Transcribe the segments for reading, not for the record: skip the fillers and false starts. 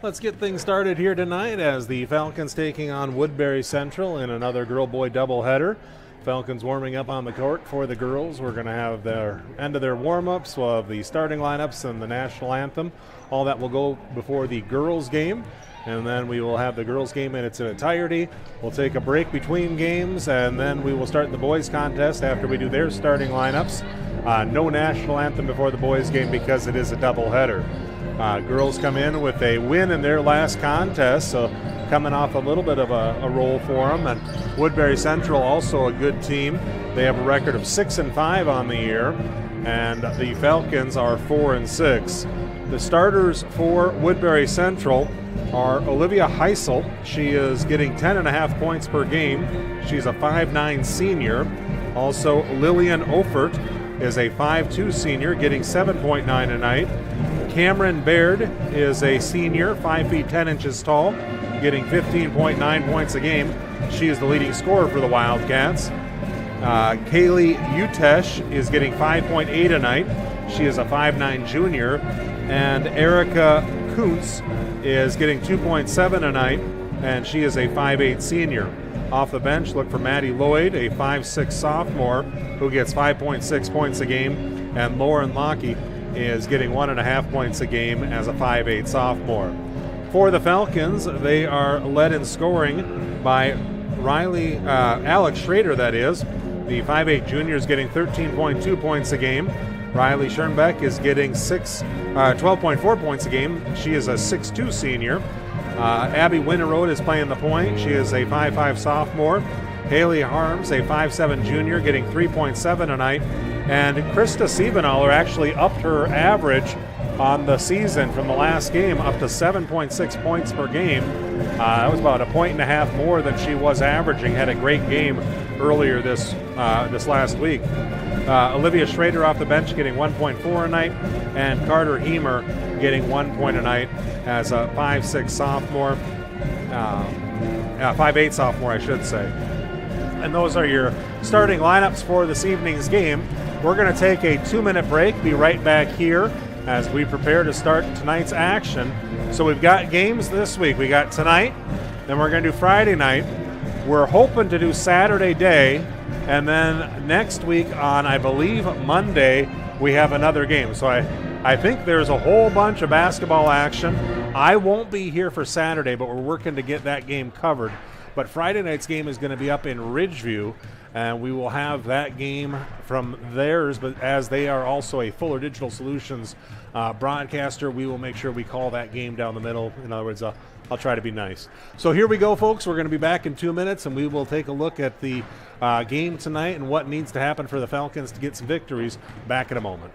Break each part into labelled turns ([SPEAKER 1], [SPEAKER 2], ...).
[SPEAKER 1] Let's get things started here tonight as the Falcons taking on Woodbury Central in another girl-boy doubleheader. Falcons warming up on the court for the girls. We're going to have their end of their warm-ups. We'll have the starting lineups and the national anthem. All that will go before the girls' game, and then we will have the girls' game in its entirety. We'll take a break between games, and then we will start the boys' contest after we do their starting lineups. No national anthem before the boys' game because it is a doubleheader. Girls come in with a win in their last contest, so coming off a little bit of a roll for them. And Woodbury Central, also a good team. They have a record of 6-5 on the year, and the Falcons are 4-6. The starters for Woodbury Central are Olivia Heisel. She is getting 10.5 points per game. She's a 5'9 senior. Also, Lillian Ofert is a 5'2 senior, getting 7.9 a night. Cameron Baird is a senior, 5 feet 10 inches tall, getting 15.9 points a game. She is the leading scorer for the Wildcats. Kaylee Utesh is getting 5.8 a night. She is a 5'9 junior. And Erica Kuntz is getting 2.7 a night, and she is a 5'8 senior. Off the bench, look for Maddie Lloyd, a 5'6 sophomore, who gets 5.6 points a game, and Lauren Lockey is getting 1.5 points a game as a 5'8 sophomore. For the Falcons, they are led in scoring by Alex Schrader, that is. The 5'8 junior is getting 13.2 points a game. Riley Schoenbeck is getting 12.4 points a game. She is a 6'2 senior. Abby Winterode is playing the point. She is a 5'5 sophomore. Haley Harms, a 5'7 junior, getting 3.7 a night. And Krista Siebenaller actually upped her average on the season from the last game up to 7.6 points per game. That was about 1.5 points more than she was averaging. Had a great game earlier this last week. Olivia Schrader off the bench getting 1.4 a night, and Carter Heemer getting 1 point a night as a 5'6 sophomore, 5'8 sophomore, I should say. And those are your starting lineups for this evening's game. We're going to take a 2-minute break, be right back here as we prepare to start tonight's action. So we've got games this week. We got tonight, then we're going to do Friday night. We're hoping to do Saturday day, and then next week on, I believe, Monday, we have another game. So I think there's a whole bunch of basketball action. I won't be here for Saturday, but we're working to get that game covered. But Friday night's game is going to be up in Ridgeview, and we will have that game from theirs, but as they are also a Fuller Digital Solutions broadcaster, we will make sure we call that game down the middle. In other words, I'll try to be nice. So here we go, folks. We're going to be back in 2 minutes, and we will take a look at the game tonight and what needs to happen for the Falcons to get some victories. Back in a moment.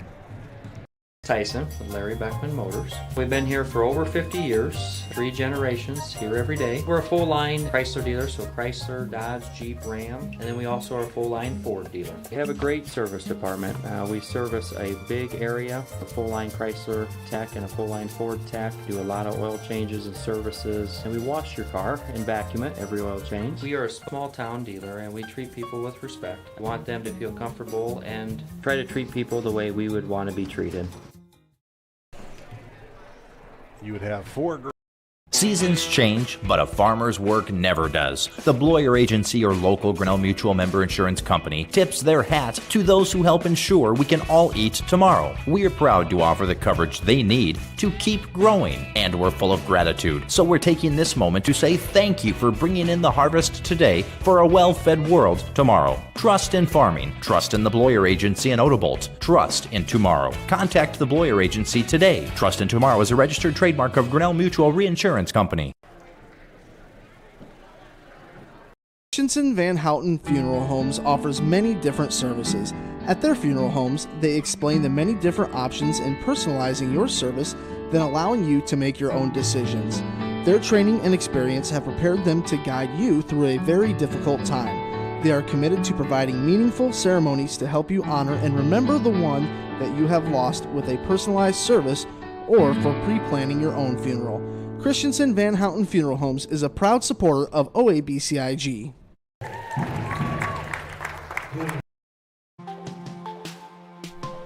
[SPEAKER 2] Tyson with Larry Beckman Motors. We've been here for over 50 years, 3 generations, here every day. We're a full-line Chrysler dealer, so Chrysler, Dodge, Jeep, Ram, and then we also are a full-line Ford dealer. We have a great service department. We service a big area, a full-line Chrysler tech and a full-line Ford tech. We do a lot of oil changes and services, and we wash your car and vacuum it every oil change. We are a small-town dealer, and we treat people with respect. We want them to feel comfortable and try to treat people the way we would want to be treated.
[SPEAKER 1] You would have 4 girls.
[SPEAKER 3] Seasons change, but a farmer's work never does. The Bloyer Agency, or local Grinnell Mutual member insurance company, tips their hat to those who help ensure we can all eat tomorrow. We are proud to offer the coverage they need to keep growing, and we're full of gratitude. So we're taking this moment to say thank you for bringing in the harvest today for a well-fed world tomorrow. Trust in farming. Trust in the Bloyer Agency in Odobolt. Trust in tomorrow. Contact the Bloyer Agency today. Trust in Tomorrow is a registered trademark of Grinnell Mutual Reinsurance Company.
[SPEAKER 4] Christensen Van Houten Funeral Homes offers many different services. At their funeral homes, they explain the many different options in personalizing your service, then allowing you to make your own decisions. Their training and experience have prepared them to guide you through a very difficult time. They are committed to providing meaningful ceremonies to help you honor and remember the one that you have lost with a personalized service or for pre-planning your own funeral. Christensen Van Houten Funeral Homes is a proud supporter of OABCIG.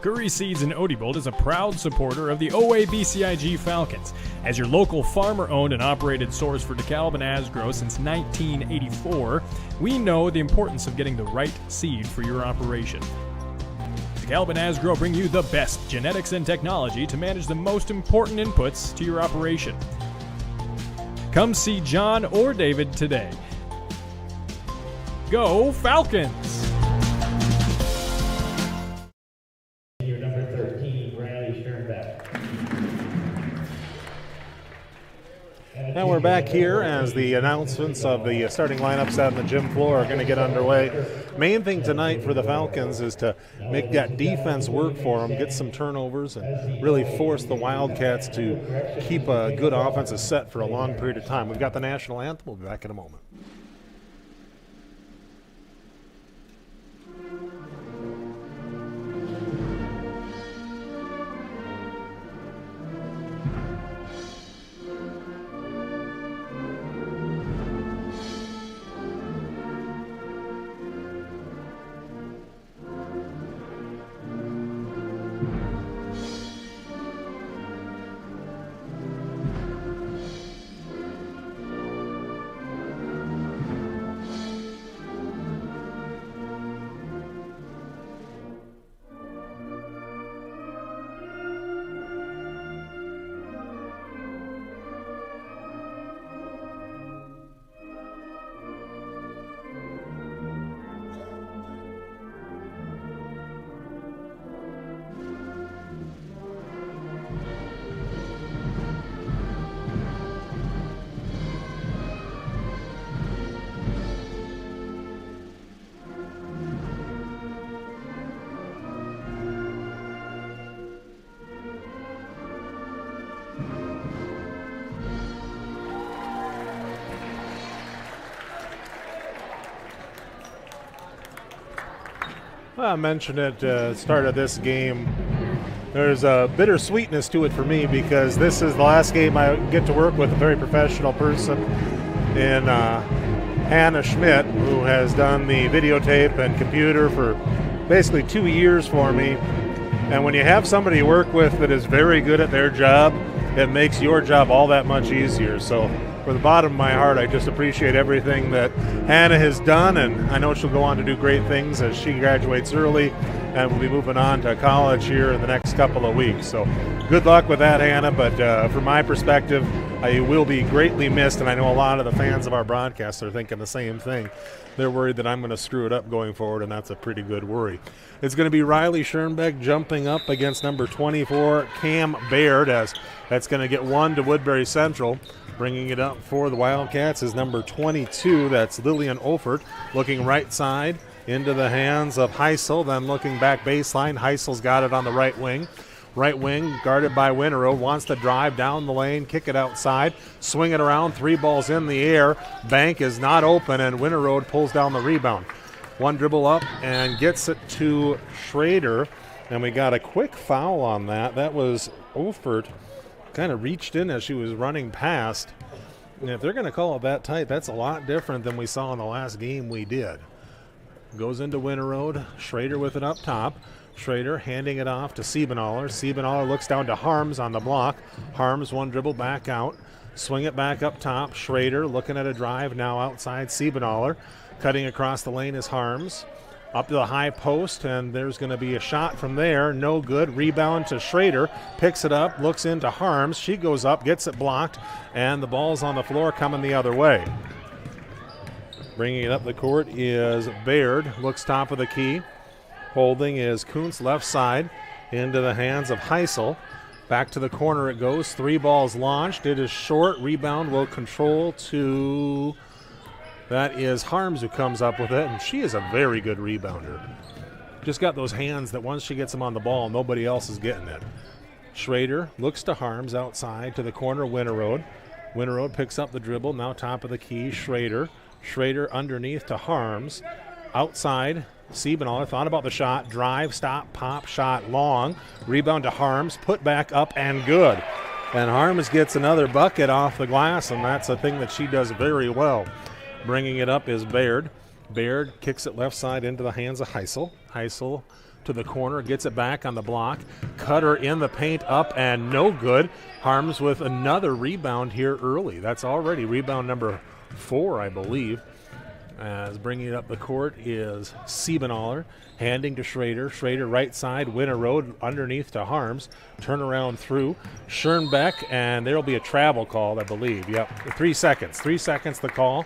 [SPEAKER 5] Curry Seeds in Odebolt is a proud supporter of the OABCIG Falcons. As your local farmer-owned and operated source for DeKalb and Asgrow since 1984, we know the importance of getting the right seed for your operation. DeKalb and Asgrow bring you the best genetics and technology to manage the most important inputs to your operation. Come see John or David today. Go Falcons!
[SPEAKER 1] Now we're back here as the announcements of the starting lineups out on the gym floor are going to get underway. Main thing tonight for the Falcons is to make that defense work for them, get some turnovers, and really force the Wildcats to keep a good offensive set for a long period of time. We've got the national anthem. We'll be back in a moment. I mentioned at the start of this game, there's a bittersweetness to it for me because this is the last game I get to work with a very professional person in Hannah Schmidt, who has done the videotape and computer for basically 2 years for me. And when you have somebody you work with that is very good at their job, it makes your job all that much easier. So from the bottom of my heart, I just appreciate everything that Hannah has done, and I know she'll go on to do great things as she graduates early and will be moving on to college here in the next couple of weeks. So good luck with that, Hannah, but from my perspective, you will be greatly missed, and I know a lot of the fans of our broadcast are thinking the same thing. They're worried that I'm going to screw it up going forward, and that's a pretty good worry. It's going to be Riley Schoenbeck jumping up against number 24, Cam Baird, as that's going to get one to Woodbury Central. Bringing it up for the Wildcats is number 22, that's Lillian Olfert, looking right side into the hands of Heisel, then looking back baseline. Heisel's got it on the right wing. Right wing guarded by Winterode, wants to drive down the lane, kick it outside, swing it around, 3 balls in the air. Bank is not open, and Winterode pulls down the rebound. One dribble up and gets it to Schrader, and we got a quick foul on that. That was Olfert. Kind of reached in as she was running past. And if they're going to call it that tight, that's a lot different than we saw in the last game we did. Goes into Winterode. Schrader with it up top. Schrader handing it off to Siebenaller. Siebenaller looks down to Harms on the block. Harms one dribble back out. Swing it back up top. Schrader looking at a drive now outside Siebenaller. Cutting across the lane is Harms. Up to the high post, and there's going to be a shot from there. No good. Rebound to Schrader. Picks it up, looks into Harms. She goes up, gets it blocked, and the ball's on the floor coming the other way. Bringing it up the court is Baird. Looks top of the key. Holding is Kuntz left side into the hands of Heisel. Back to the corner it goes. 3 balls launched. It is short. Rebound will control to... That is Harms who comes up with it, and she is a very good rebounder. Just got those hands that once she gets them on the ball, nobody else is getting it. Schrader looks to Harms outside to the corner, Winterode. Winterode picks up the dribble, now top of the key, Schrader. Schrader underneath to Harms. Outside, Siebenaller thought about the shot, drive, stop, pop, shot, long. Rebound to Harms, put back up and good. And Harms gets another bucket off the glass, and that's a thing that she does very well. Bringing it up is Baird. Baird kicks it left side into the hands of Heisel. Heisel to the corner, gets it back on the block. Cutter in the paint, up and no good. Harms with another rebound here early. That's already rebound number 4, I believe. As bringing it up the court is Siebenaller, handing to Schrader. Schrader right side, Winter Road underneath to Harms. Turnaround through Schoenbeck, and there will be a travel call, I believe. Yep, 3 seconds. 3 seconds the call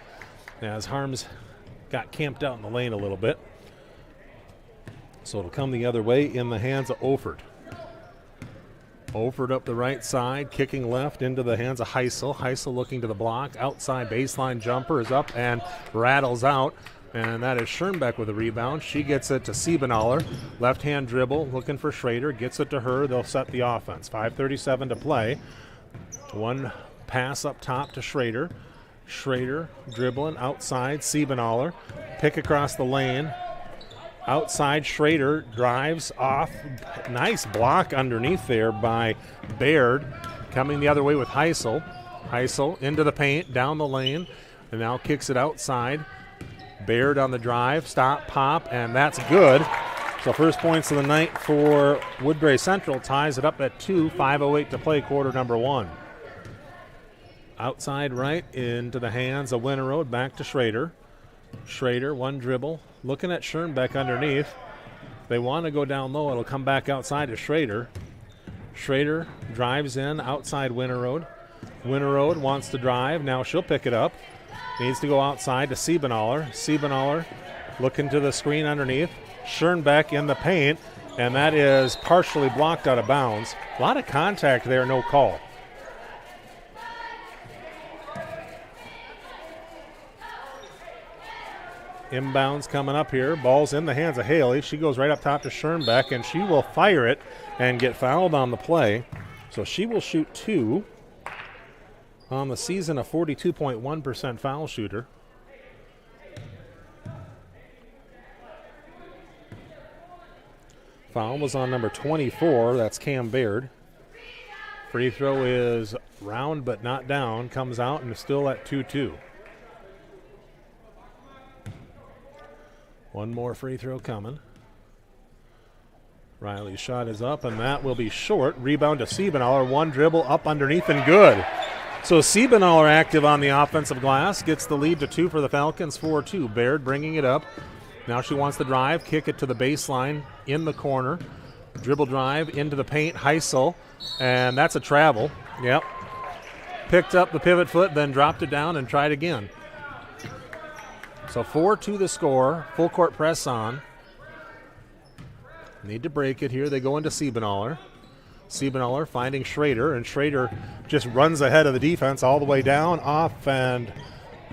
[SPEAKER 1] as Harms got camped out in the lane a little bit. So it'll come the other way in the hands of Ofert. Ofert up the right side, kicking left into the hands of Heisel. Heisel looking to the block. Outside baseline jumper is up and rattles out. And that is Schoenbeck with a rebound. She gets it to Siebenaller. Left-hand dribble, looking for Schrader. Gets it to her. They'll set the offense. 5:37 to play. One pass up top to Schrader. Schrader dribbling outside. Siebenaller. Pick across the lane. Outside, Schrader drives off. Nice block underneath there by Baird. Coming the other way with Heisel. Heisel into the paint, down the lane, and now kicks it outside. Baird on the drive, stop, pop, and that's good. So first points of the night for Woodbury Central, ties it up at 2, 5:08 to play, quarter number 1. Outside right into the hands of Winterode, back to Schrader. Schrader, one dribble, looking at Schoenbeck underneath. They want to go down low. It'll come back outside to Schrader. Schrader drives in outside Winterode. Winterode wants to drive. Now she'll pick it up. Needs to go outside to Siebenaller. Siebenaller looking to the screen underneath. Schoenbeck in the paint, and that is partially blocked out of bounds. A lot of contact there, no call. Inbounds coming up here. Ball's in the hands of Haley. She goes right up top to Schoenbeck, and she will fire it and get fouled on the play. So she will shoot 2 on the season, a 42.1% foul shooter. Foul was on number 24. That's Cam Baird. Free throw is round but not down. Comes out and is still at 2-2. One more free throw coming. Riley's shot is up, and that will be short. Rebound to Siebenaller. One dribble up underneath and good. So Siebenaller active on the offensive glass. Gets the lead to 2 for the Falcons, 4-2. Baird bringing it up. Now she wants to drive. Kick it to the baseline in the corner. Dribble drive into the paint. Heisel, and that's a travel. Yep. Picked up the pivot foot, then dropped it down and tried again. So 4-2 the score. Full court press on. Need to break it here. They go into Siebenaller. Siebenaller finding Schrader, and Schrader just runs ahead of the defense all the way down, off, and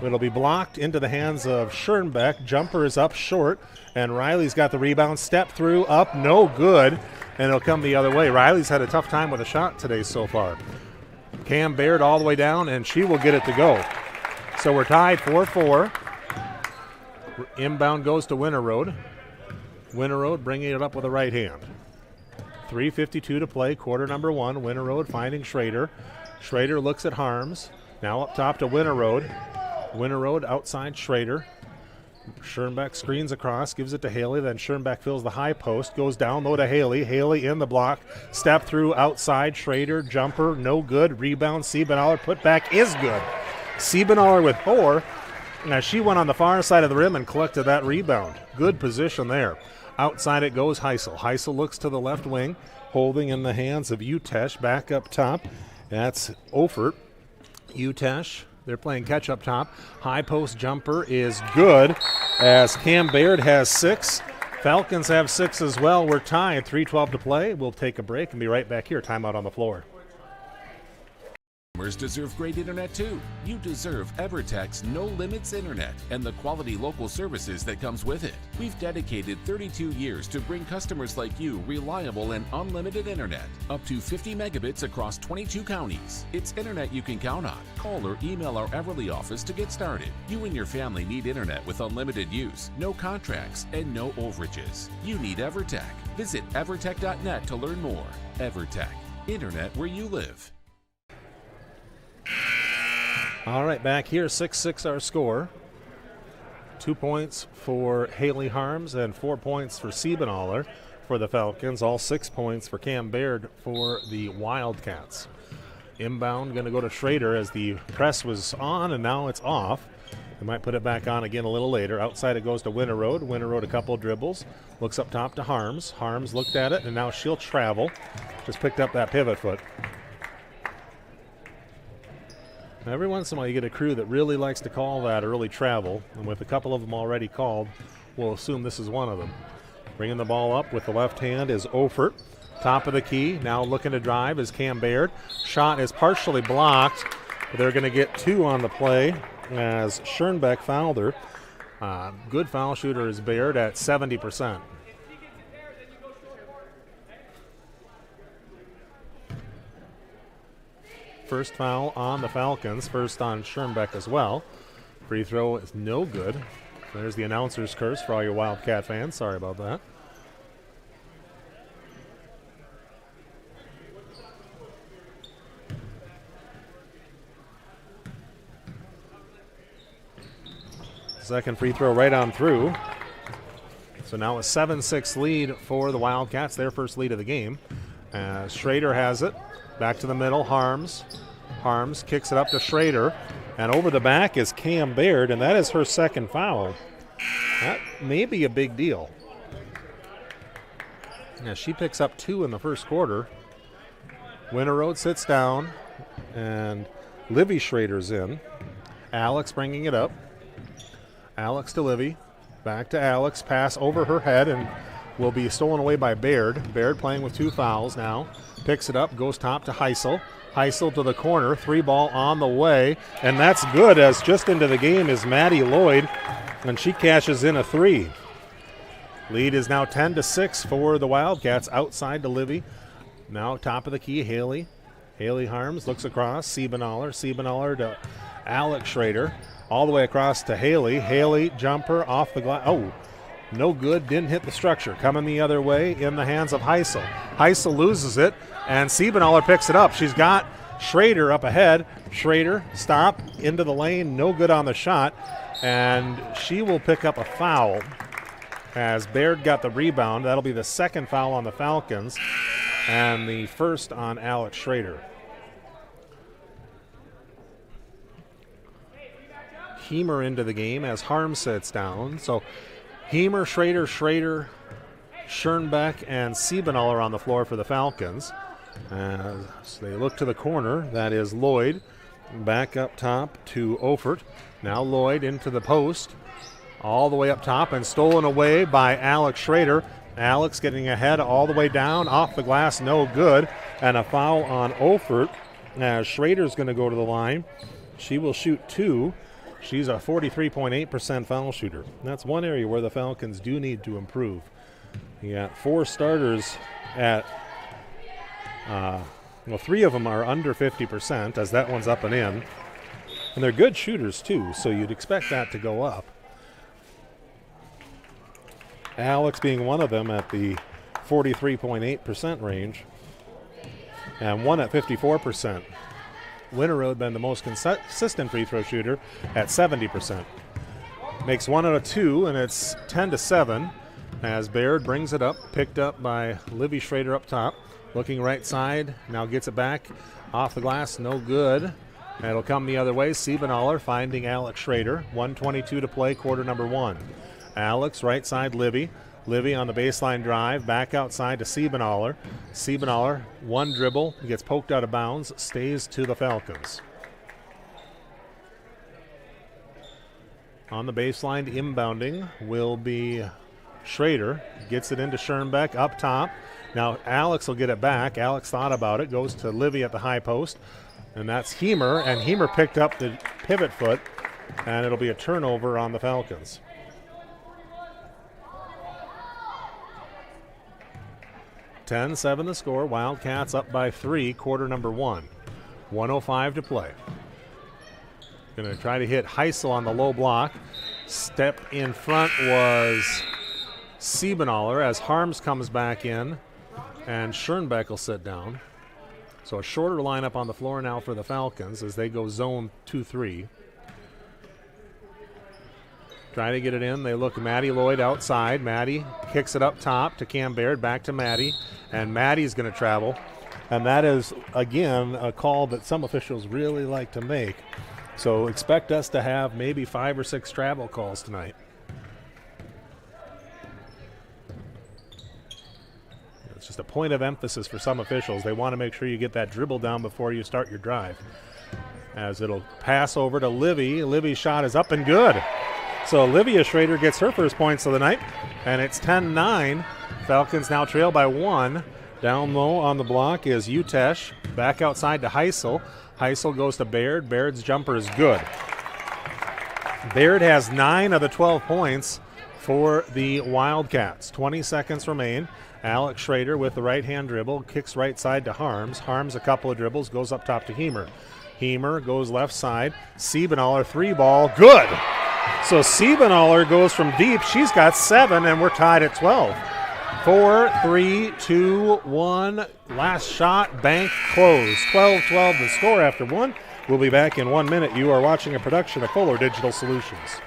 [SPEAKER 1] it'll be blocked into the hands of Schoenbeck. Jumper is up short, and Riley's got the rebound. Step through, up, no good, and it'll come the other way. Riley's had a tough time with a shot today so far. Cam Baird all the way down, and she will get it to go. So we're tied 4-4. Inbound goes to Winterode. Winterode bringing it up with a right hand. 3:52 to play, quarter number 1. Winterode finding Schrader. Schrader looks at Harms. Now up top to Winterode. Winterode outside Schrader. Schoenbeck screens across, gives it to Haley. Then Schoenbeck fills the high post, goes down low to Haley. Haley in the block. Step through outside Schrader. Jumper, no good. Rebound, Siebenaller. Put back is good. Siebenaller with 4. Now she went on the far side of the rim and collected that rebound. Good position there. Outside it goes Heisel. Heisel looks to the left wing, holding in the hands of Utesh. Back up top, that's Ofert. Utesh, they're playing catch up top. High post jumper is good as Cam Baird has 6. Falcons have 6 as well. We're tied, 3:12 to play. We'll take a break and be right back here. Timeout on the floor.
[SPEAKER 6] Customers deserve great internet too. You deserve EverTech's No Limits Internet and the quality local services that comes with it. We've dedicated 32 years to bring customers like you reliable and unlimited internet, up to 50 megabits across 22 counties. It's internet you can count on. Call or email our Everly office to get started. You and your family need internet with unlimited use, no contracts, and no overages. You need EverTech. Visit evertech.net to learn more. EverTech, internet where you live.
[SPEAKER 1] All right, back here, 6-6 our score. 2 points for Haley Harms and 4 points for Siebenaller. for the Falcons. All 6 points for Cam Baird for the Wildcats. Inbound going to go to Schrader as the press was on and now it's off. They might put it back on again a little later. Outside it goes to Winterode. Winterode a couple dribbles. Looks up top to Harms. Harms looked at it and now she'll travel. Just picked up that pivot foot. Every once in a while you get a crew that really likes to call that early travel. And with a couple of them already called, we'll assume this is one of them. Bringing the ball up with the left hand is Ofert. Top of the key, now looking to drive is Cam Baird. Shot is partially blocked. But they're going to get 2 on the play as Schoenbeck fouled her. Good foul shooter is Baird at 70%. First foul on the Falcons, first on Schoenbeck as well. Free throw is no good. There's the announcer's curse for all your Wildcat fans. Sorry about that. Second free throw right on through. So now a 7-6 lead for the Wildcats, their first lead of the game. Schrader has it. Back to the middle, Harms. Harms kicks it up to Schrader. And over the back is Cam Baird, and that is her second foul. That may be a big deal. Yeah, she picks up 2 in the first quarter. Winterode sits down, and Livy Schrader's in. Alex bringing it up. Alex to Livy. Back to Alex. Pass over her head and will be stolen away by Baird. Baird playing with 2 fouls now. Picks it up, goes top to Heisel. Heisel to the corner. 3 ball on the way. And that's good, as just into the game is Maddie Lloyd. And she cashes in a 3. Lead is now 10-6 for the Wildcats. Outside to Livy. Now top of the key, Haley. Haley Harms looks across. Siebenaller. Siebenaller to Alex Schrader. All the way across to Haley. Haley, jumper off the glass. Oh, no good. Didn't hit the structure. Coming the other way in the hands of Heisel. Heisel loses it, and Siebenaller picks it up. She's got Schrader up ahead. Schrader, stop, into the lane. No good on the shot, and she will pick up a foul as Baird got the rebound. That'll be the second foul on the Falcons and the first on Alex Schrader. Hemer into the game as Harm sits down. So Hemer, Schrader, Schoenbeck, and Siebenaller on the floor for the Falcons. As they look to the corner, that is Lloyd. Back up top to Ofert. Now Lloyd into the post. All the way up top and stolen away by Alex Schrader. Alex getting ahead all the way down. Off the glass, no good. And a foul on Ofert as Schrader's going to go to the line. She will shoot 2. She's a 43.8% foul shooter. That's one area where the Falcons do need to improve. You got 4 starters at, 3 of them are under 50%, as that one's up and in. And they're good shooters, too, so you'd expect that to go up. Alex being one of them at the 43.8% range, and one at 54%. Winterode been the most consistent free throw shooter at 70%. Makes 1 out of 2, and it's 10-7 as Baird brings it up, picked up by Livy Schrader up top. Looking right side, now gets it back. Off the glass, no good. And it'll come the other way. Siebenaller finding Alex Schrader. 1:22 to play, quarter number 1. Alex, right side, Livy. Livy on the baseline drive, back outside to Siebenaller. Siebenaller, 1 dribble, gets poked out of bounds, stays to the Falcons. On the baseline, inbounding will be Schrader. Gets it into Schoenbeck up top. Now Alex will get it back. Alex thought about it, goes to Livy at the high post. And that's Hemer, and Hemer picked up the pivot foot, and it'll be a turnover on the Falcons. 10-7 the score. Wildcats up by 3, quarter number 1. 1:05 to play. Going to try to hit Heisel on the low block. Step in front was Siebenaller as Harms comes back in, and Schoenbeck will sit down. So a shorter lineup on the floor now for the Falcons as they go zone 2-3. Trying to get it in. They look Maddie Lloyd outside. Maddie kicks it up top to Cam Baird, back to Maddie. And Maddie's going to travel. And that is, again, a call that some officials really like to make. So expect us to have maybe 5 or 6 travel calls tonight. It's just a point of emphasis for some officials. They want to make sure you get that dribble down before you start your drive. As it'll pass over to Livy. Livy's shot is up and good. So Olivia Schrader gets her first points of the night, and it's 10-9. Falcons now trail by 1. Down low on the block is Utesh. Back outside to Heisel. Heisel goes to Baird. Baird's jumper is good. Baird has 9 of the 12 points for the Wildcats. 20 seconds remain. Alex Schrader with the right-hand dribble, kicks right side to Harms. Harms a couple of dribbles, goes up top to Hemer. Hemer goes left side. Siebenaller, 3-ball, good. So Siebenaller goes from deep. She's got 7, and we're tied at 12. 4, 3, 2, 1. Last shot, bank, close. 12-12 the score after 1. We'll be back in 1 minute. You are watching a production of Fuller Digital Solutions.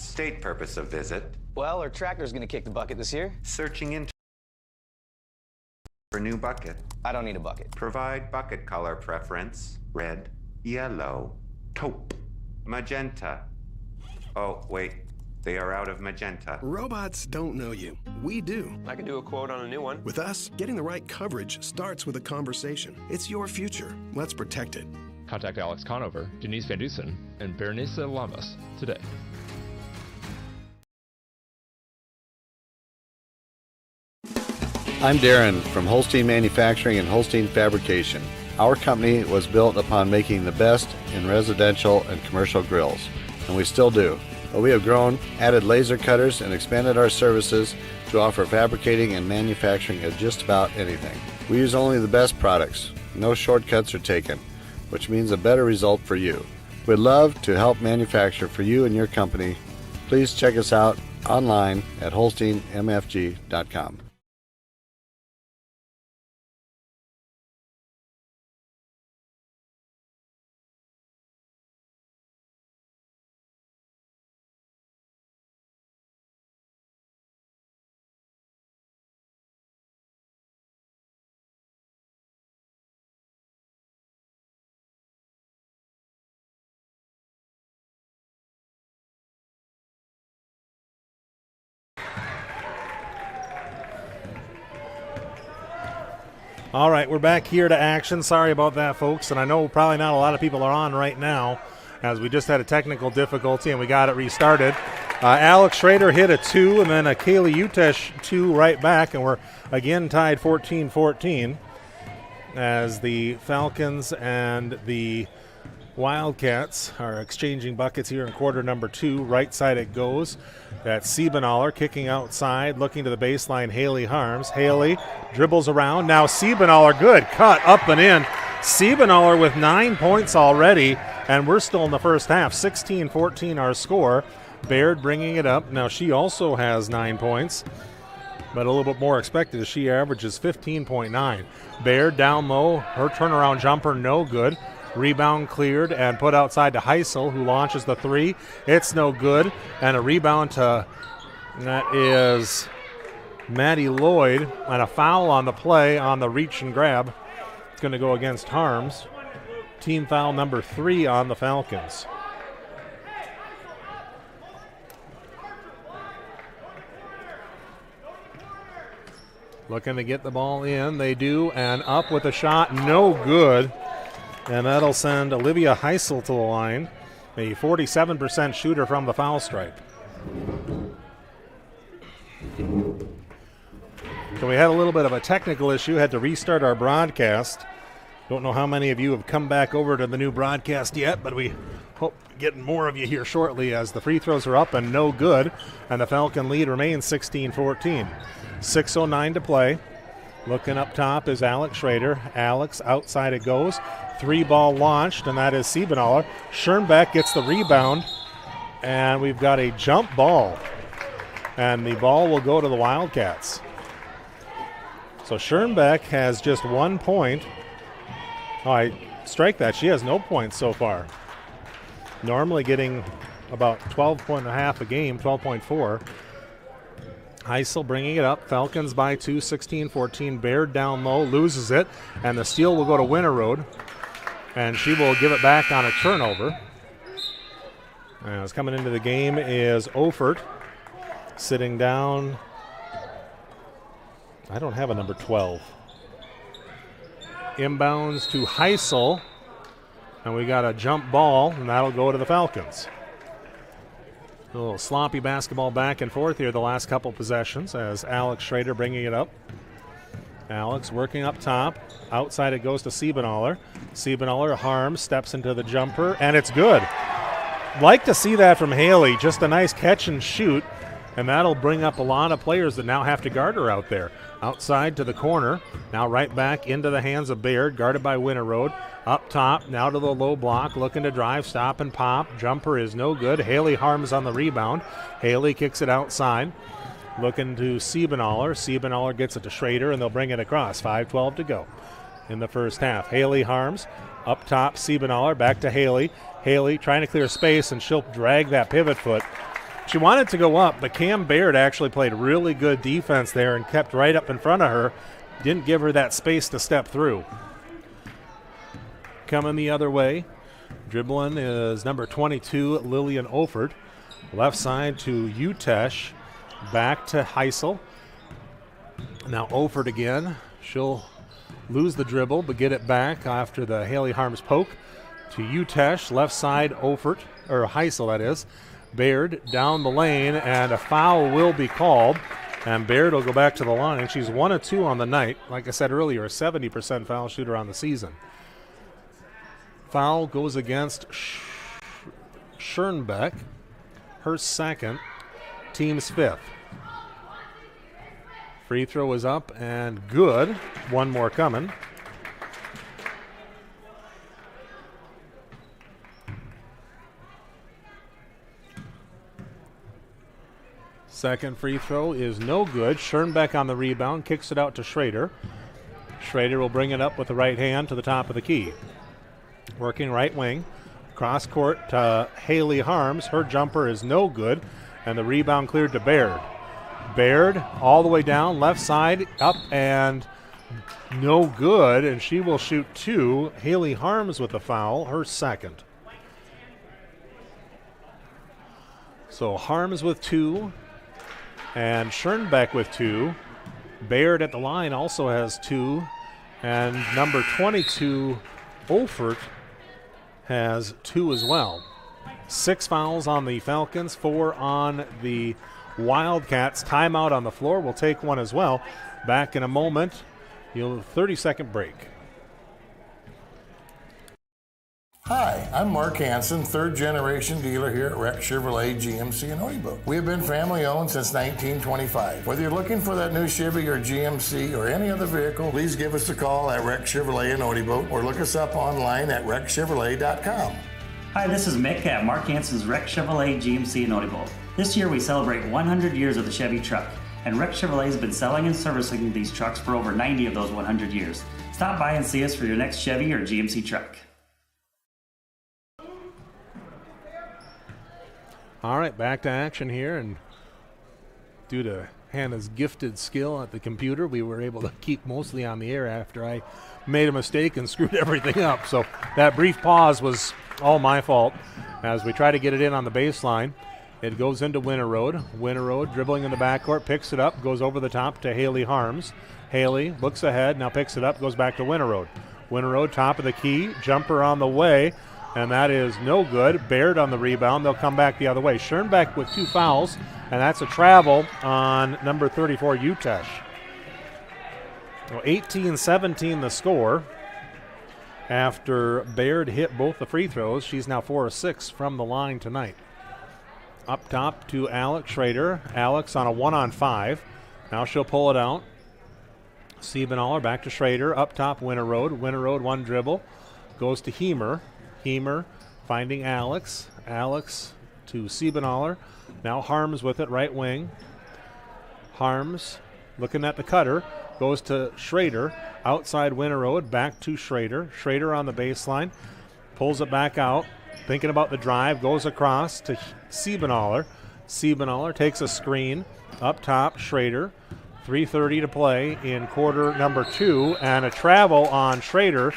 [SPEAKER 7] State purpose of visit.
[SPEAKER 8] Well, our tractor's gonna kick the bucket this year.
[SPEAKER 7] Searching in for new bucket.
[SPEAKER 8] I don't need a bucket.
[SPEAKER 7] Provide bucket color preference. Red, yellow, taupe, magenta. Oh, wait. They are out of magenta.
[SPEAKER 9] Robots don't know you. We do.
[SPEAKER 10] I can do a quote on a new one.
[SPEAKER 9] With us, getting the right coverage starts with a conversation. It's your future. Let's protect it.
[SPEAKER 11] Contact Alex Conover, Denise Van Dusen, and Berenice Lamas today.
[SPEAKER 12] I'm Darren from Holstein Manufacturing and Holstein Fabrication. Our company was built upon making the best in residential and commercial grills, and we still do. But we have grown, added laser cutters, and expanded our services to offer fabricating and manufacturing of just about anything. We use only the best products. No shortcuts are taken, which means a better result for you. We'd love to help manufacture for you and your company. Please check us out online at holsteinmfg.com.
[SPEAKER 1] All right, we're back here to action. Sorry about that, folks. And I know probably not a lot of people are on right now as we just had a technical difficulty and we got it restarted. Alex Schrader hit a 2 and then a Kaylee Utesh 2 right back, and we're again tied 14-14 as the Falcons and the Wildcats are exchanging buckets here in quarter number 2. Right side it goes. That's Siebenaller kicking outside, looking to the baseline, Haley Harms. Haley dribbles around. Now Siebenaller, good cut, up and in. Siebenaller with 9 points already, and we're still in the first half. 16-14 our score. Baird bringing it up. Now she also has 9 points, but a little bit more expected as she averages 15.9. Baird down low. Her turnaround jumper no good. Rebound cleared and put outside to Heisel, who launches the 3. It's no good. And a rebound to, that is Maddie Lloyd, and a foul on the play on the reach and grab. It's going to go against Harms. Team foul number 3 on the Falcons. Looking to get the ball in. They do, and up with a shot, no good. And that'll send Olivia Heisel to the line, a 47% shooter from the foul stripe. So we had a little bit of a technical issue, had to restart our broadcast. Don't know how many of you have come back over to the new broadcast yet, but we hope getting more of you here shortly as the free throws are up and no good, and the Falcon lead remains 16-14. 6:09 to play. Looking up top is Alex Schrader. Alex, outside it goes. 3-ball launched, and that is Siebenaller. Schoenbeck gets the rebound, and we've got a jump ball. And the ball will go to the Wildcats. So Schoenbeck has just 1 point. Oh, I strike that. She has no points so far. normally getting about 12.5 a game, 12.4. Heisel bringing it up. Falcons by 2, 16-14. Baird down low, loses it, and the steal will go to Winterode, and she will give it back on a turnover. As coming into the game is Ofert, sitting down. I don't have a number 12. Inbounds to Heisel, and we got a jump ball, and that'll go to the Falcons. A little sloppy basketball back and forth here the last couple possessions as Alex Schrader bringing it up. Alex working up top. Outside it goes to Siebenaller. Siebenaller, Harms, steps into the jumper, and it's good. Like to see that from Haley. Just a nice catch and shoot, and that'll bring up a lot of players that now have to guard her out there. Outside to the corner. Now right back into the hands of Baird, guarded by Winterode. Up top, now to the low block, looking to drive, stop, and pop. Jumper is no good. Haley Harms on the rebound. Haley kicks it outside. Looking to Siebenaller. Siebenaller gets it to Schrader, and they'll bring it across. 5:12 to go in the first half. Haley Harms up top, Siebenaller back to Haley. Haley trying to clear space, and she'll drag that pivot foot. She wanted to go up, but Cam Baird actually played really good defense there and kept right up in front of her. Didn't give her that space to step through. Coming the other way, dribbling is number 22, Lillian Ofert. Left side to Utesh, back to Heisel. Now Ofert again. She'll lose the dribble, but get it back after the Haley Harms poke to Utesh. Left side, Ofert, or Heisel that is. Baird down the lane, and a foul will be called. And Baird will go back to the line. She's 1 of 2 on the night. Like I said earlier, a 70% foul shooter on the season. Foul goes against Schoenbeck, her second, team's 5th. Free throw is up and good. One more coming. Second free throw is no good. Schoenbeck on the rebound, kicks it out to Schrader. Schrader will bring it up with the right hand to the top of the key. Working right wing, cross court to Haley Harms. Her jumper is no good, and the rebound cleared to Baird. Baird all the way down, left side, up and no good, and she will shoot 2. Haley Harms with the foul, her second. So Harms with 2, and Schoenbeck with 2. Baird at the line also has 2, and number 22, Ofert, has 2 as well. 6 fouls on the Falcons, 4 on the Wildcats. Timeout on the floor. We'll take one as well. Back in a moment. 30-second break.
[SPEAKER 10] Hi, I'm Mark Hansen, third-generation dealer here at Rex Chevrolet GMC in Odebo. We have been family-owned since 1925. Whether you're looking for that new Chevy or GMC or any other vehicle, please give us a call at Rex Chevrolet in Odebo or look us up online at rexchevrolet.com.
[SPEAKER 13] Hi, this is Mick at Mark Hansen's Rex Chevrolet GMC in Odebo. This year we celebrate 100 years of the Chevy truck, and Rex Chevrolet has been selling and servicing these trucks for over 90 of those 100 years. Stop by and see us for your next Chevy or GMC truck.
[SPEAKER 1] All right, back to action here, and due to Hannah's gifted skill at the computer, we were able to keep mostly on the air after I made a mistake and screwed everything up. So that brief pause was all my fault as we try to get it in on the baseline. It goes into Winterode. Winterode dribbling in the backcourt, picks it up, goes over the top to Haley Harms. Haley looks ahead, now picks it up, goes back to Winterode. Winterode, top of the key, jumper on the way, and that is no good. Baird on the rebound. They'll come back the other way. Schoenbeck with 2 fouls, and that's a travel on number 34, Utesh. 18-17 the score. After Baird hit both the free throws, she's now 4 of 6 from the line tonight. Up top to Alex Schrader. Alex on a 1-on-5. Now she'll pull it out. Siebenaller back to Schrader. Up top, Winterode. Winterode, one dribble. Goes to Hemer. Hemer finding Alex. Alex to Siebenaller. Now Harms with it, right wing. Harms looking at the cutter. Goes to Schrader. Outside Winterode, back to Schrader. Schrader on the baseline. Pulls it back out. thinking about the drive, goes across to Siebenaller. Siebenaller takes a screen up top. Schrader, 3:30 to play in quarter number 2, and a travel on Schrader.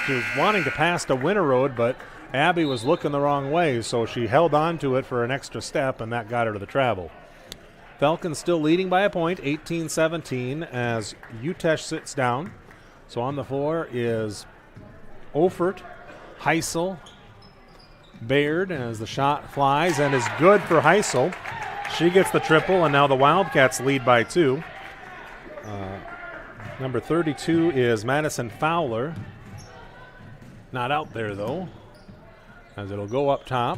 [SPEAKER 1] She was wanting to pass to Winterode, but Abby was looking the wrong way, so she held on to it for an extra step, and that got her to the travel. Falcons still leading by a point, 18-17, as Utesh sits down. So on the floor is Ophert, Heisel, Baird, as the shot flies and is good for Heisel. She gets the triple, and now the Wildcats lead by 2. Number 32 is Madison Fowler. Not out there, though, as it'll go up top.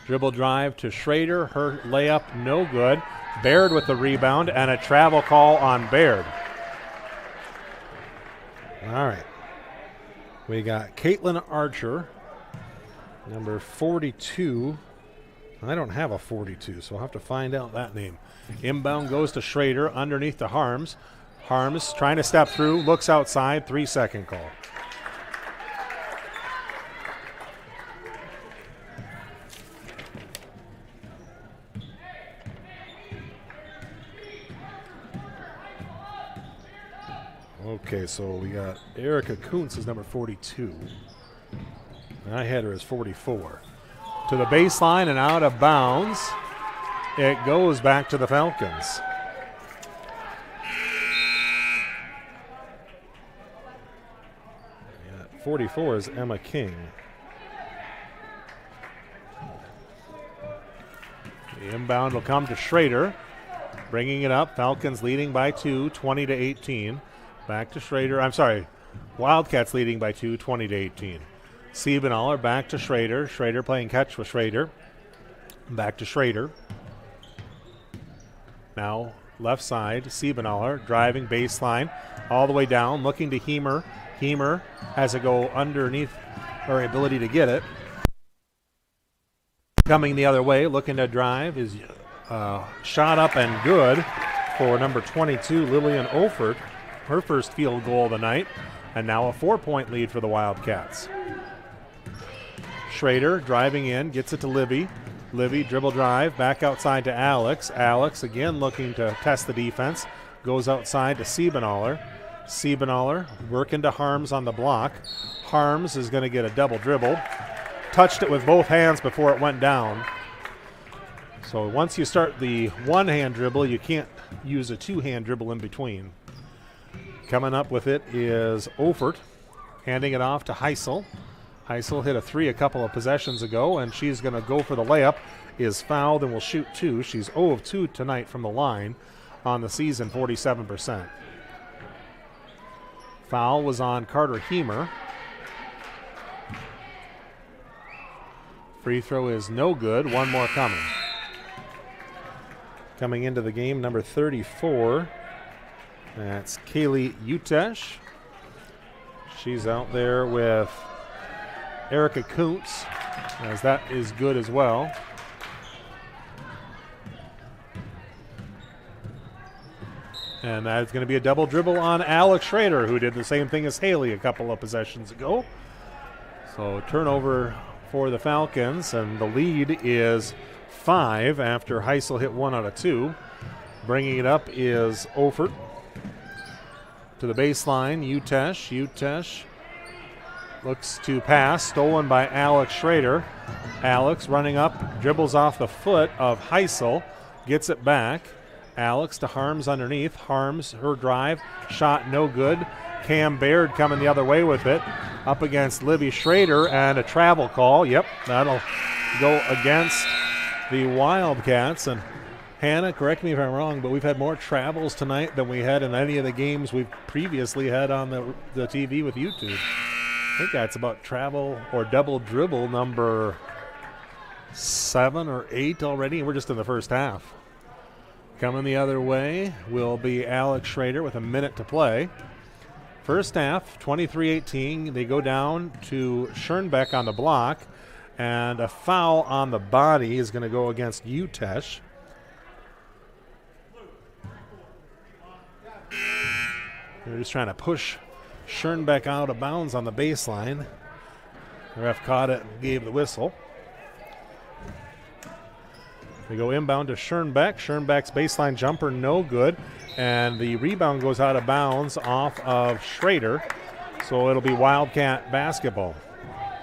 [SPEAKER 1] Dribble drive to Schrader. Her layup no good. Baird with the rebound and a travel call on Baird. All right. We got Caitlin Archer, number 42. I don't have a 42, so I'll have to find out that name. Inbound goes to Schrader underneath to Harms. Harms trying to step through, looks outside, 3-second call. Okay, so we got Erica Kuntz is number 42. And I had her as 44. To the baseline and out of bounds. It goes back to the Falcons. Yeah, 44 is Emma King. The inbound will come to Schrader. Bringing it up. Falcons leading by 2, 20-18. Back to Schrader. I'm sorry. Wildcats leading by 2, 20-18. Siebenaller back to Schrader. Schrader playing catch with Schrader. Back to Schrader. Now left side. Siebenaller driving baseline all the way down. Looking to Hemer. Hemer has to go underneath her ability to get it. Coming the other way. Looking to drive is shot up and good for number 22, Lillian Ophert. Her first field goal of the night, and now a 4-point lead for the Wildcats. Schrader driving in, gets it to Livy. Livy dribble drive, back outside to Alex. Alex again looking to test the defense. Goes outside to Siebenaller. Siebenaller working to Harms on the block. Harms is going to get a double dribble. Touched it with both hands before it went down. So once you start the one-hand dribble, you can't use a two-hand dribble in between. Coming up with it is Ophert, handing it off to Heisel. Heisel hit a 3 a couple of possessions ago, and she's going to go for the layup. Is fouled and will shoot 2. She's 0 of 2 tonight from the line on the season, 47%. Foul was on Carter Hemer. Free throw is no good. One more coming. Coming into the game, number 34. That's Kaylee Utesh. She's out there with Erica Kuntz, as that is good as well. And that's going to be a double dribble on Alex Schrader, who did the same thing as Haley a couple of possessions ago. So turnover for the Falcons, and the lead is 5 after Heisel hit 1 out of 2. Bringing it up is Ophert. To the baseline, Utesh. Utesh looks to pass, stolen by Alex Schrader. Alex running up, dribbles off the foot of Heisel, gets it back. Alex to Harms underneath. Harms, her drive, shot no good. Cam Baird coming the other way with it. Up against Livy Schrader, and a travel call. Yep, that'll go against the Wildcats. And Hannah, correct me if I'm wrong, but we've had more travels tonight than we had in any of the games we've previously had on the TV with YouTube. I think that's about travel or double dribble number 7 or 8 already, and we're just in the first half. Coming the other way will be Alex Schrader with a minute to play. First half, 23-18. They go down to Schoenbeck on the block, and a foul on the body is going to go against Utesh. They're just trying to push Schoenbeck out of bounds on the baseline. The ref caught it and gave the whistle. We go inbound to Schoenbeck. Schoenbeck's baseline jumper, no good. And the rebound goes out of bounds off of Schrader. So it'll be Wildcat basketball.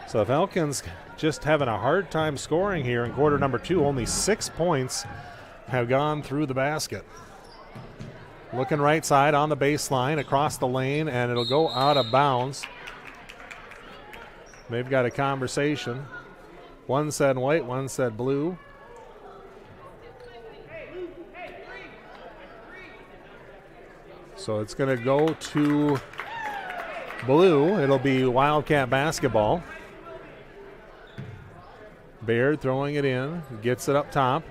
[SPEAKER 1] So the Falcons just having a hard time scoring here in quarter number 2. Only 6 points have gone through the basket. Looking right side on the baseline, across the lane, and it'll go out of bounds. They've got a conversation. One said white, one said blue. So it's going to go to blue. It'll be Wildcat basketball. Baird throwing it in, gets it up top.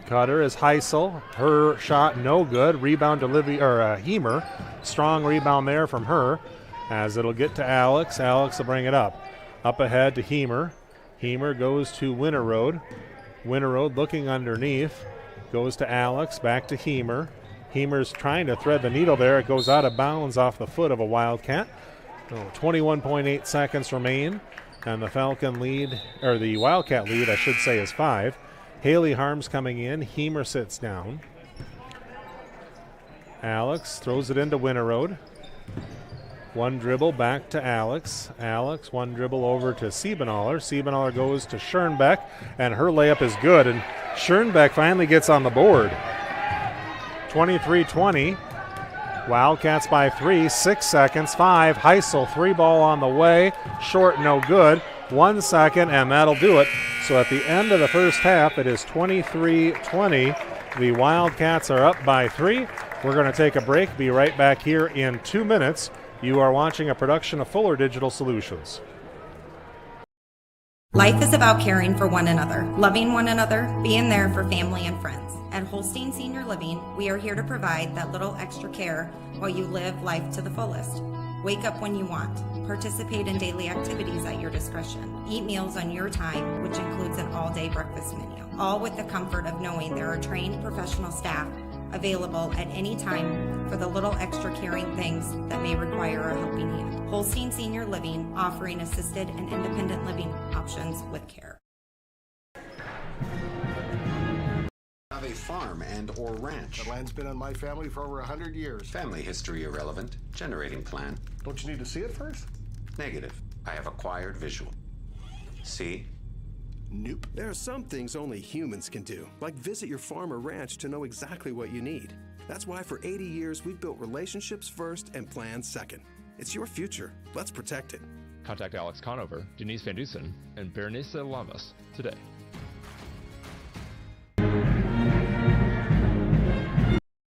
[SPEAKER 1] Cutter is Heisel. Her shot no good. Rebound to Hemer. Strong rebound there from her as it'll get to Alex. Alex will bring it up. Up ahead to Hemer. Hemer goes to Winterroad. Winterroad looking underneath. Goes to Alex. Back to Hemer. Hemer's trying to thread the needle there. It goes out of bounds off the foot of a Wildcat. 21.8 seconds remain. And the Falcon lead, or the Wildcat lead, I should say, is 5. Haley Harms coming in. Hemer sits down. Alex throws it into Winterroad. One dribble back to Alex. Alex, one dribble over to Siebenaller. Siebenaller goes to Schoenbeck, and her layup is good. And Schoenbeck finally gets on the board. 23-20. Wildcats by 3, 6 seconds, 5. Heisel, 3 ball on the way. Short, no good. 1 second, and that'll do it. So at the end of the first half, it is 23-20. The Wildcats are up by 3. We're going to take a break. Be right back here in 2 minutes. You are watching a production of Fuller Digital Solutions.
[SPEAKER 14] Life is about caring for one another, loving one another, being there for family and friends. At Holstein Senior Living, we are here to provide that little extra care while you live life to the fullest. Wake up when you want. Participate in daily activities at your discretion. Eat meals on your time, which includes an all-day breakfast menu. All with the comfort of knowing there are trained professional staff available at any time for the little extra caring things that may require a helping hand. Holstein Senior Living, offering assisted and independent living options with care.
[SPEAKER 15] Have a farm and or ranch.
[SPEAKER 9] The land's been on my family for over 100 years.
[SPEAKER 15] Family history irrelevant. Generating plan.
[SPEAKER 9] Don't you need to see it first?
[SPEAKER 15] Negative. I have acquired visual. See?
[SPEAKER 9] Nope. There are some things only humans can do, like visit your farm or ranch to know exactly what you need. That's why for 80 years we've built relationships first and plans second. It's your future. Let's protect it.
[SPEAKER 11] Contact Alex Conover, Denise Van Dusen, and Berenice Lamas today.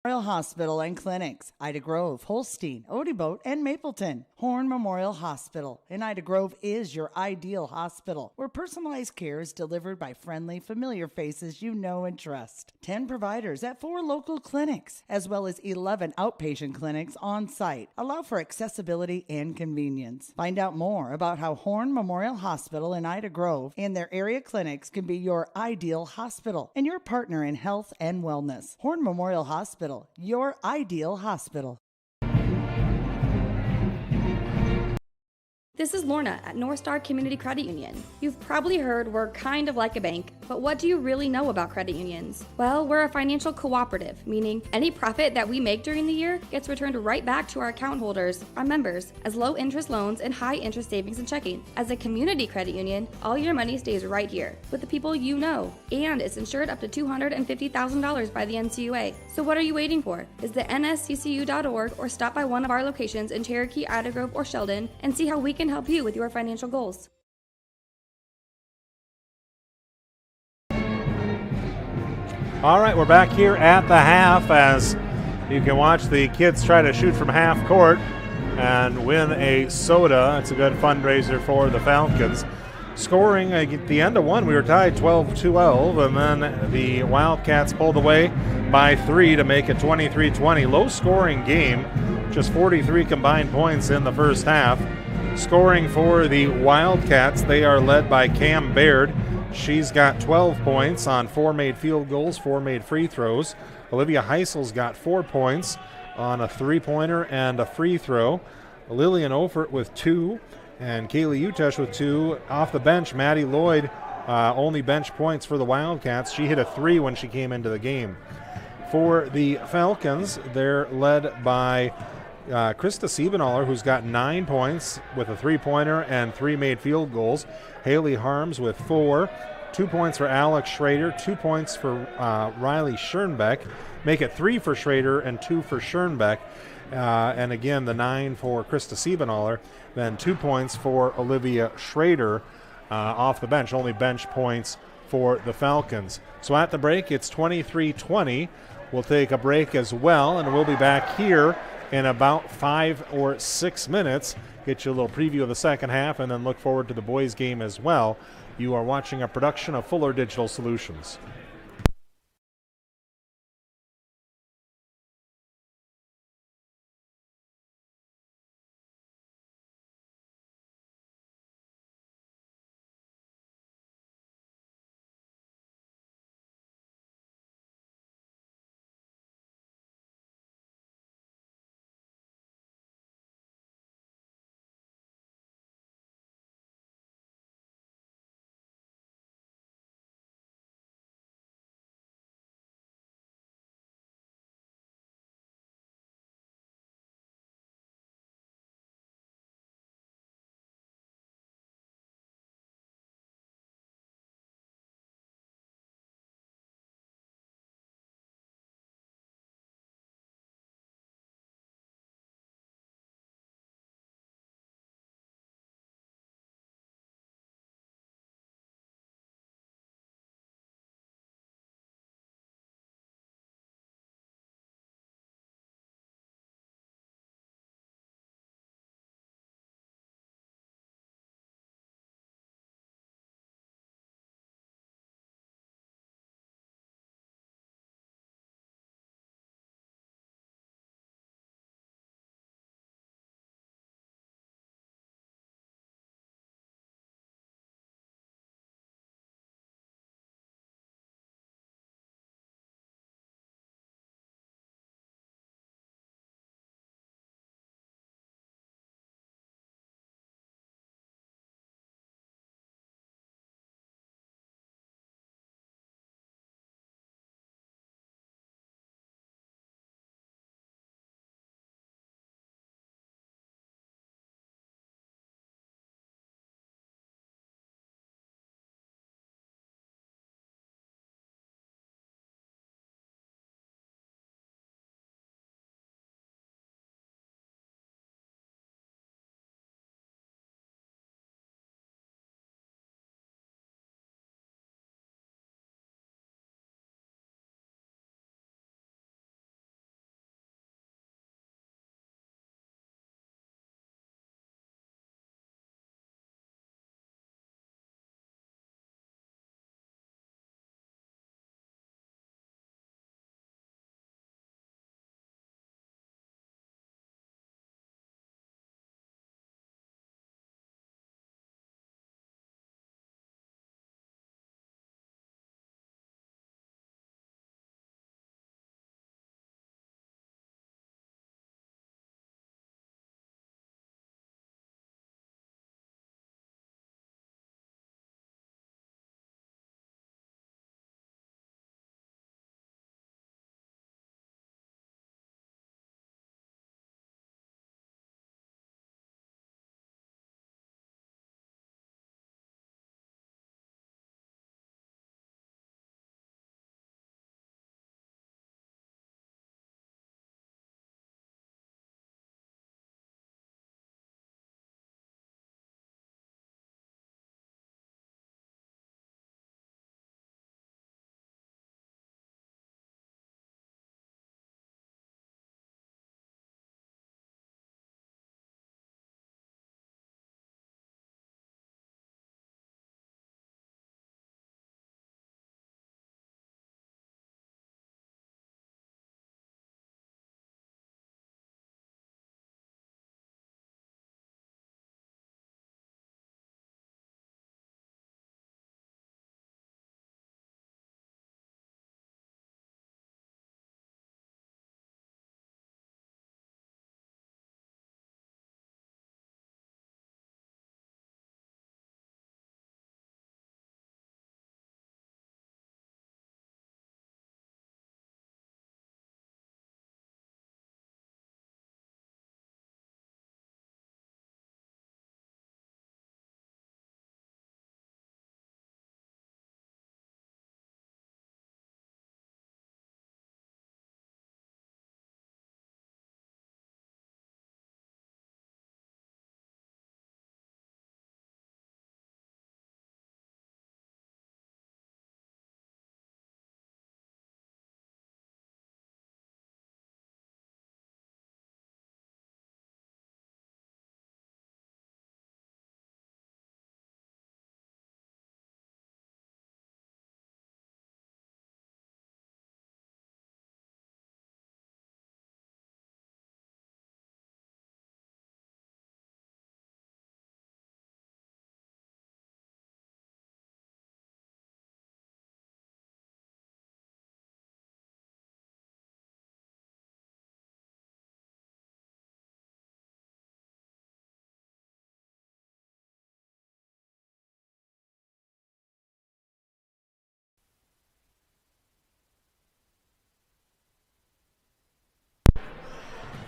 [SPEAKER 16] Memorial Hospital and Clinics, Ida Grove, Holstein, Odeboat, and Mapleton. Horn Memorial Hospital in Ida Grove is your ideal hospital, where personalized care is delivered by friendly, familiar faces you know and trust. 10 providers at 4 local clinics, as well as 11 outpatient clinics on site, allow for accessibility and convenience. Find out more about how Horn Memorial Hospital in Ida Grove and their area clinics can be your ideal hospital and your partner in health and wellness. Horn Memorial Hospital, your ideal hospital.
[SPEAKER 17] This is Lorna at North Star Community Credit Union. You've probably heard we're kind of like a bank, but what do you really know about credit unions? Well, we're a financial cooperative, meaning any profit that we make during the year gets returned right back to our account holders, our members, as low interest loans and high interest savings and checking. As a community credit union, all your money stays right here with the people you know, and it's insured up to $250,000 by the NCUA. So what are you waiting for? Visit nsccu.org or stop by one of our locations in Cherokee, Ida Grove, or Sheldon and see how we can help you with your financial goals.
[SPEAKER 1] All right, we're back here at the half as you can watch the kids try to shoot from half court and win a soda. It's a good fundraiser for the Falcons. Scoring at the end of one, we were tied 12-12, and then the Wildcats pulled away by 3 to make it 23-20. Low-scoring game, just 43 combined points in the first half. Scoring for the Wildcats, they are led by Cam Baird. She's got 12 points on 4 made field goals, 4 made free throws. Olivia Heisel's got 4 points on a 3-pointer and a free throw. Lillian Ofert with 2. And Kaylee Utesh with 2. Off the bench, Maddie Lloyd, only bench points for the Wildcats. She hit a 3 when she came into the game. For the Falcons, they're led by Krista Siebenaller, who's got 9 points with a 3-pointer and 3 made field goals. Haley Harms with 4. 2 points for Alex Schrader, 2 points for Riley Schoenbeck. Make it 3 for Schrader and 2 for Schoenbeck. And again, the 9 for Krista Siebenaller. Then 2 points for Olivia Schrader off the bench. Only bench points for the Falcons. So at the break, it's 23-20. We'll take a break as well, and we'll be back here in about 5 or 6 minutes. Get you a little preview of the second half, and then look forward to the boys' game as well. You are watching a production of Fuller Digital Solutions.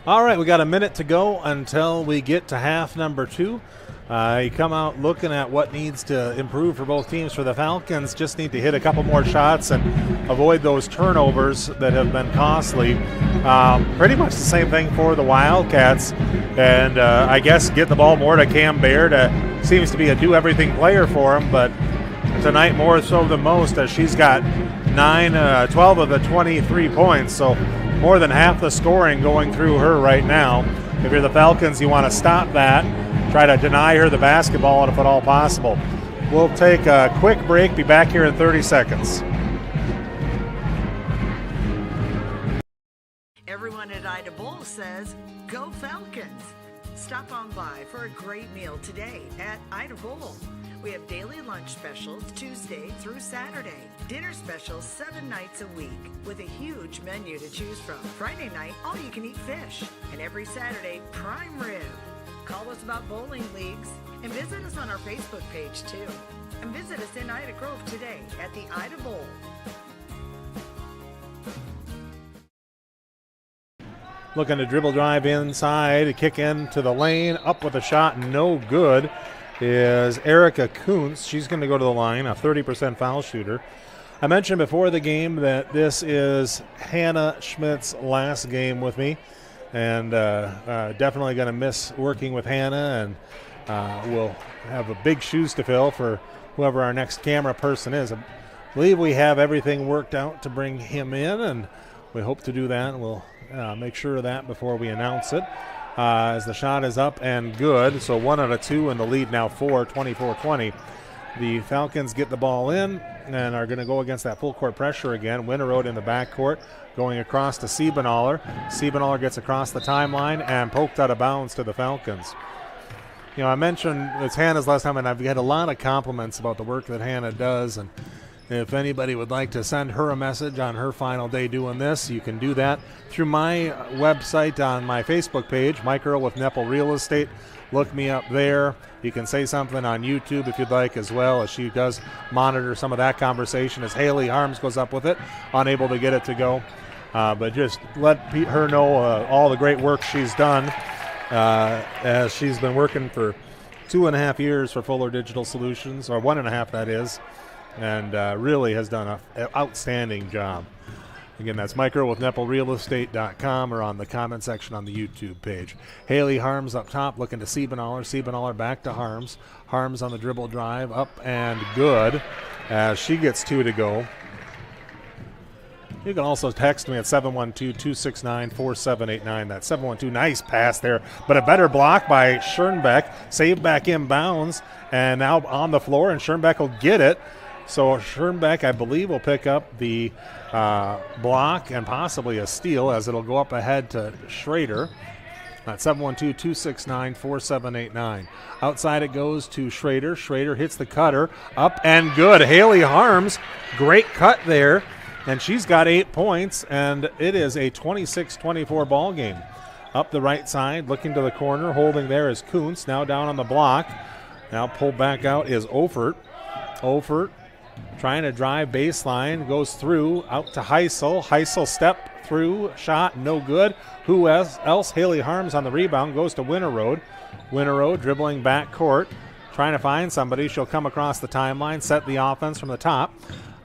[SPEAKER 1] All right, we got a minute to go until we get to half number 2. You come out looking at what needs to improve for both teams. For the Falcons, just need to hit a couple more shots and avoid those turnovers that have been costly. Pretty much the same thing for the Wildcats. And I guess get the ball more to Cam Baird. Seems to be a do-everything player for him, but tonight more so than most, as she's got 12 of the 23 points. So more than half the scoring going through her right now. If you're the Falcons, you want to stop that. Try to deny her the basketball, and if at all possible. We'll take a quick break, be back here in 30 seconds.
[SPEAKER 18] Everyone at Ida Bowl says, go Falcons. Stop on by for a great meal today at Ida Bowl. We have daily lunch specials Tuesday through Saturday. Dinner specials 7 nights a week with a huge menu to choose from. Friday night, all you can eat fish. And every Saturday, prime rib. Call us about bowling leagues and visit us on our Facebook page too. And visit us in Ida Grove today at the Ida Bowl.
[SPEAKER 1] Looking to dribble drive inside, kick into the lane, up with a shot, no good, is Erica Kuntz. She's going to go to the line, a 30% foul shooter. I mentioned before the game that this is Hannah Schmidt's last game with me. And definitely going to miss working with Hannah, and we'll have a big shoes to fill for whoever our next camera person is. I believe we have everything worked out to bring him in, and we hope to do that. We'll make sure of that before we announce it. As the shot is up and good, so 1 out of 2, and the lead now 24-20. The Falcons get the ball in and are going to go against that full court pressure again. Winterode in the backcourt, going across to Siebenaller. Siebenaller gets across the timeline and poked out of bounds to the Falcons. You know, I mentioned it's Hannah's last time, and I've had a lot of compliments about the work that Hannah does. And if anybody would like to send her a message on her final day doing this, you can do that through my website on my Facebook page, Mike Earl with Nepal Real Estate. Look me up there. You can say something on YouTube if you'd like as well, as she does monitor some of that conversation as Haley Harms goes up with it, unable to get it to go. But just let her know all the great work she's done as she's been working for 2.5 years for Fuller Digital Solutions, or 1.5 that is, and really has done an outstanding job. Again, that's Mike Earl with NepalRealEstate.com, or on the comment section on the YouTube page. Haley Harms up top, looking to Siebenaller. Siebenaller back to Harms. Harms on the dribble drive, up and good, as she gets 2 to go. You can also text me at 712-269-4789. That's 712. Nice pass there, but a better block by Schoenbeck. Saved back inbounds, and now on the floor, and Schoenbeck will get it. So Schoenbeck, I believe, will pick up the block and possibly a steal, as it'll go up ahead to Schrader. That's 712-269-4789. Outside it goes to Schrader. Schrader hits the cutter. Up and good. Haley Harms, great cut there. And she's got 8 points, and it is a 26-24 ball game. Up the right side, looking to the corner. Holding there is Kuntz, now down on the block. Now pulled back out is Ophert. Ophert trying to drive baseline, goes through, out to Heisel. Heisel step through, shot, no good. Who else? Haley Harms on the rebound, goes to Winterode. Winterode dribbling back court, trying to find somebody. She'll come across the timeline, set the offense from the top.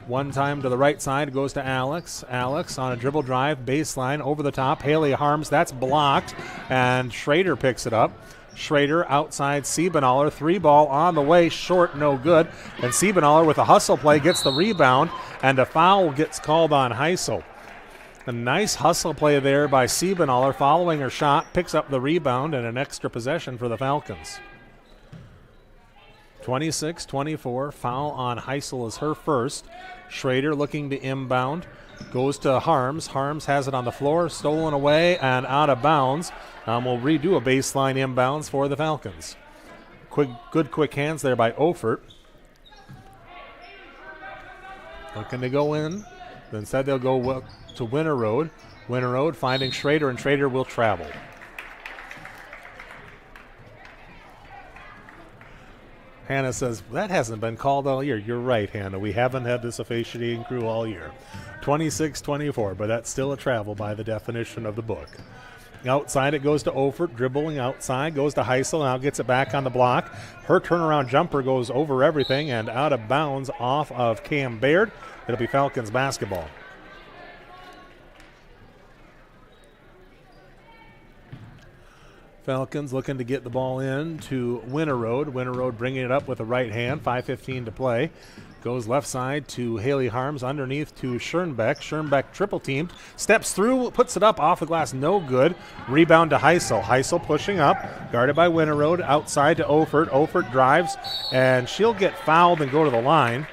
[SPEAKER 1] One time to the right side, goes to Alex. Alex on a dribble drive, baseline, over the top. Haley Harms, that's blocked, and Schrader picks it up. Schrader outside Siebenaller, 3-ball on the way, short, no good. And Siebenaller with a hustle play gets the rebound, and a foul gets called on Heisel. A nice hustle play there by Siebenaller, following her shot, picks up the rebound, and an extra possession for the Falcons. 26-24, foul on Heisel is her first. Schrader looking to inbound, goes to Harms. Harms has it on the floor, stolen away and out of bounds. We'll redo a baseline inbounds for the Falcons. Good quick hands there by Ophert. Looking to go in, but instead they'll go to Winterode. Winterode finding Schrader, and Schrader will travel. Hannah says, that hasn't been called all year. You're right, Hannah. We haven't had this officiating crew all year. 26-24, but that's still a travel by the definition of the book. Outside it goes to Ofert, dribbling outside, goes to Heisel, now gets it back on the block. Her turnaround jumper goes over everything and out of bounds off of Cam Baird. It'll be Falcons basketball. Falcons looking to get the ball in to Winterode. Winterode bringing it up with a right hand, 5:15 to play. Goes left side to Haley Harms, underneath to Schoenbeck. Schoenbeck triple teamed, steps through, puts it up off the glass, no good. Rebound to Heisel. Heisel pushing up, guarded by Winterode, outside to Ofert. Ofert drives, and she'll get fouled and go to the line.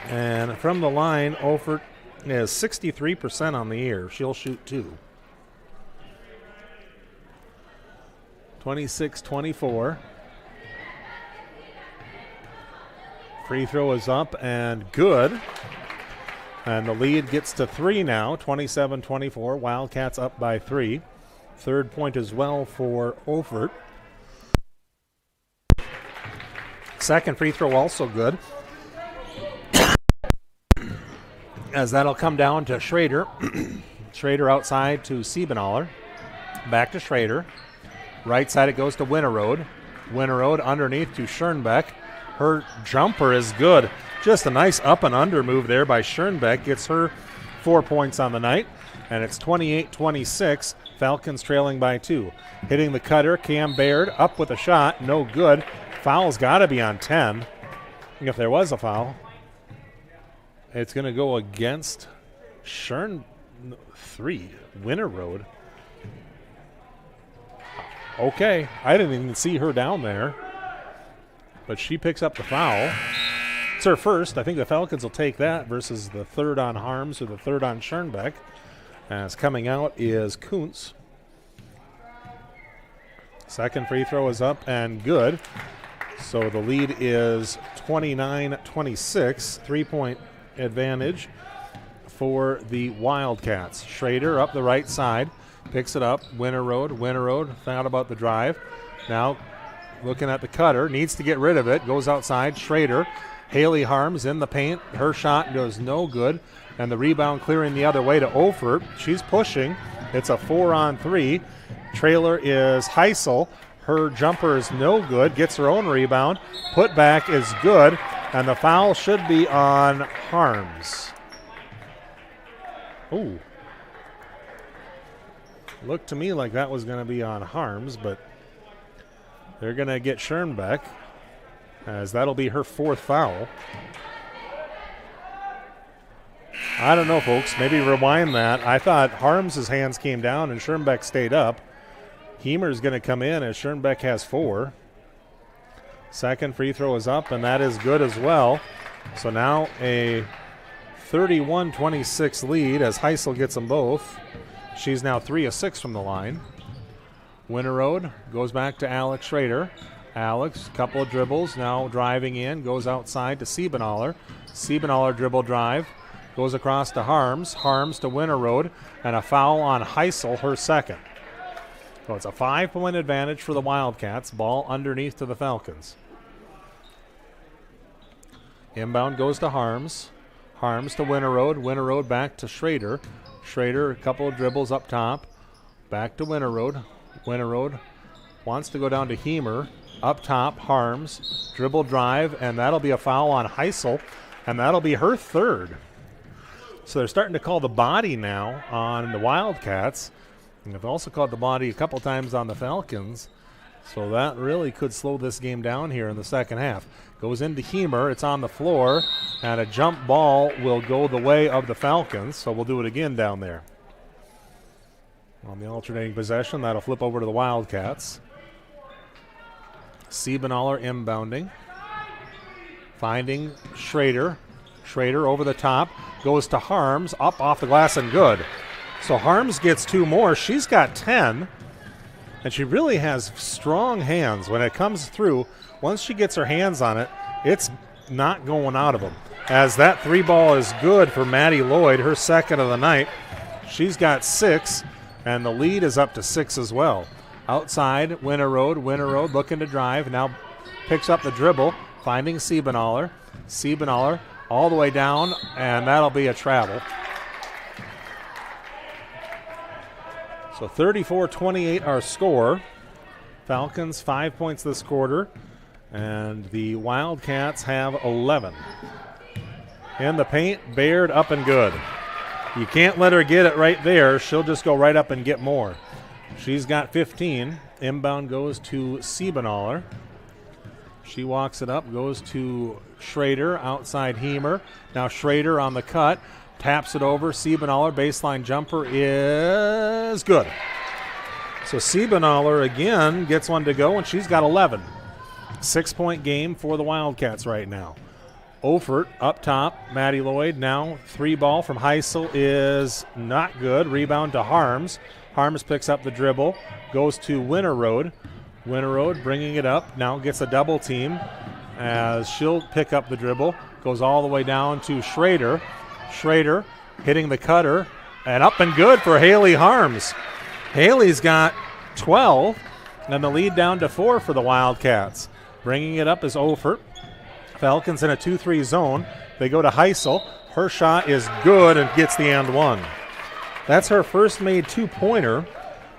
[SPEAKER 1] And from the line, Ofert is 63% on the year. She'll shoot 2. 26-24. Free throw is up and good. And the lead gets to 3 now, 27-24. Wildcats up by 3. Third point as well for Ofert. Second free throw also good. As that'll come down to Schrader. Schrader outside to Siebenaller. Back to Schrader. Right side it goes to Winterode. Winterode underneath to Schoenbeck. Her jumper is good. Just a nice up and under move there by Schoenbeck. Gets her 4 points on the night. And it's 28-26. Falcons trailing by 2. Hitting the cutter, Cam Baird up with a shot. No good. Foul's got to be on 10. If there was a foul, it's going to go against 3. Winterode. Okay, I didn't even see her down there. But she picks up the foul. It's her first. I think the Falcons will take that versus the third on Harms or the third on Schoenbeck. As coming out is Kuntz. Second free throw is up and good. So the lead is 29-26. 3-point advantage for the Wildcats. Schrader up the right side. Picks it up. Winterode. Winterode found about the drive. Now looking at the cutter, needs to get rid of it, goes outside. Schrader, Haley Harms in the paint. Her shot goes no good, and the rebound clearing the other way to Ofert. She's pushing. It's a 4-on-3. Trailer is Heisel. Her jumper is no good, gets her own rebound. Put back is good, and the foul should be on Harms. Ooh. Looked to me like that was going to be on Harms, but they're going to get Schoenbeck, as that'll be her 4th foul. I don't know, folks. Maybe rewind that. I thought Harms' hands came down and Schoenbeck stayed up. Hemer's going to come in as Schoenbeck has 4. Second free throw is up, and that is good as well. So now a 31-26 lead as Heisel gets them both. She's now 3 of 6 from the line. Winterode goes back to Alex Schrader. Alex, couple of dribbles, now driving in, goes outside to Siebenaller. Siebenaller dribble drive, goes across to Harms. Harms to Winterode, and a foul on Heisel, her second. So it's a 5-point advantage for the Wildcats. Ball underneath to the Falcons. Inbound goes to Harms. Harms to Winterode. Winterode back to Schrader. Schrader, a couple of dribbles up top. Back to Winterode. Winterode wants to go down to Hemer. Up top, Harms. Dribble drive, and that'll be a foul on Heisel, and that'll be her 3rd. So they're starting to call the body now on the Wildcats. And they've also called the body a couple times on the Falcons. So that really could slow this game down here in the second half. Goes into Hemer. It's on the floor, and a jump ball will go the way of the Falcons. So we'll do it again down there. On the alternating possession, that'll flip over to the Wildcats. Siebenaller inbounding. Finding Schrader. Schrader over the top. Goes to Harms. Up off the glass and good. So Harms gets 2 more. She's got 10. And she really has strong hands when it comes through. Once she gets her hands on it, it's not going out of them. As that 3 ball is good for Maddie Lloyd, her second of the night. She's got 6. And the lead is up to 6 as well. Outside, Winterode. Winterode looking to drive. Now picks up the dribble, finding Siebenaller. Siebenaller all the way down, and that'll be a travel. So 34-28 our score. Falcons 5 points this quarter, and the Wildcats have 11. In the paint, Baird up and good. You can't let her get it right there. She'll just go right up and get more. She's got 15. Inbound goes to Siebenaller. She walks it up, goes to Schrader, outside Hemer. Now Schrader on the cut, taps it over. Siebenaller, baseline jumper is good. So Siebenaller again gets one to go, and she's got 11. 6-point game for the Wildcats right now. Ophert up top, Maddie Lloyd now 3-ball from Heisel is not good. Rebound to Harms. Harms picks up the dribble, goes to Winterroad. Winterroad bringing it up, now gets a double team as she'll pick up the dribble, goes all the way down to Schrader. Schrader hitting the cutter, and up and good for Haley Harms. Haley's got 12, and the lead down to 4 for the Wildcats. Bringing it up is Ophert. Falcons in a 2-3 zone. They go to Heisel. Her shot is good and gets the and one. That's her first made 2-pointer,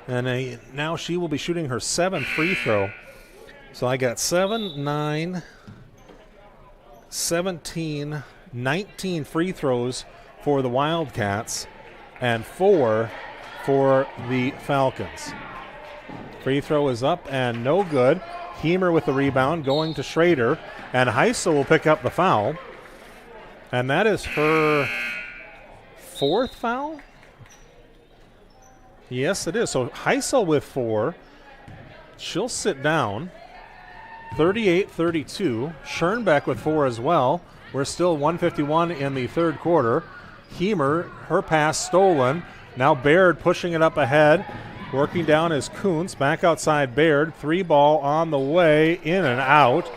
[SPEAKER 1] and now she will be shooting her 7th free throw. So I got 7, 9, 17, 19 free throws for the Wildcats and 4 for the Falcons. Free throw is up and no good. Hemer with the rebound going to Schrader, and Heisel will pick up the foul. And that is her 4th foul? Yes, it is. So Heisel with 4. She'll sit down. 38-32. Schoenbeck with 4 as well. We're still 151 in the third quarter. Hemer, her pass stolen. Now Baird pushing it up ahead. Working down is Kuntz. Back outside Baird. 3-ball on the way. In and out.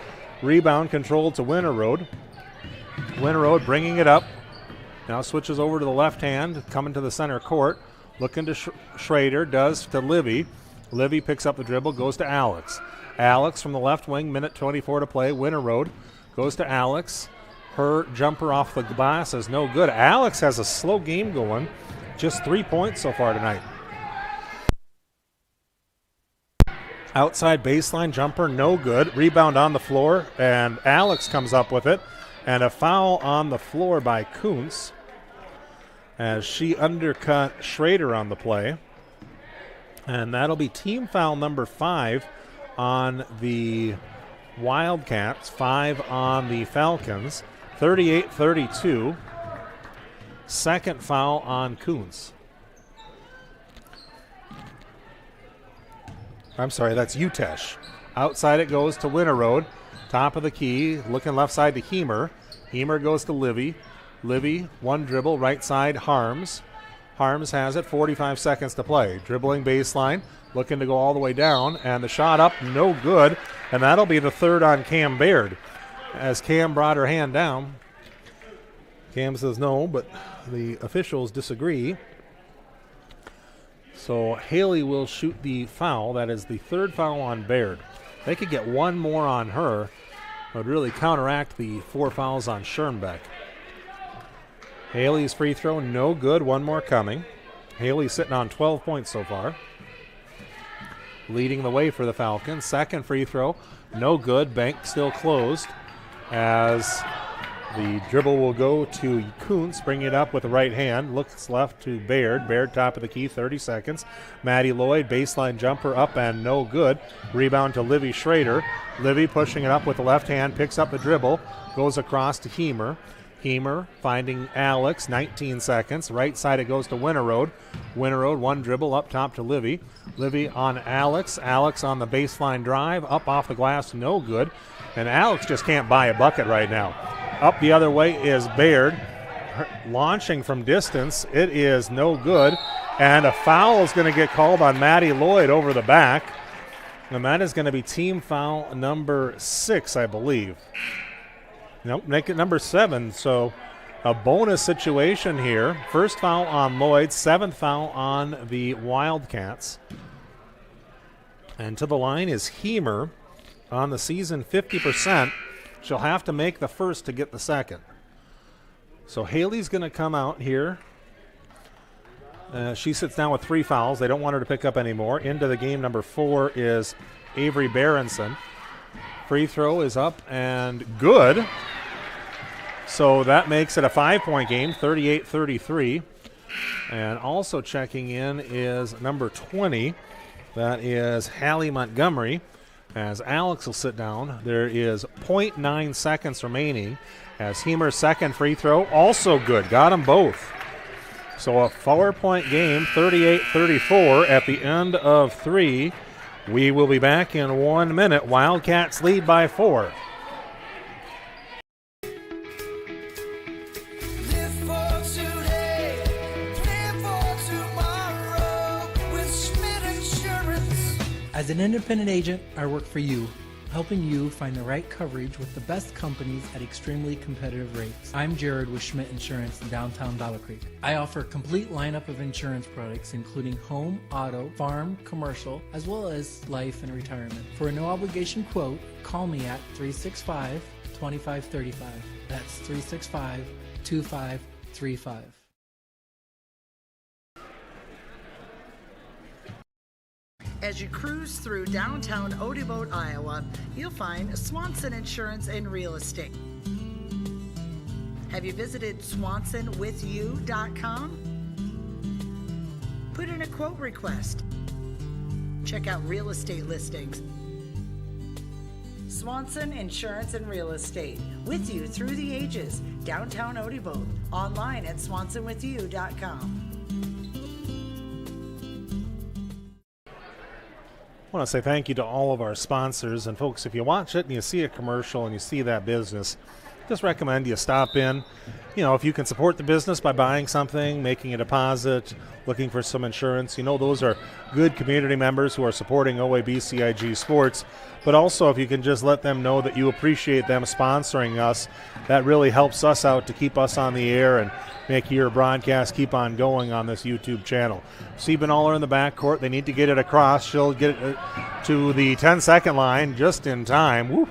[SPEAKER 1] Rebound controlled to Winterroad. Winterroad bringing it up. Now switches over to the left hand. Coming to the center court. Looking to Schrader. Does to Livy. Livy picks up the dribble. Goes to Alex. Alex from the left wing. Minute 24 to play. Winterroad goes to Alex. Her jumper off the glass is no good. Alex has a slow game going. Just 3 points so far tonight. Outside baseline jumper, no good. Rebound on the floor, and Alex comes up with it. And a foul on the floor by Kuntz as she undercut Schrader on the play. And that'll be team foul number 5 on the Wildcats, 5 on the Falcons. 38-32. Second foul on Kuntz. I'm sorry, that's Utesh. Outside it goes to Winterroad. Top of the key, looking left side to Hemer. Hemer goes to Livy. Livy, one dribble, right side, Harms. Harms has it, 45 seconds to play. Dribbling baseline, looking to go all the way down, and the shot up, no good, and that'll be the third on Cam Baird. As Cam brought her hand down, Cam says no, but the officials disagree. So Haley will shoot the foul. That is the third foul on Baird. They could get one more on her. It would really counteract the 4 fouls on Schoenbeck. Haley's free throw, no good. One more coming. Haley's sitting on 12 points so far. Leading the way for the Falcons. Second free throw, no good. Bank still closed as the dribble will go to Kuntz, bring it up with the right hand. Looks left to Baird. Baird top of the key, 30 seconds. Maddie Lloyd, baseline jumper up and no good. Rebound to Livy Schrader. Livy pushing it up with the left hand, picks up the dribble, goes across to Hemer. Hemer finding Alex, 19 seconds. Right side it goes to Winterroad. Winterroad, one dribble up top to Livy. Livy on Alex. Alex on the baseline drive, up off the glass, no good. And Alex just can't buy a bucket right now. Up the other way is Baird. Launching from distance, it is no good. And a foul is going to get called on Maddie Lloyd over the back. And that is going to be team foul number 6, I believe. Nope, make it number 7. So a bonus situation here. First foul on Lloyd, 7th foul on the Wildcats. And to the line is Hemer on the season, 50%. She'll have to make the first to get the second. So Haley's going to come out here She sits down with 3 fouls. They don't want her to pick up anymore. Into the game, number 4 is Avery Berenson. Free throw is up and good. So that makes it a 5-point game, 38-33. And also checking in is number 20. That is Hallie Montgomery. As Alex will sit down, there is 0.9 seconds remaining. As Hemer's second free throw, also good. Got them both. So a 4-point game, 38-34 at the end of 3. We will be back in 1 minute. Wildcats lead by 4.
[SPEAKER 19] As an independent agent, I work for you, helping you find the right coverage with the best companies at extremely competitive rates. I'm Jared with Schmidt Insurance in downtown Dollar Creek. I offer a complete lineup of insurance products, including home, auto, farm, commercial, as well as life and retirement. For a no-obligation quote, call me at 365-2535. That's 365-2535.
[SPEAKER 16] As you cruise through downtown Odeboat, Iowa, you'll find Swanson Insurance and Real Estate. Have you visited swansonwithyou.com? Put in a quote request. Check out real estate listings. Swanson Insurance and Real Estate, with you through the ages. Downtown Odeboat, online at swansonwithyou.com.
[SPEAKER 1] I want to say thank you to all of our sponsors. And folks, if you watch it and you see a commercial and you see that business, just recommend you stop in. You know, if you can support the business by buying something, making a deposit, looking for some insurance, you know, those are good community members who are supporting OABCIG sports. But also, if you can just let them know that you appreciate them sponsoring us, that really helps us out to keep us on the air and make your broadcast keep on going on this YouTube channel. Siebenoller in the backcourt. They need to get it across. She'll get it to the 10-second line just in time. Woo.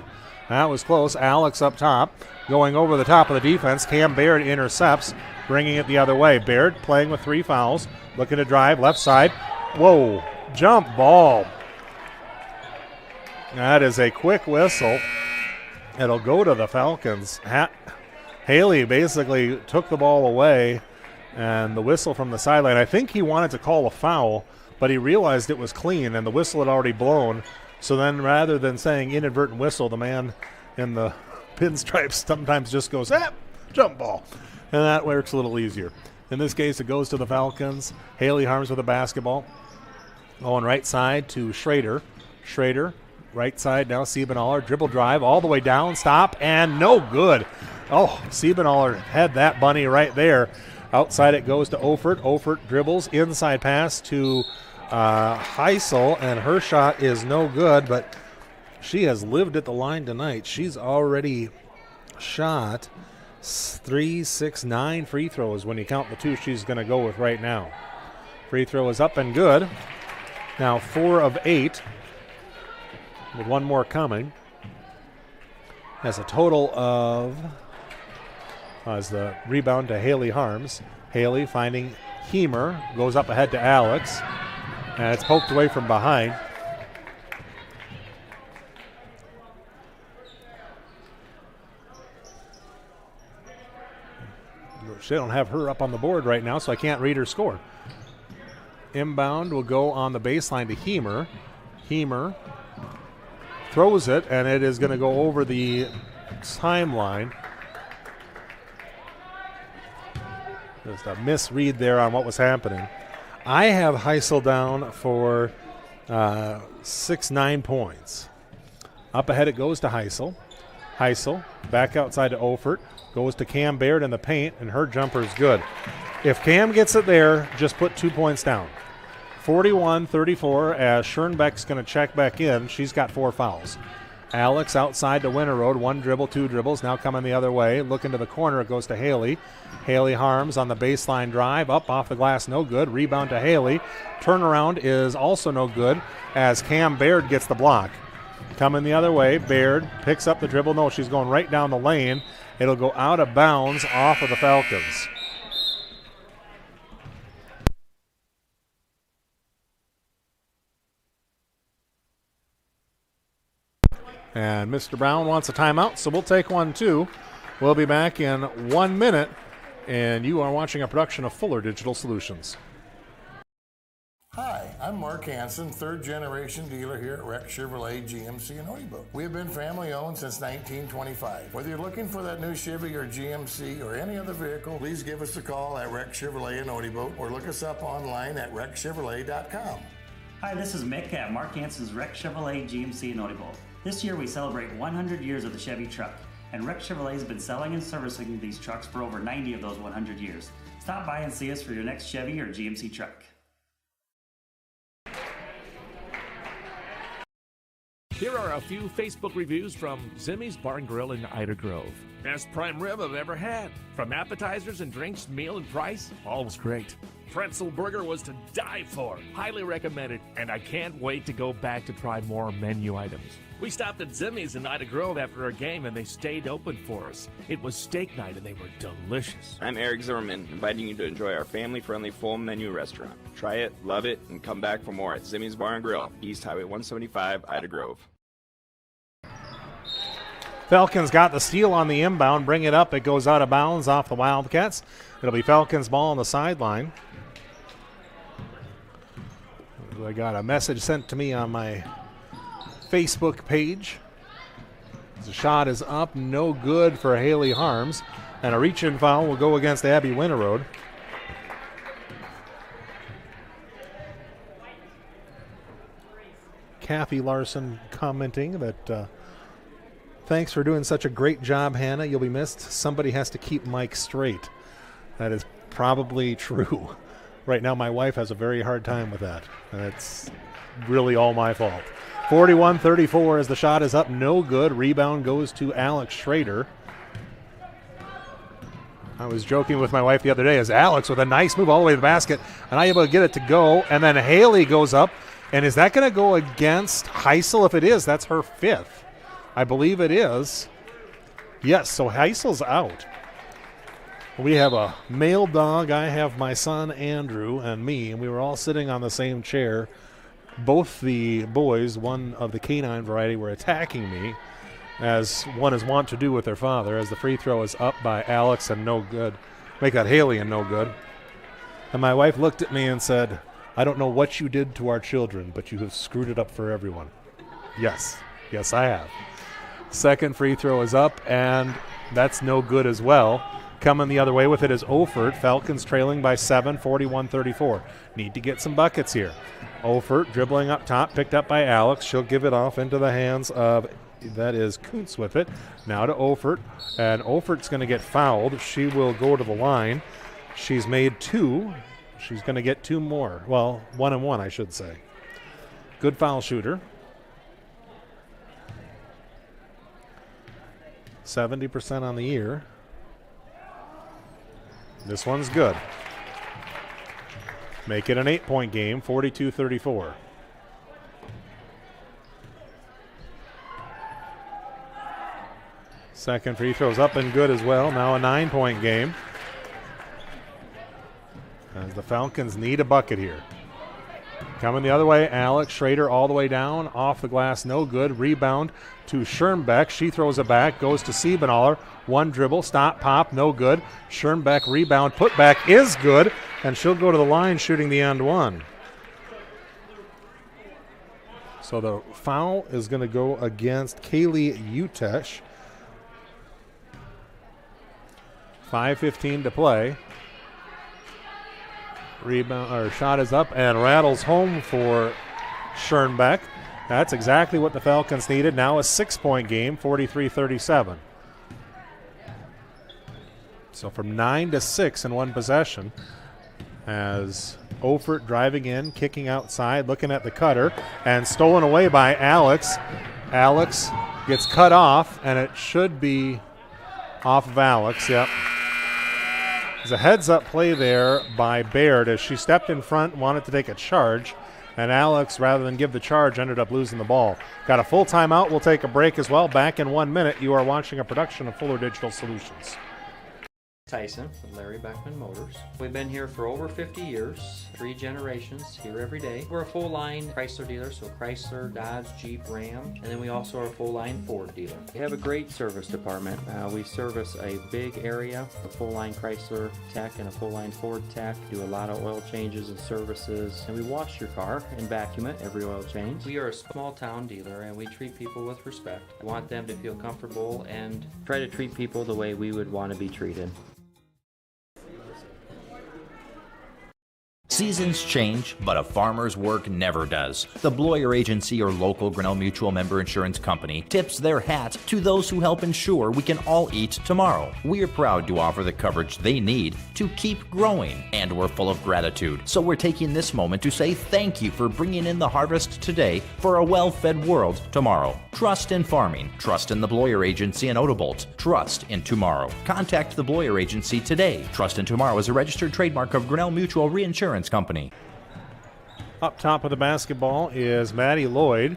[SPEAKER 1] That was close. Alex up top, going over the top of the defense. Cam Baird intercepts, bringing it the other way. Baird playing with 3 fouls, looking to drive left side. Whoa, jump ball. That is a quick whistle. It'll go to the Falcons. Haley basically took the ball away, and the whistle from the sideline. I think he wanted to call a foul, but he realized it was clean, and the whistle had already blown. So then rather than saying inadvertent whistle, the man in the pinstripes sometimes just goes, jump ball. And that works a little easier. In this case, it goes to the Falcons. Haley Harms with the basketball. Going right side to Schrader. Schrader, right side now, Siebenoller. Dribble drive all the way down, stop, and no good. Oh, Siebenoller had that bunny right there. Outside it goes to Ofert. Ofert dribbles, inside pass to Heisel, and her shot is no good, but she has lived at the line tonight. She's already shot 3, 6, 9 free throws when you count the 2 she's going to go with right now. Free throw is up and good. Now 4 of 8, with 1 more coming. Has a total of, as the rebound to Haley Harms. Haley finding Hemer, goes up ahead to Alex, and it's poked away from behind. They don't have her up on the board right now, so I can't read her score. Inbound will go on the baseline to Hemer. Hemer throws it, and it is going to go over the timeline. There's a misread there on what was happening. I have Heisel down for 6-9 points. Up ahead it goes to Heisel. Heisel back outside to Ofert. Goes to Cam Baird in the paint, and her jumper is good. If Cam gets it there, just put 2 points down. 41-34 as Schoenbeck's going to check back in. She's got 4 fouls. Alex outside to Winterroad. 1 dribble, 2 dribbles. Now coming the other way. Looking to the corner. It goes to Haley. Haley Harms on the baseline drive. Up off the glass. No good. Rebound to Haley. Turnaround is also no good as Cam Baird gets the block. Coming the other way. Baird picks up the dribble. No, she's going right down the lane. It'll go out of bounds off of the Falcons. And Mr. Brown wants a timeout, so we'll take one too. We'll be back in 1 minute, and you are watching a production of Fuller Digital Solutions.
[SPEAKER 10] Hi, I'm Mark Hansen, third generation dealer here at Rex Chevrolet GMC in Odebo. We have been family owned since 1925. Whether you're looking for that new Chevy or GMC or any other vehicle, please give us a call at Rex Chevrolet in Odebo or look us up online at rexchevrolet.com.
[SPEAKER 13] Hi, this is Mick at Mark Hansen's Rex Chevrolet GMC in Odebo. This year we celebrate 100 years of the Chevy truck, and Rex Chevrolet has been selling and servicing these trucks for over 90 of those 100 years. Stop by and see us for your next Chevy or GMC truck.
[SPEAKER 20] Here are a few Facebook reviews from Zimmy's Bar and Grill in Ida Grove. Best prime rib I've ever had. From appetizers and drinks, meal and price, all was great. Pretzel burger was to die for. Highly recommended, and I can't wait to go back to try more menu items. We stopped at Zimmy's in Ida Grove after a game, and they stayed open for us. It was steak night, and they were delicious.
[SPEAKER 21] I'm Eric Zimmerman, inviting you to enjoy our family-friendly full menu restaurant. Try it, love it, and come back for more at Zimmy's Bar and Grill, East Highway 175, Ida Grove.
[SPEAKER 1] Falcons got the steal on the inbound. Bring it up. It goes out of bounds off the Wildcats. It'll be Falcons ball on the sideline. I got a message sent to me on my Facebook page. The shot is up. No good for Haley Harms. And a reach-in foul will go against Abby Winterode. Kathy Larson commenting that thanks for doing such a great job, Hannah. You'll be missed. Somebody has to keep Mike straight. That is probably true. Right now, my wife has a very hard time with that. And it's really all my fault. 41-34 as the shot is up. No good. Rebound goes to Alex Schrader. I was joking with my wife the other day as Alex with a nice move all the way to the basket. And I'm able to get it to go. And then Haley goes up. And is that going to go against Heisel? If it is, that's her fifth. I believe it is. Yes, so Heisel's out. We have a male dog. I have my son Andrew and me, and we were all sitting on the same chair. Both the boys, one of the canine variety, were attacking me, as one is wont to do with their father, as the free throw is up by Alex and no good. Make that Haley and no good. And my wife looked at me and said, I don't know what you did to our children, but you have screwed it up for everyone. Yes, I have. Second free throw is up, and that's no good as well. Coming the other way with it is Ofert. Falcons trailing by 7, 41-34. Need to get some buckets here. Ofert dribbling up top, picked up by Alex. She'll give it off into the hands of, that is Kuntz with it. Now to Ofert, and Ofert's going to get fouled. She will go to the line. She's made 2. She's going to get 2 more. Well, 1 and 1, I should say. Good foul shooter. 70% on the year. This one's good. Make it an 8-point game, 42-34. Second free throw's up and good as well. Now a 9-point game. As the Falcons need a bucket here. Coming the other way, Alex Schrader all the way down, off the glass, no good. Rebound to Schirnbeck. She throws it back, goes to Siebenaller. One dribble, stop, pop, no good. Schirnbeck rebound, put back is good, and she'll go to the line shooting the end one. So the foul is going to go against Kaylee Utesh. 5:15 to play. Rebound or shot is up and rattles home for Schirnbeck. That's exactly what the Falcons needed. Now a 6-point game, 43-37. So from 9 to 6 in one possession. As Ofert driving in, kicking outside, looking at the cutter, and stolen away by Alex. Alex gets cut off, and it should be off of Alex. Yep. There's a heads-up play there by Baird as she stepped in front, wanted to take a charge, and Alex, rather than give the charge, ended up losing the ball. Got a full timeout. We'll take a break as well. Back in 1 minute. You are watching a production of Fuller Digital Solutions.
[SPEAKER 2] Tyson with Larry Beckman Motors. We've been here for over 50 years, 3 generations, here every day. We're a full-line Chrysler dealer, so Chrysler, Dodge, Jeep, Ram, and then we also are a full-line Ford dealer. We have a great service department. We service a big area, a full-line Chrysler tech and a full-line Ford tech, do a lot of oil changes and services, and we wash your car and vacuum it every oil change. We are a small-town dealer, and we treat people with respect. We want them to feel comfortable and try to treat people the way we would want to be treated.
[SPEAKER 3] Seasons change, but a farmer's work never does. The Bloyer Agency, or local Grinnell Mutual member insurance company, tips their hat to those who help ensure we can all eat tomorrow. We are proud to offer the coverage they need to keep growing, and we're full of gratitude. So we're taking this moment to say thank you for bringing in the harvest today for a well-fed world tomorrow. Trust in farming. Trust in the Bloyer Agency in Odebolt. Trust in tomorrow. Contact the Bloyer Agency today. Trust in Tomorrow is a registered trademark of Grinnell Mutual Reinsurance Company.
[SPEAKER 1] Up top of the basketball is Maddie Lloyd.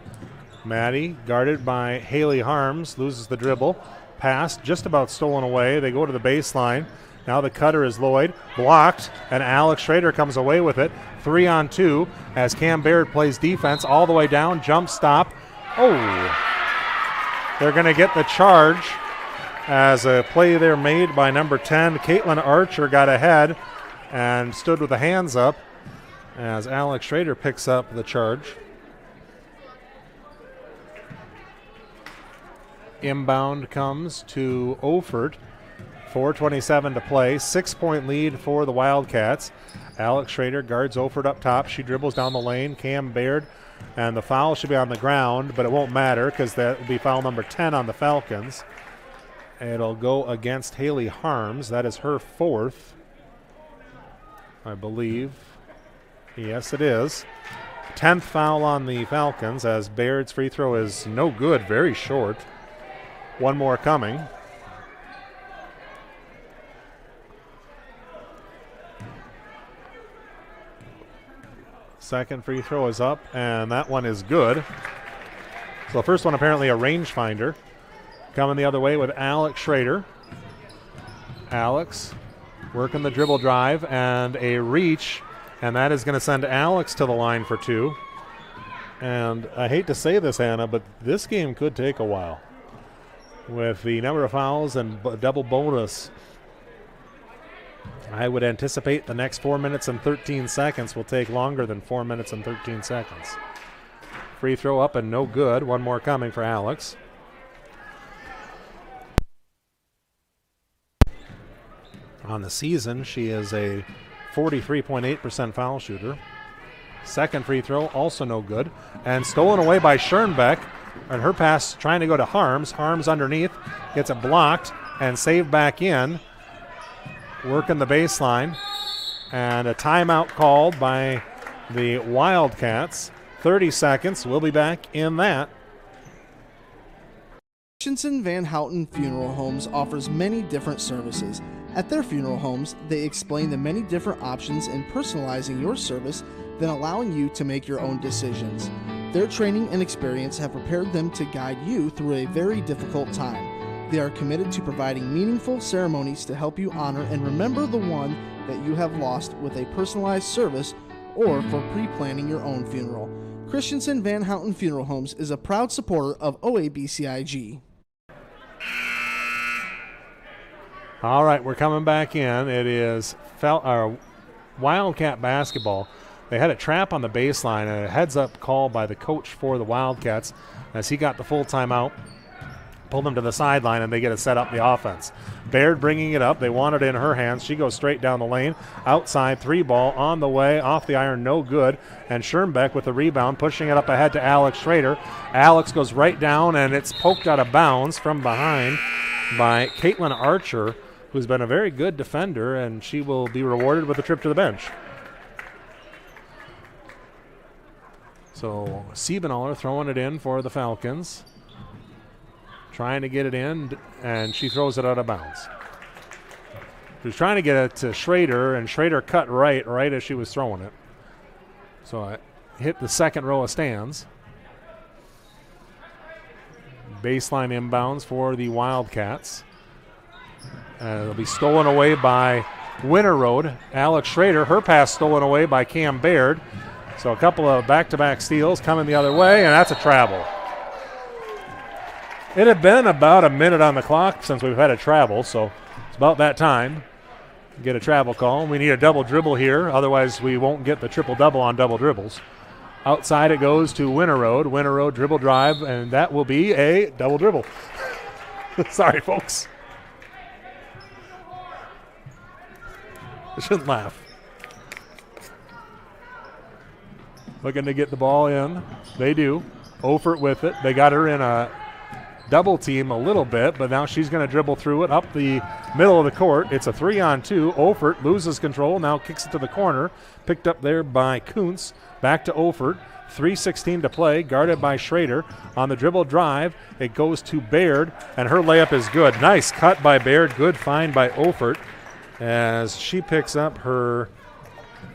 [SPEAKER 1] Maddie, guarded by Haley Harms, loses the dribble. Pass just about stolen away. They go to the baseline. Now the cutter is Lloyd. Blocked, and Alex Schrader comes away with it. 3-on-2 as Cam Baird plays defense all the way down. Jump stop. Oh! They're going to get the charge as a play there made by number 10. Caitlin Archer got ahead and stood with the hands up as Alex Schrader picks up the charge. Inbound comes to Oford. 4:27 to play. 6-point lead for the Wildcats. Alex Schrader guards Oford up top. She dribbles down the lane. Cam Baird, and the foul should be on the ground, but it won't matter because that will be foul number 10 on the Falcons. It'll go against Haley Harms. That is her 4th, I believe. Yes, it is. 10th foul on the Falcons as Baird's free throw is no good, very short. One more coming. Second free throw is up, and that one is good. So the first one apparently a rangefinder. Coming the other way with Alex Schrader. Alex working the dribble drive and a reach, and that is going to send Alex to the line for 2. And I hate to say this, Anna, but this game could take a while. With the number of fouls and double bonus, I would anticipate the next 4 minutes and 13 seconds will take longer than 4 minutes and 13 seconds. Free throw up and no good. One more coming for Alex. On the season, she is a 43.8% foul shooter. Second free throw, also no good. And stolen away by Schoenbeck. And her pass trying to go to Harms. Harms underneath, gets it blocked and saved back in. Working the baseline. And a timeout called by the Wildcats. 30 seconds. We'll be back in that.
[SPEAKER 4] Christensen Van Houten Funeral Homes offers many different services. At their funeral homes, they explain the many different options in personalizing your service, then allowing you to make your own decisions. Their training and experience have prepared them to guide you through a very difficult time. They are committed to providing meaningful ceremonies to help you honor and remember the one that you have lost with a personalized service or for pre-planning your own funeral. Christensen Van Houten Funeral Homes is a proud supporter of OABCIG.
[SPEAKER 1] All right, we're coming back in. It is Wildcat basketball. They had a trap on the baseline and a heads-up call by the coach for the Wildcats as he got the full timeout, pulled them to the sideline, and they get to set up the offense. Baird bringing it up. They want it in her hands. She goes straight down the lane. Outside, 3-ball on the way, off the iron, no good. And Schoenbeck with the rebound, pushing it up ahead to Alex Schrader. Alex goes right down, and it's poked out of bounds from behind by Caitlin Archer, who's been a very good defender, and she will be rewarded with a trip to the bench. So Siebenaller throwing it in for the Falcons. Trying to get it in, and she throws it out of bounds. She was trying to get it to Schrader, and Schrader cut right as she was throwing it. So it hit the second row of stands. Baseline inbounds for the Wildcats. And it'll be stolen away by Winter Road. Alex Schrader, her pass stolen away by Cam Baird. So a couple of back-to-back steals coming the other way, and that's a travel. It had been about a minute on the clock since we've had a travel, so it's about that time. Get a travel call. We need a double dribble here, otherwise we won't get the triple-double on double dribbles. Outside it goes to Winter Road. Winter Road dribble drive, and that will be a double dribble. Sorry, folks. I shouldn't laugh. Looking to get the ball in. They do. Ophert with it. They got her in a double team a little bit, but now she's going to dribble through it up the middle of the court. It's a 3-on-2. Ophert loses control, now kicks it to the corner. Picked up there by Kuntz. Back to Ophert. 3:16 to play, guarded by Schrader. On the dribble drive, it goes to Baird, and her layup is good. Nice cut by Baird. Good find by Ophert as she picks up her,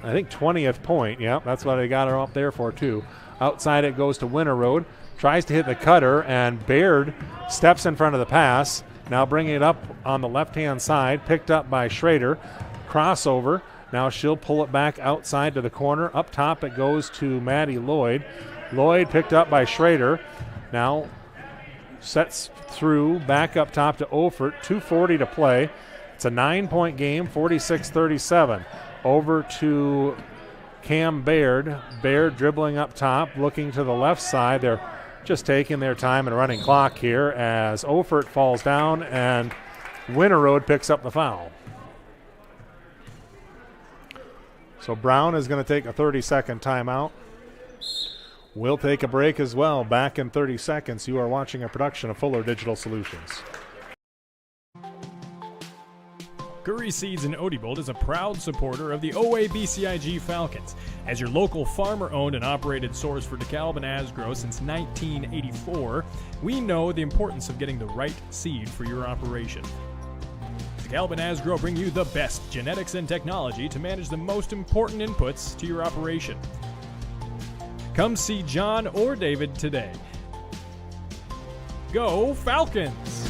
[SPEAKER 1] I think, 20th point. Yeah, that's what they got her up there for, too. Outside it goes to Winter Road. Tries to hit the cutter, and Baird steps in front of the pass. Now bringing it up on the left-hand side, picked up by Schrader. Crossover. Now she'll pull it back outside to the corner. Up top it goes to Maddie Lloyd. Lloyd picked up by Schrader. Now sets through, back up top to Ophert. 2:40 to play. It's a 9-point game, 46-37. Over to Cam Baird. Baird dribbling up top, looking to the left side. They're just taking their time and running clock here as Ophert falls down and Winter Road picks up the foul. So Brown is going to take a 30-second timeout. We'll take a break as well. Back in 30 seconds. You are watching a production of Fuller Digital Solutions.
[SPEAKER 5] Curry Seeds in Odebolt is a proud supporter of the OABCIG Falcons. As your local farmer-owned and operated source for DeKalb and Asgrow since 1984, we know the importance of getting the right seed for your operation. DeKalb and Asgrow bring you the best genetics and technology to manage the most important inputs to your operation. Come see John or David today. Go Falcons!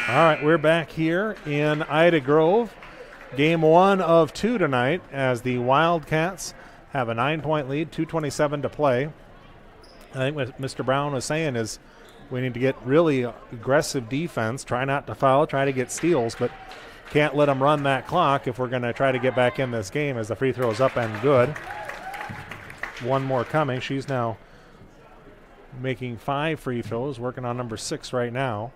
[SPEAKER 1] All right, we're back here in Ida Grove. Game 1 of 2 tonight as the Wildcats have a 9-point lead, 2:27 to play. I think what Mr. Brown was saying is we need to get really aggressive defense, try not to foul, try to get steals, but can't let them run that clock if we're going to try to get back in this game as the free throw is up and good. One more coming. She's now making 5 free throws, working on number 6 right now.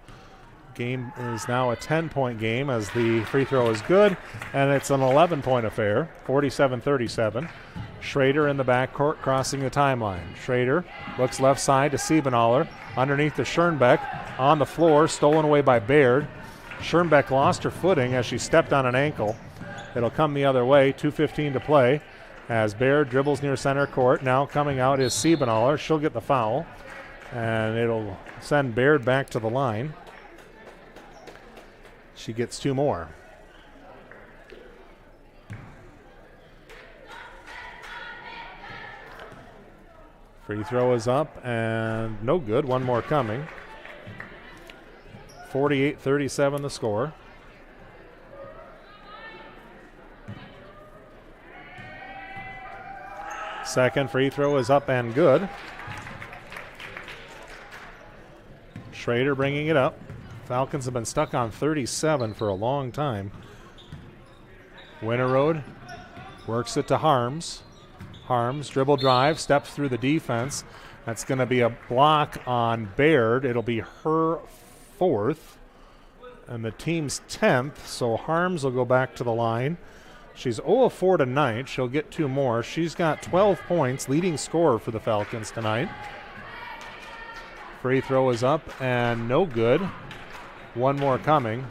[SPEAKER 1] Game is now a 10-point game as the free throw is good, and it's an 11-point affair, 47-37. Schrader in the backcourt crossing the timeline. Schrader looks left side to Siebenaller. Underneath to Schoenbeck. On the floor, stolen away by Baird. Schoenbeck lost her footing as she stepped on an ankle. It'll come the other way, 2:15 to play as Baird dribbles near center court. Now coming out is Siebenaller. She'll get the foul, and it'll send Baird back to the line. She gets 2 more. Free throw is up and no good. One more coming. 48-37 the score. Second free throw is up and good. Schrader bringing it up. Falcons have been stuck on 37 for a long time. Winter Road works it to Harms. Harms, dribble drive, steps through the defense. That's going to be a block on Baird. It'll be her 4th and the team's 10th, so Harms will go back to the line. She's 0 of 4 tonight. She'll get 2 more. She's got 12 points, leading scorer for the Falcons tonight. Free throw is up and no good. One more coming.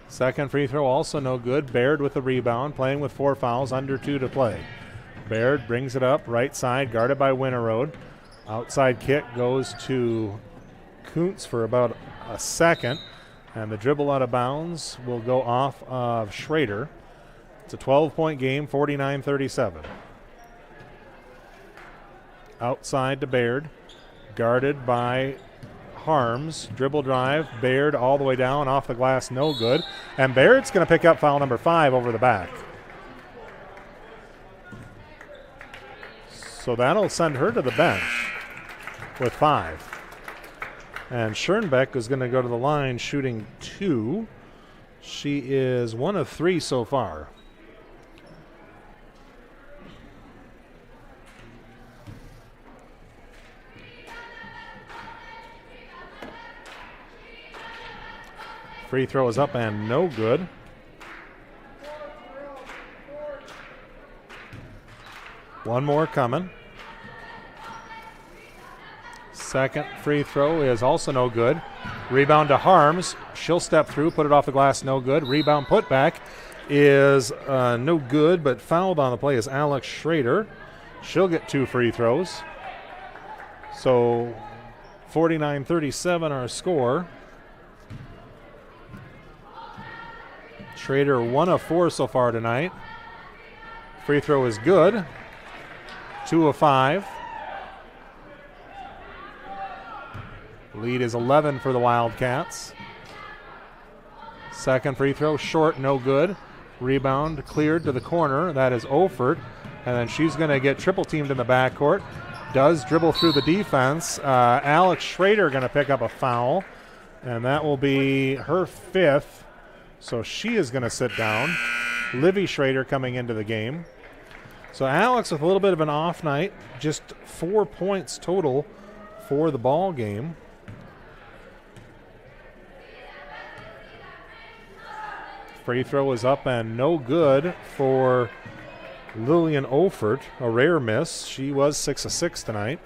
[SPEAKER 1] Second free throw also no good. Baird with the rebound, playing with 4 fouls, under 2 to play. Baird brings it up, right side, guarded by Winter Road. Outside kick goes to Kuntz for about a second. And the dribble out of bounds will go off of Schrader. It's a 12-point game, 49-37. Outside to Baird, guarded by Harms. Dribble drive, Baird all the way down, off the glass, no good. And Baird's going to pick up foul number 5 over the back. So that'll send her to the bench with 5. And Schoenbeck is going to go to the line shooting 2. She is 1 of 3 so far. Free throw is up and no good. One more coming. Second free throw is also no good. Rebound to Harms. She'll step through, put it off the glass, no good. Rebound put back is no good, but fouled on the play is Alex Schrader. She'll get 2 free throws. So 49-37 our score. Schrader 1 of 4 so far tonight. Free throw is good. 2 of 5. Lead is 11 for the Wildcats. Second free throw, short, no good. Rebound cleared to the corner. That is Ofert. And then she's going to get triple teamed in the backcourt. Does dribble through the defense. Alex Schrader going to pick up a foul. And that will be her 5th. So she is going to sit down. Livy Schrader coming into the game. So Alex with a little bit of an off night. Just 4 points total for the ball game. Free throw is up and no good for Lillian Ofert. A rare miss. She was 6 of 6 tonight.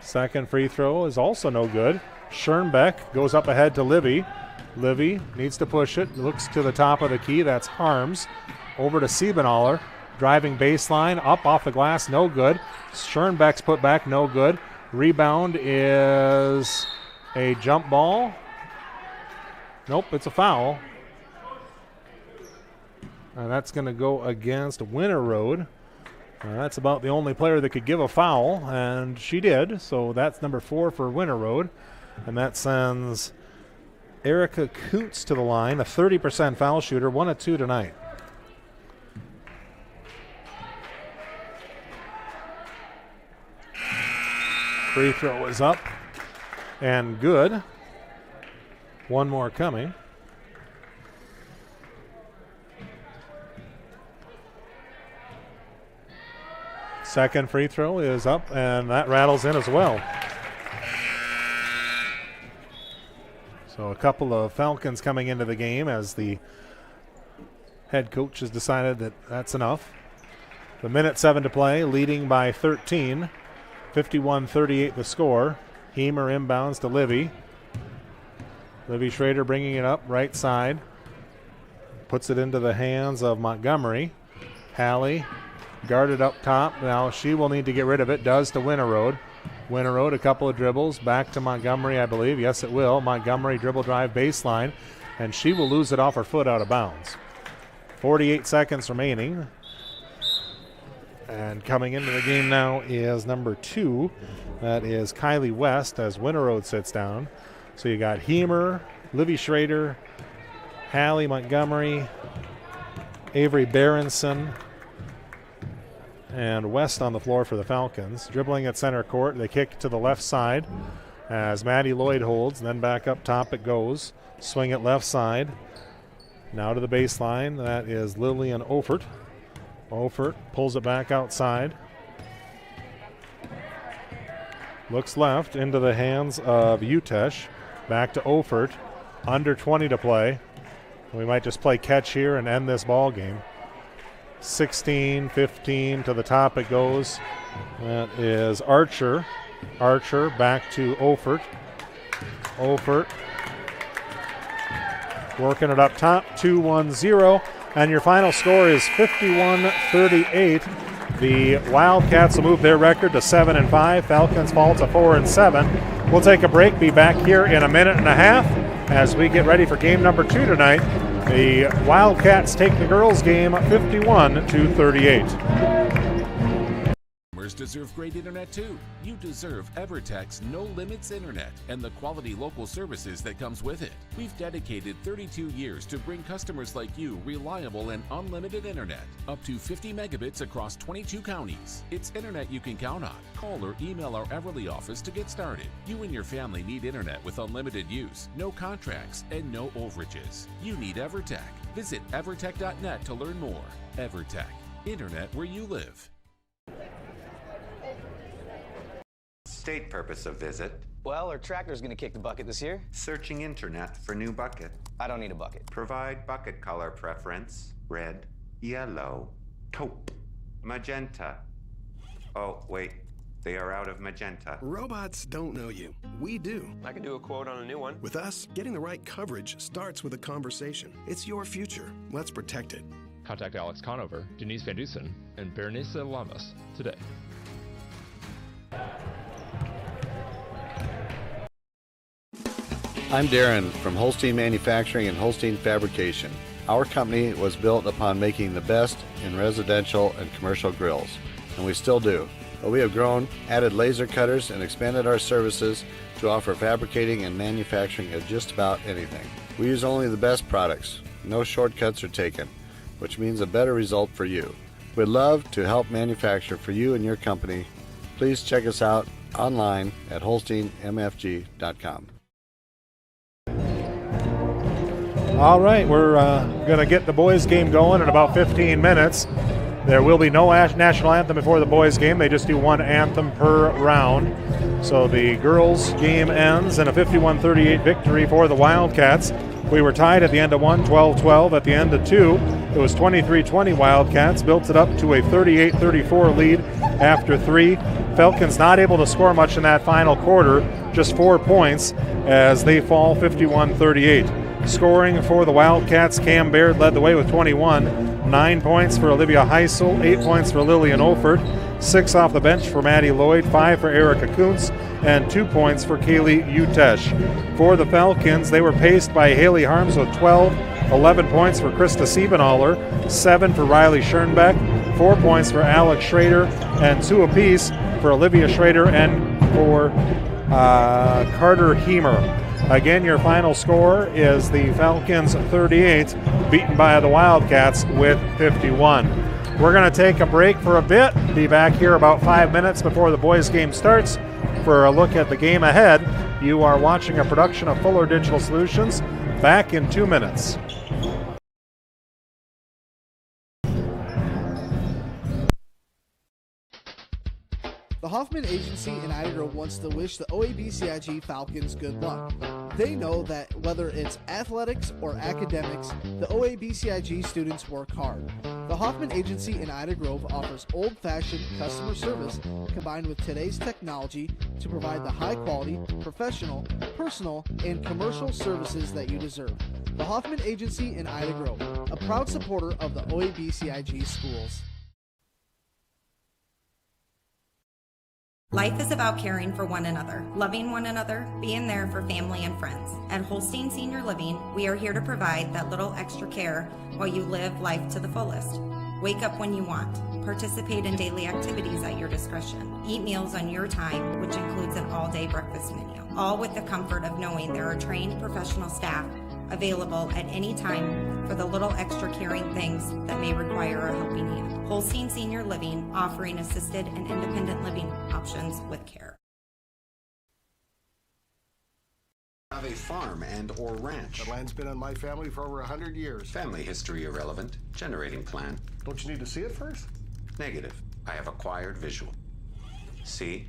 [SPEAKER 1] Second free throw is also no good. Schoenbeck goes up ahead to Livy. Livy needs to push it. Looks to the top of the key. That's Harms. Over to Siebenaller. Driving baseline. Up off the glass. No good. Schoenbeck's put back. No good. Rebound is a jump ball. Nope, it's a foul. And that's going to go against Winterroad. That's about the only player that could give a foul, and she did. So that's number 4 for Winterroad. And that sends Erica Koontz to the line, a 30% foul shooter, 1 of 2 tonight. Free throw is up and good. One more coming. Second free throw is up, and that rattles in as well. So a couple of Falcons coming into the game as the head coach has decided that that's enough. The minute 7 to play, leading by 13. 51-38 the score. Heemer inbounds to Livy. Livy Schrader bringing it up right side. Puts it into the hands of Montgomery. Hallie guarded up top. Now she will need to get rid of it. Does to Winterroad. Winterroad, a couple of dribbles. Back to Montgomery, I believe. Yes, it will. Montgomery dribble drive baseline. And she will lose it off her foot out of bounds. 48 seconds remaining. And coming into the game now is number 2. That is Kylie West as Winterroad sits down. So you got Heemer, Livy Schrader, Hallie Montgomery, Avery Berenson, and West on the floor for the Falcons. Dribbling at center court. They kick to the left side as Maddie Lloyd holds. And then back up top it goes. Swing it left side. Now to the baseline. That is Lillian Ofert. Ofert pulls it back outside. Looks left into the hands of Utesh. Back to Ofert. Under 20 to play. We might just play catch here and end this ball game. 16-15 to the top it goes. That is Archer. Archer back to Ofert. Ofert working it up top. 2-1-0. And your final score is 51-38. The Wildcats will move their record to 7-5. Falcons fall to 4-7. We'll take a break, be back here in a minute and a half as we get ready for game number 2 tonight. The Wildcats take the girls' game 51-38.
[SPEAKER 6] Customers deserve great internet too. You deserve EverTech's No Limits Internet and the quality local services that comes with it. We've dedicated 32 years to bring customers like you reliable and unlimited internet, up to 50 megabits across 22 counties. It's internet you can count on. Call or email our Everly office to get started. You and your family need internet with unlimited use, no contracts, and no overages. You need EverTech. Visit evertech.net to learn more. EverTech, internet where you live.
[SPEAKER 7] State purpose of visit.
[SPEAKER 8] Well, our tractor's gonna kick the bucket this year.
[SPEAKER 7] Searching internet for new bucket.
[SPEAKER 8] I don't need a bucket.
[SPEAKER 7] Provide bucket color preference. Red, yellow, taupe, magenta. Oh, wait. They are out of magenta.
[SPEAKER 9] Robots don't know you. We do.
[SPEAKER 22] I can do a quote on a new one.
[SPEAKER 9] With us, getting the right coverage starts with a conversation. It's your future. Let's protect it.
[SPEAKER 11] Contact Alex Conover, Denise Van Dusen, and Berenice Lamas today.
[SPEAKER 12] I'm Darren from Holstein Manufacturing and Holstein Fabrication. Our company was built upon making the best in residential and commercial grills, and we still do. But we have grown, added laser cutters, and expanded our services to offer fabricating and manufacturing of just about anything. We use only the best products. No shortcuts are taken, which means a better result for you. We'd love to help manufacture for you and your company. Please check us out online at holsteinmfg.com.
[SPEAKER 1] All right, we're going to get the boys' game going in about 15 minutes. There will be no national anthem before the boys' game. They just do one anthem per round. So the girls' game ends in a 51-38 victory for the Wildcats. We were tied at the end of one, 12-12. At the end of two, it was 23-20 Wildcats. Built it up to a 38-34 lead after three. Falcons not able to score much in that final quarter, just 4 points as they fall 51-38. Scoring for the Wildcats, Cam Baird led the way with 21. 9 points for Olivia Heisel, 8 points for Lillian Olford, 6 off the bench for Maddie Lloyd, 5 for Erica Kuntz, and 2 points for Kaylee Utesh. For the Falcons, they were paced by Haley Harms with 12, 11 points for Krista Siebenaller, 7 for Riley Schoenbeck, 4 points for Alex Schrader, and 2 apiece for Olivia Schrader and for Carter Heemer. Again, your final score is the Falcons 38, beaten by the Wildcats with 51. We're going to take a break for a bit, be back here about 5 minutes before the boys' game starts for a look at the game ahead. You are watching a production of Fuller Digital Solutions. Back in 2 minutes.
[SPEAKER 4] The Hoffman Agency in Ida Grove wants to wish the OABCIG Falcons good luck. They know that whether it's athletics or academics, the OABCIG students work hard. The Hoffman Agency in Ida Grove offers old-fashioned customer service combined with today's technology to provide the high-quality, professional, personal, and commercial services that you deserve. The Hoffman Agency in Ida Grove, a proud supporter of the OABCIG schools.
[SPEAKER 14] Life is about caring for one another, loving one another, being there for family and friends. At Holstein Senior Living, we are here to provide that little extra care while you live life to the fullest. Wake up when you want. Participate in daily activities at your discretion. Eat meals on your time, which includes an all-day breakfast menu. All with the comfort of knowing there are trained professional staff available at any time for the little extra caring things that may require a helping hand. Holstein Senior Living, offering assisted and independent living options with care.
[SPEAKER 15] Have a farm and or ranch.
[SPEAKER 10] The land's been on my family for over 100 years.
[SPEAKER 15] Family history irrelevant. Generating plan.
[SPEAKER 10] Don't you need to see it first?
[SPEAKER 15] Negative. I have acquired visual. See?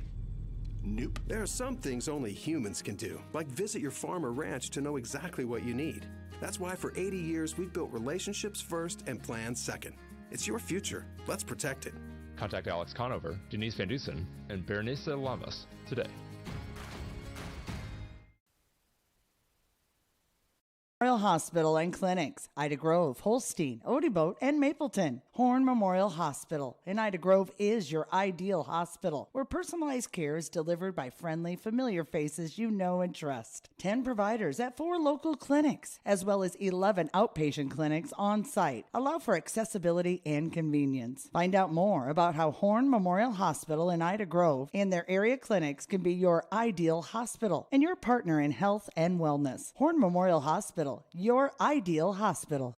[SPEAKER 9] Nope. There are some things only humans can do, like visit your farm or ranch to know exactly what you need. That's why for 80 years we've built relationships first and plans second. It's your future. Let's protect it.
[SPEAKER 11] Contact Alex Conover, Denise Van Dusen, and Berenice Lamas today.
[SPEAKER 16] Memorial Hospital and Clinics, Ida Grove, Holstein, Odeboat, and Mapleton. Horn Memorial Hospital in Ida Grove is your ideal hospital, where personalized care is delivered by friendly, familiar faces you know and trust. 10 providers at 4 local clinics, as well as 11 outpatient clinics on site, allow for accessibility and convenience. Find out more about how Horn Memorial Hospital in Ida Grove and their area clinics can be your ideal hospital and your partner in health and wellness. Horn Memorial Hospital, your ideal hospital.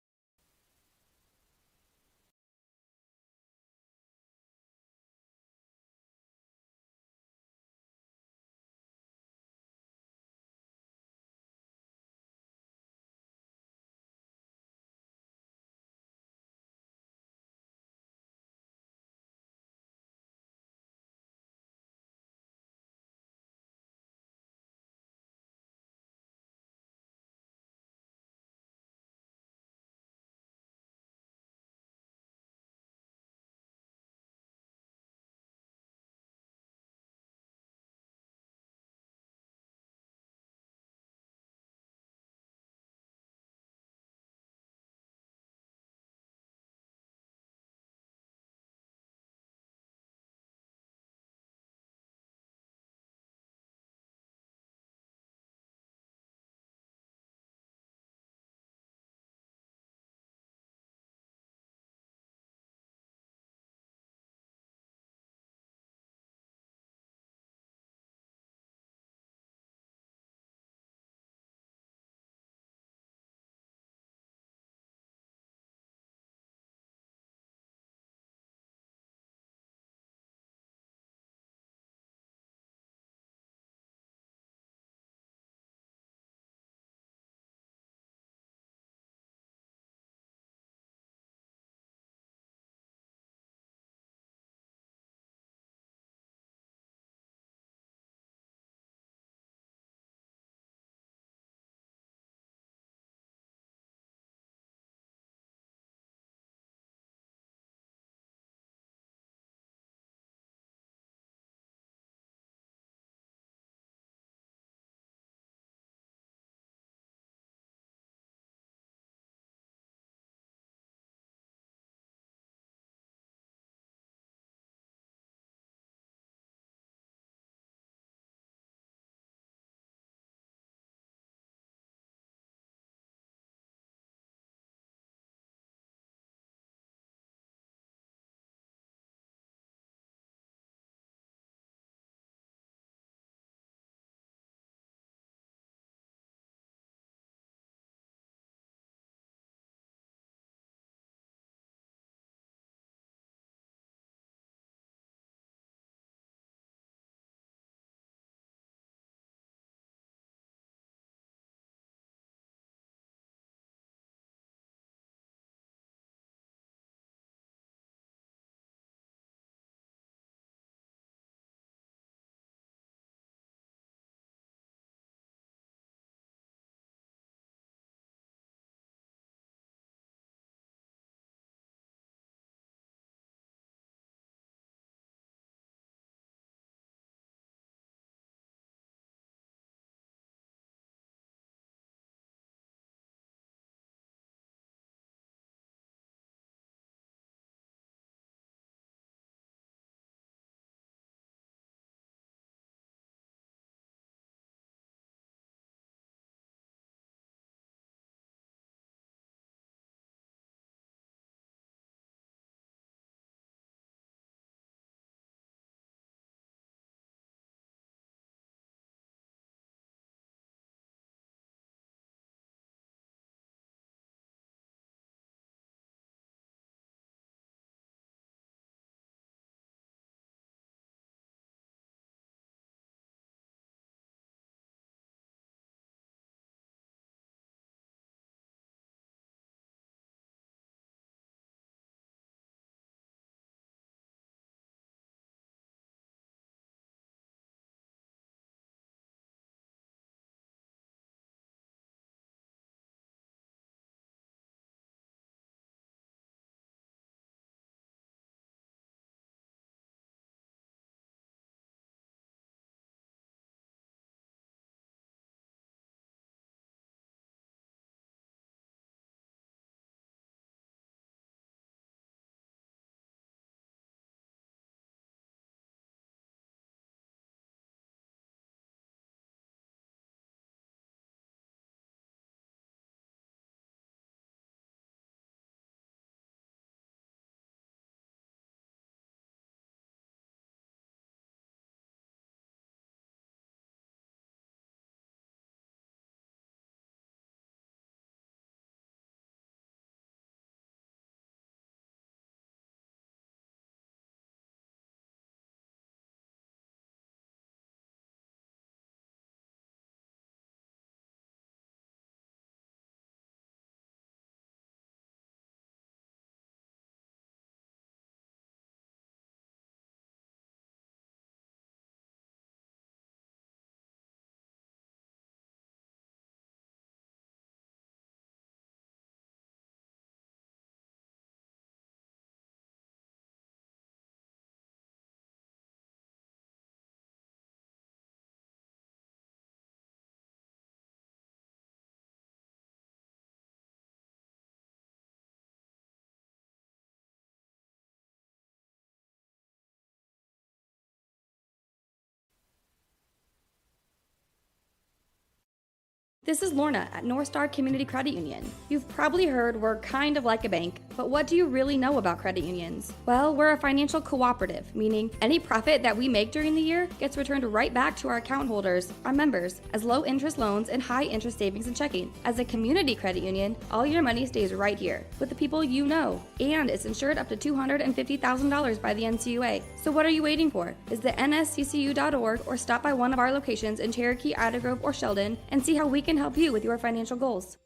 [SPEAKER 17] This is Lorna at North Star Community Credit Union. You've probably heard we're kind of like a bank, but what do you really know about credit unions? Well, we're a financial cooperative, meaning any profit that we make during the year gets returned right back to our account holders, our members, as low interest loans and high interest savings and checking. As a community credit union, all your money stays right here with the people you know, and it's insured up to $250,000 by the NCUA. So what are you waiting for? Visit nsccu.org or stop by one of our locations in Cherokee, Ida Grove, or Sheldon and see how we can help you with your financial goals.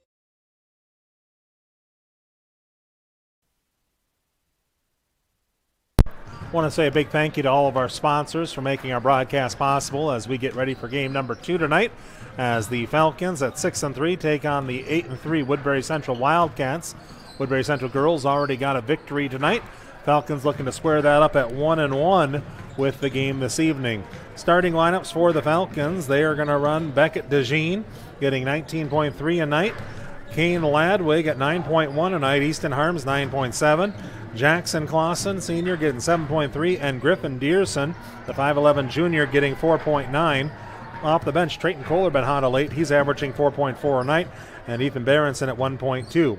[SPEAKER 1] I want to say a big thank you to all of our sponsors for making our broadcast possible as we get ready for game number 2 tonight, as the Falcons at 6-3 take on the 8-3 Woodbury Central Wildcats. Woodbury Central girls already got a victory tonight. Falcons looking to square that up at 1-1 with the game this evening. Starting lineups for the Falcons, they are going to run Beckett DeJean, getting 19.3 a night. Kane Ladwig at 9.1 a night. Easton Harms 9.7. Jackson Clausen, senior, getting 7.3. And Griffin Dearson, the 5'11 junior, getting 4.9. Off the bench, Trayton Kohler been hot of late. He's averaging 4.4 a night. And Ethan Berenson at 1.2.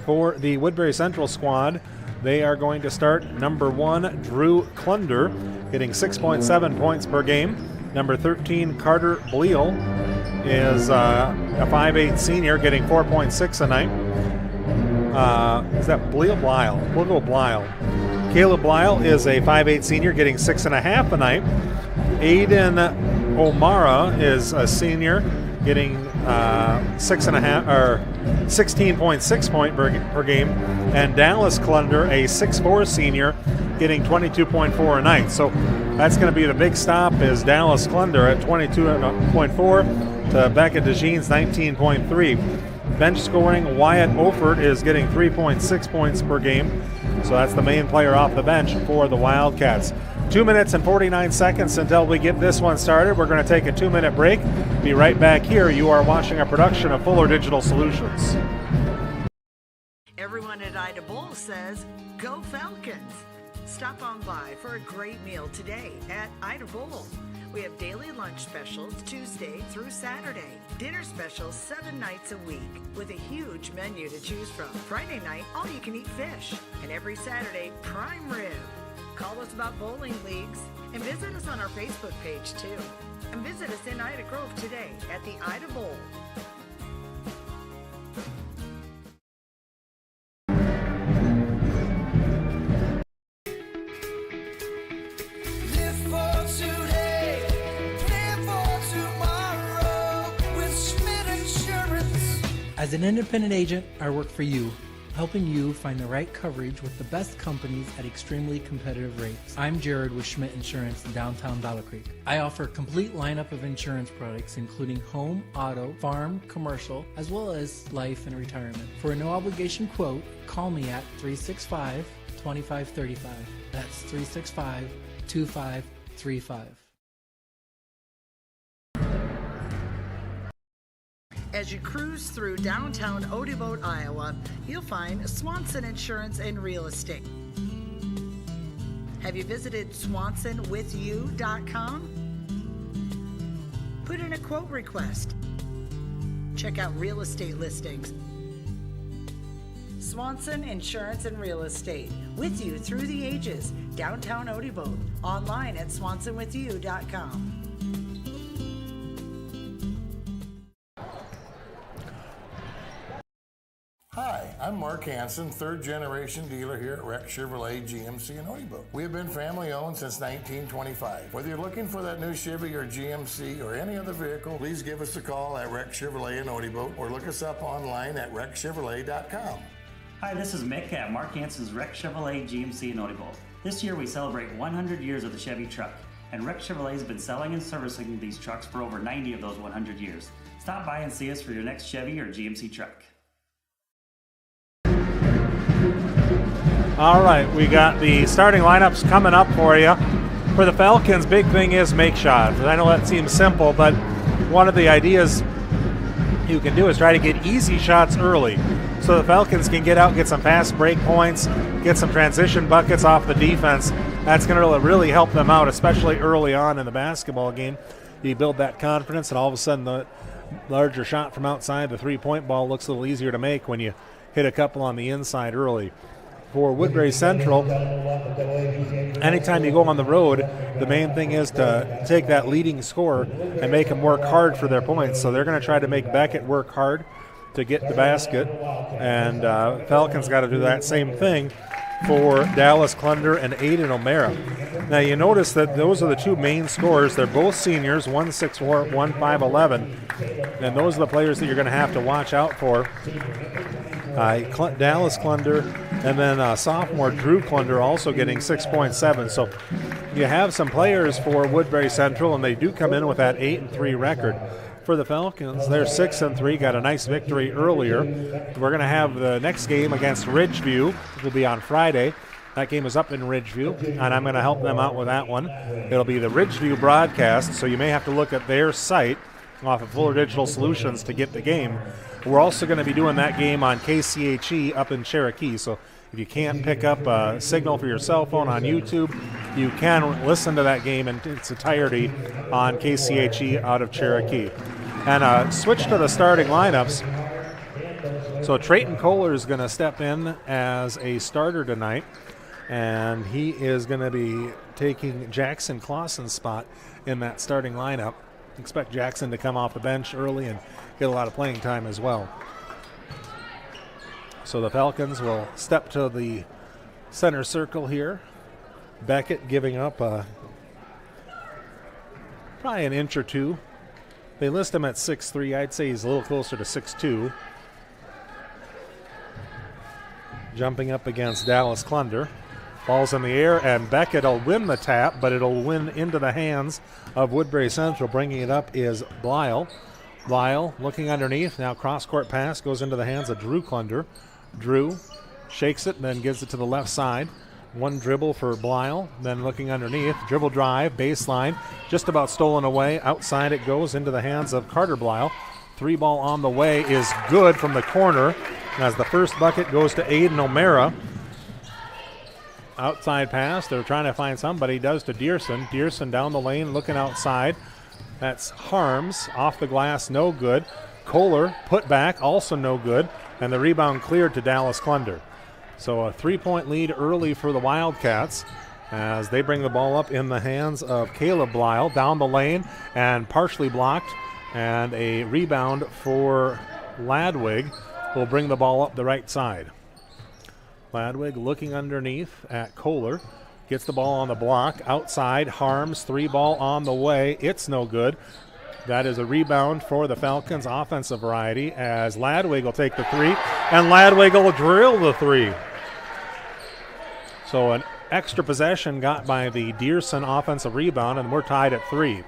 [SPEAKER 1] For the Woodbury Central squad, they are going to start number 1, Drew Klunder, getting 6.7 points per game. Number 13, Carter Bleal, is a 5'8 senior, getting 4.6 a night. Is that Bleal? Blyle. We'll go Blyle. Caleb Blyle is a 5'8 senior, getting 6.5 a night. Aiden O'Mara is a senior, getting 16.6 point per game, and Dallas Klunder, a 6'4 senior, getting 22.4 a night. So that's going to be the big stop, is Dallas Klunder at 22.4 to Beckett DeJean's 19.3. Bench scoring, Wyatt Oford is getting 3.6 points per game. So that's the main player off the bench for the Wildcats. 2 minutes and 49 seconds until we get this one started. We're going to take a 2-minute break. Be right back here. You are watching a production of Fuller Digital Solutions.
[SPEAKER 18] Everyone at Ida Bowl says, go Falcons. Stop on by for a great meal today at Ida Bowl. We have daily lunch specials Tuesday through Saturday. Dinner specials 7 nights a week with a huge menu to choose from. Friday night, all you can eat fish. And every Saturday, prime rib. Call us about bowling leagues and visit us on our Facebook page too. And visit us in Ida Grove today at the Ida Bowl.
[SPEAKER 19] As an independent agent, I work for you, helping you find the right coverage with the best companies at extremely competitive rates. I'm Jared with Schmidt Insurance in downtown Dollar Creek. I offer a complete lineup of insurance products, including home, auto, farm, commercial, as well as life and retirement. For a no-obligation quote, call me at 365-2535. That's 365-2535.
[SPEAKER 18] As you cruise through downtown Odebolt, Iowa, you'll find Swanson Insurance and Real Estate. Have you visited swansonwithyou.com? Put in a quote request. Check out real estate listings. Swanson Insurance and Real Estate, with you through the ages. Downtown Odebolt, online at swansonwithyou.com.
[SPEAKER 10] Hi, I'm Mark Hansen, third-generation dealer here at Rex Chevrolet GMC in Odebolt. We have been family-owned since 1925. Whether you're looking for that new Chevy or GMC or any other vehicle, please give us a call at Rex Chevrolet in Odebolt or look us up online at rexchevrolet.com.
[SPEAKER 13] Hi, this is Mick at Mark Hansen's Rex Chevrolet GMC in Odebolt. This year we celebrate 100 years of the Chevy truck, and Rex Chevrolet has been selling and servicing these trucks for over 90 of those 100 years. Stop by and see us for your next Chevy or GMC truck.
[SPEAKER 1] All right, we got the starting lineups coming up for you. For the Falcons, big thing is make shots. I know that seems simple, but one of the ideas you can do is try to get easy shots early so the Falcons can get out, get some fast break points, get some transition buckets off the defense. That's going to really help them out, especially early on in the basketball game. you build that confidence, and all of a sudden the larger shot from outside, the three-point ball, looks a little easier to make when you hit a couple on the inside early. For Woodbury Central, anytime you go on the road, the main thing is to take that leading scorer and make them work hard for their points. So they're going to try to make Beckett work hard to get the basket, and Falcons got to do that same thing for Dallas Clunder and Aiden O'Mara. Now you notice that those are the two main scorers. They're both seniors, 1'6'4", 1'5'11", and those are the players that you're going to have to watch out for. Dallas Clunder and then sophomore Drew Clunder also getting 6.7. So you have some players for Woodbury Central, and they do come in with that 8-3 record. For the Falcons, they're 6-3, got a nice victory earlier. We're going to have the next game against Ridgeview. It will be on Friday. That game is up in Ridgeview, and I'm going to help them out with that one. It'll be the Ridgeview broadcast, so you may have to look at their site off of Fuller Digital Solutions to get the game. We're also going to be doing that game on KCHE up in Cherokee, so if you can't pick up a signal for your cell phone on YouTube, you can listen to that game in its entirety on KCHE out of Cherokee. And switch to the starting lineups. So Trayton Kohler is going to step in as a starter tonight, and he is going to be taking Jackson Clausen's spot in that starting lineup. Expect Jackson to come off the bench early and get a lot of playing time as well. So the Falcons will step to the center circle here. Beckett giving up probably an inch or two. They list him at 6'3". I'd say he's a little closer to 6'2". Jumping up against Dallas Clunder. Ball's in the air, and Beckett will win the tap, but it'll win into the hands of Woodbury Central. Bringing it up is Blyle. Blyle looking underneath. Now cross-court pass goes into the hands of Drew Clunder. Drew shakes it and then gives it to the left side. One dribble for Blyle, then looking underneath. Dribble drive, baseline, just about stolen away. Outside it goes into the hands of Carter Blyle. Three ball on the way is good from the corner as the first bucket goes to Aiden O'Mara. Outside pass, they're trying to find somebody, does to Dearson. Dearson down the lane looking outside. That's Harms, off the glass, no good. Kohler put back, also no good. And the rebound cleared to Dallas Clunder. So a 3-point lead early for the Wildcats as they bring the ball up in the hands of Caleb Blyle down the lane and partially blocked. And a rebound for Ladwig will bring the ball up the right side. Ladwig looking underneath at Kohler. Gets the ball on the block. Outside, Harms, three ball on the way. It's no good. That is a rebound for the Falcons offensive variety as Ladwig will take the three, and Ladwig will drill the three. So an extra possession got by the Dearson offensive rebound, and we're tied at 3.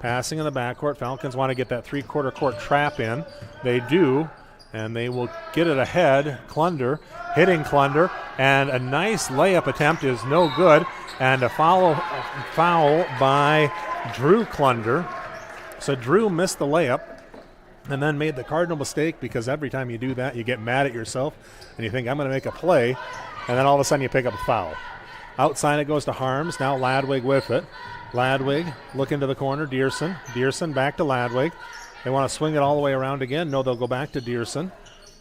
[SPEAKER 1] Passing in the backcourt. Falcons want to get that three-quarter court trap in. They do, and they will get it ahead. Clunder, hitting Clunder, and a nice layup attempt is no good, and a foul by Drew Clunder. So Drew missed the layup and then made the cardinal mistake, because every time you do that, you get mad at yourself and you think, I'm going to make a play, and then all of a sudden you pick up a foul. Outside it goes to Harms. Now Ladwig with it. Ladwig looking to the corner. Dearson. Dearson back to Ladwig. They want to swing it all the way around again. No, they'll go back to Dearson.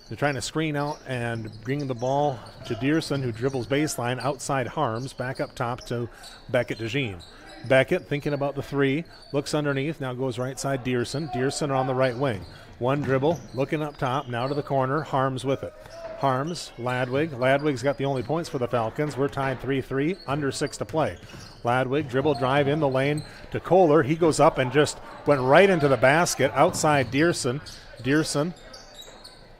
[SPEAKER 1] They're trying to screen out and bring the ball to Dearson, who dribbles baseline. Outside Harms. Back up top to Beckett DeJean. Beckett thinking about the three, looks underneath, now goes right side Dearson. Dearson on the right wing. One dribble, looking up top, now to the corner, Harms with it. Harms, Ladwig. Ladwig's got the only points for the Falcons. We're tied 3-3, under 6 to play. Ladwig, dribble drive in the lane to Kohler. He goes up and just went right into the basket. Outside Dearson. Dearson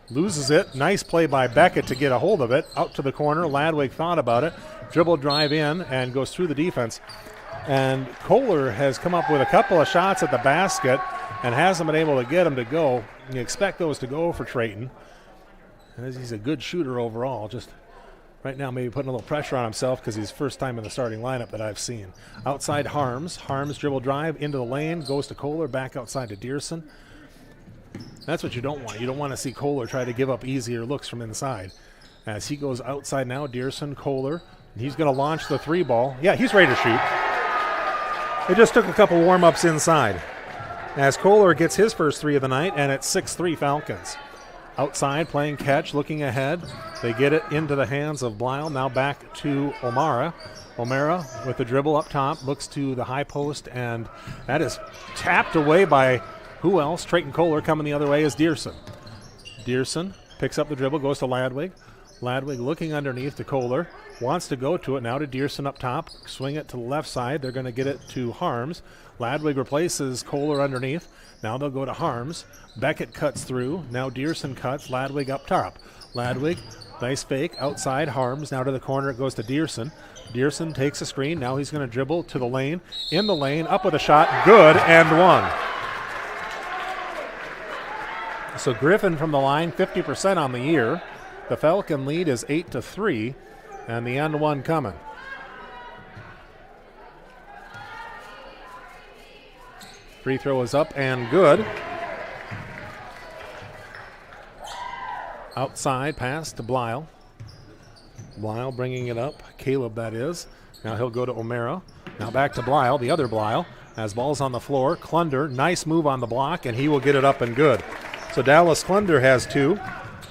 [SPEAKER 1] loses it. Nice play by Beckett to get a hold of it. Out to the corner. Ladwig thought about it. Dribble drive in and goes through the defense. And Kohler has come up with a couple of shots at the basket and hasn't been able to get them to go. You expect those to go for Trayton, as he's a good shooter overall. Just right now maybe putting a little pressure on himself because he's first time in the starting lineup that I've seen. Outside Harms. Harms dribble drive into the lane, goes to Kohler, back outside to Dearson. That's what you don't want. You don't want to see Kohler try to give up easier looks from inside. As he goes outside now, Dearson, Kohler. He's going to launch the three ball. Yeah, he's ready to shoot. It just took a couple warm-ups inside. as Kohler gets his first 3 of the night, and it's 6-3 Falcons. Outside, playing catch, looking ahead. They get it into the hands of Blyle. Now back to O'Mara. O'Mara with the dribble up top, looks to the high post, and that is tapped away by who else? Trayton Kohler. Coming the other way is Dearson. Dearson picks up the dribble, goes to Ladwig. Ladwig looking underneath to Kohler. Wants to go to it now to Dearson up top. Swing it to the left side. They're going to get it to Harms. Ladwig replaces Kohler underneath. Now they'll go to Harms. Beckett cuts through. Now Dearson cuts. Ladwig up top. Ladwig, nice fake. Outside Harms. Now to the corner. It goes to Dearson. Dearson takes a screen. Now he's going to dribble to the lane. In the lane. Up with a shot. Good and one. So Griffin from the line, 50% on the year. The Falcon lead is 8-3, and the end one coming. Free throw is up and good. Outside pass to Blyle. Blyle bringing it up. Caleb, that is. Now he'll go to O'Mara. Now back to Blyle, the other Blyle. As ball's on the floor, Klunder, nice move on the block, and he will get it up and good. So Dallas Klunder has 2,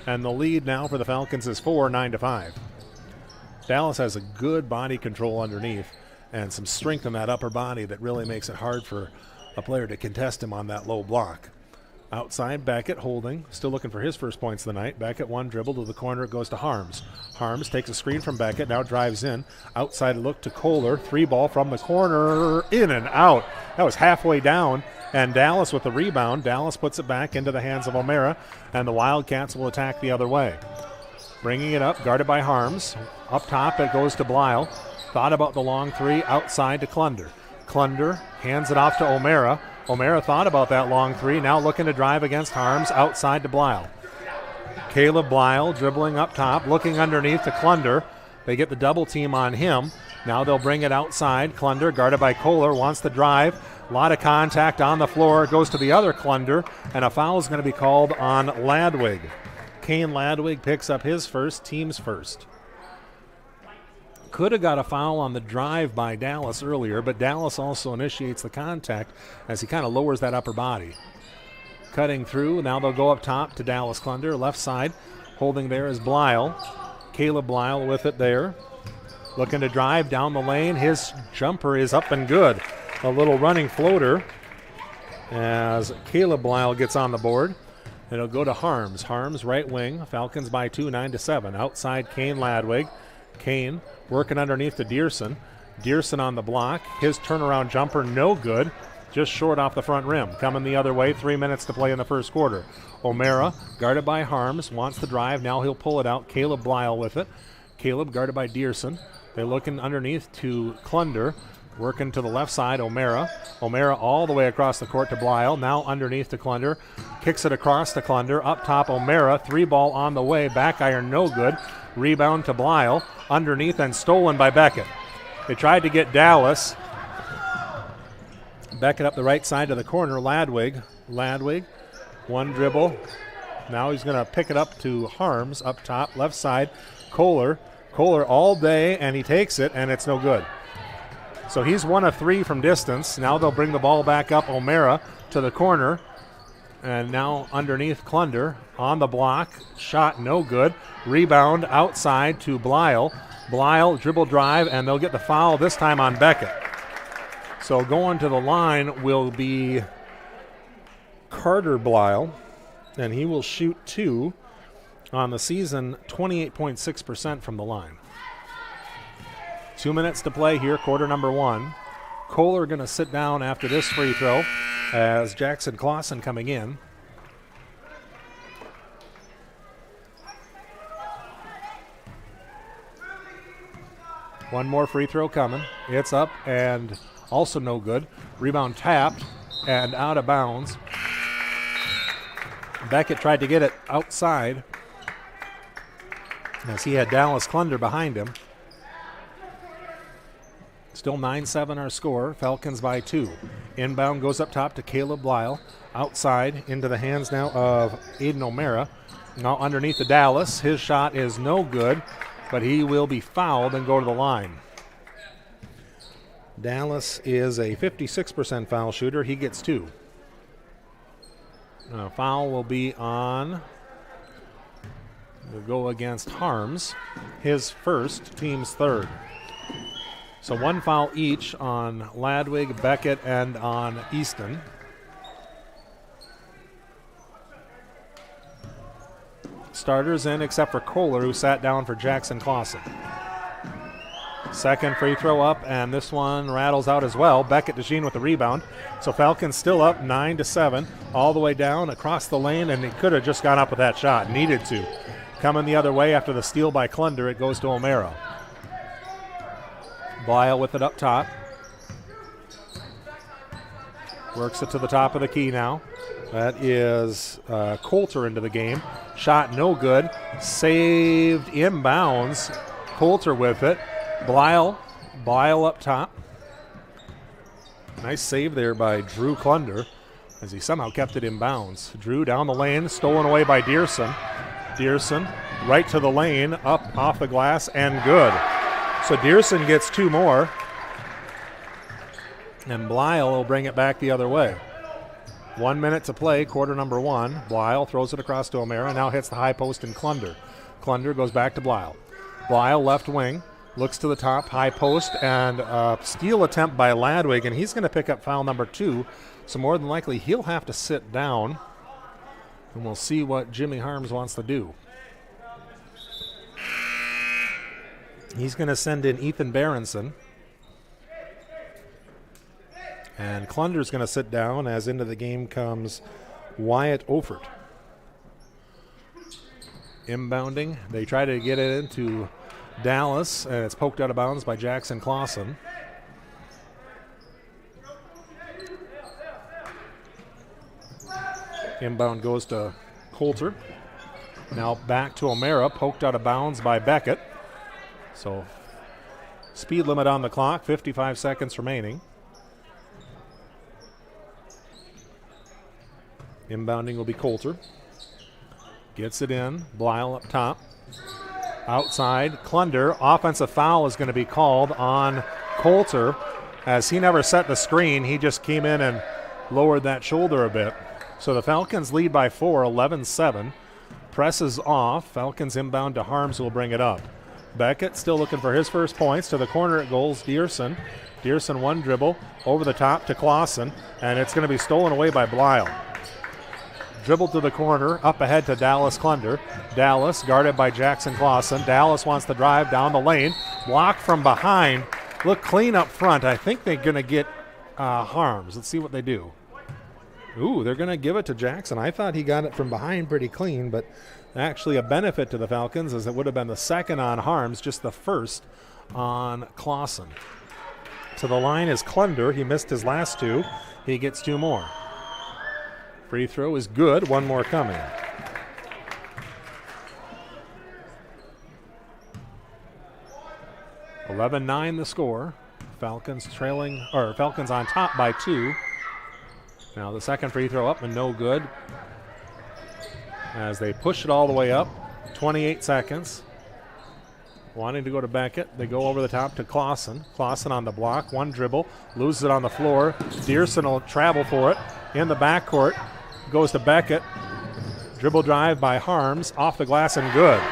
[SPEAKER 1] and the lead now for the Falcons is 4, 9-5. Dallas has a good body control underneath and some strength in that upper body that really makes it hard for a player to contest him on that low block. Outside, Beckett holding, still looking for his first points of the night. Beckett one dribble to the corner, it goes to Harms. Harms takes a screen from Beckett, now drives in. Outside look to Kohler, 3 ball from the corner, in and out. That was halfway down, and Dallas with the rebound. Dallas puts it back into the hands of O'Mara, and the Wildcats will attack the other way. Bringing it up, guarded by Harms. Up top, it goes to Blyle. Thought about the long 3, outside to Klunder. Klunder hands it off to O'Mara. O'Mara thought about that long 3, now looking to drive against Harms, outside to Blyle. Caleb Blyle dribbling up top, looking underneath to Klunder. They get the double team on him. Now they'll bring it outside. Klunder, guarded by Kohler, wants to drive. A lot of contact on the floor. It goes to the other Klunder, and a foul is going to be called on Ladwig. Kane Ladwig picks up his first, team's first. Could have got a foul on the drive by Dallas earlier, but Dallas also initiates the contact as he kind of lowers that upper body. Cutting through, now they'll go up top to Dallas Klunder, left side. Holding there is Blyle. Caleb Blyle with it there. Looking to drive down the lane. His jumper is up and good. A little running floater as Caleb Blyle gets on the board. It'll go to Harms. Harms right wing. Falcons by 2, 9-7. Outside Kane Ladwig. Kane working underneath to Dearson. Dearson on the block. His turnaround jumper no good. Just short off the front rim. Coming the other way. 3 minutes to play in the first quarter. O'Mara guarded by Harms. Wants to drive. Now he'll pull it out. Caleb Blyle with it. Caleb guarded by Dearson. They're looking underneath to Klunder. Working to the left side, O'Mara. O'Mara all the way across the court to Blyle. Now underneath to Klunder. Kicks it across to Klunder. Up top, O'Mara. 3 ball on the way. Back iron no good. Rebound to Blyle. Underneath and stolen by Beckett. They tried to get Dallas. Beckett up the right side to the corner. Ladwig. Ladwig. One dribble. Now he's going to pick it up to Harms up top. Left side. Kohler. Kohler all day, and he takes it, and it's no good. So he's 1 of 3 from distance. Now they'll bring the ball back up. O'Mara to the corner. And now underneath Klunder on the block. Shot no good. Rebound outside to Blyle. Blyle dribble drive, and they'll get the foul this time on Beckett. So going to the line will be Carter Blyle, and he will shoot 2 on the season, 28.6% from the line. 2 minutes to play here, quarter number 1. Kohler going to sit down after this free throw as Jackson Clausen coming in. One more free throw coming. It's up and also no good. Rebound tapped and out of bounds. Beckett tried to get it outside as he had Dallas Klunder behind him. Still 9-7 our score. Falcons by 2. Inbound goes up top to Caleb Blyle. Outside into the hands now of Aiden O'Mara. Now underneath the Dallas. His shot is no good, but he will be fouled and go to the line. Dallas is a 56% foul shooter. He gets 2. Foul will be on. We'll go against Harms. His first, team's third. So 1 foul each on Ladwig, Beckett, and on Easton. Starters in except for Kohler, who sat down for Jackson Clausen. Second free throw up, and this one rattles out as well. Beckett DeJean with the rebound. So Falcons still up 9-7, all the way down across the lane, and he could have just gone up with that shot. Needed to. Coming the other way after the steal by Klunder, it goes to O'Mara. Blyle with it up top. Works it to the top of the key now. That is Coulter into the game. Shot no good. Saved inbounds. Coulter with it. Blyle up top. Nice save there by Drew Klunder as he somehow kept it in bounds. Drew down the lane, stolen away by Dearson. Dearson right to the lane, up off the glass, and good. So Dearson gets 2 more, and Blyle will bring it back the other way. 1 minute to play, quarter number 1. Blyle throws it across to O'Mara, now hits the high post in Klunder. Klunder goes back to Blyle. Blyle left wing, looks to the top, high post, and steal attempt by Ladwig, and he's going to pick up foul number 2. So more than likely he'll have to sit down, and we'll see what Jimmy Harms wants to do. He's going to send in Ethan Berenson. And Klunder's going to sit down as into the game comes Wyatt Ofert. Inbounding. They try to get it into Dallas, and it's poked out of bounds by Jackson Clausen. Inbound goes to Coulter. Now back to O'Mara, poked out of bounds by Beckett. So speed limit on the clock, 55 seconds remaining. Inbounding will be Coulter. Gets it in. Blyle up top. Outside, Klunder. Offensive foul is going to be called on Coulter as he never set the screen. He just came in and lowered that shoulder a bit. So the Falcons lead by 4, 11-7. Presses off. Falcons inbound to Harms, who will bring it up. Beckett still looking for his first points. To the corner it goes Dearson. Dearson 1 dribble over the top to Clausen, and it's going to be stolen away by Blyle. Dribbled to the corner, up ahead to Dallas Klunder. Dallas guarded by Jackson Clausen. Dallas wants to drive down the lane. Blocked from behind. Look clean up front. I think they're going to get Harms. Let's see what they do. Ooh, they're going to give it to Jackson. I thought he got it from behind pretty clean, but actually a benefit to the Falcons as it would have been the second on Harms, just the first on Clausen. To the line is Klunder. He missed his last 2. He gets 2 more. Free throw is good. 1 more coming. (11-9) the score. Falcons on top by 2. Now the second free throw up and no good as they push it all the way up. 28 seconds. Wanting to go to Beckett. They go over the top to Clausen. Clausen on the block. 1 dribble. Loses it on the floor. Dearson will travel for it. In the backcourt. Goes to Beckett. Dribble drive by Harms. Off the glass and good.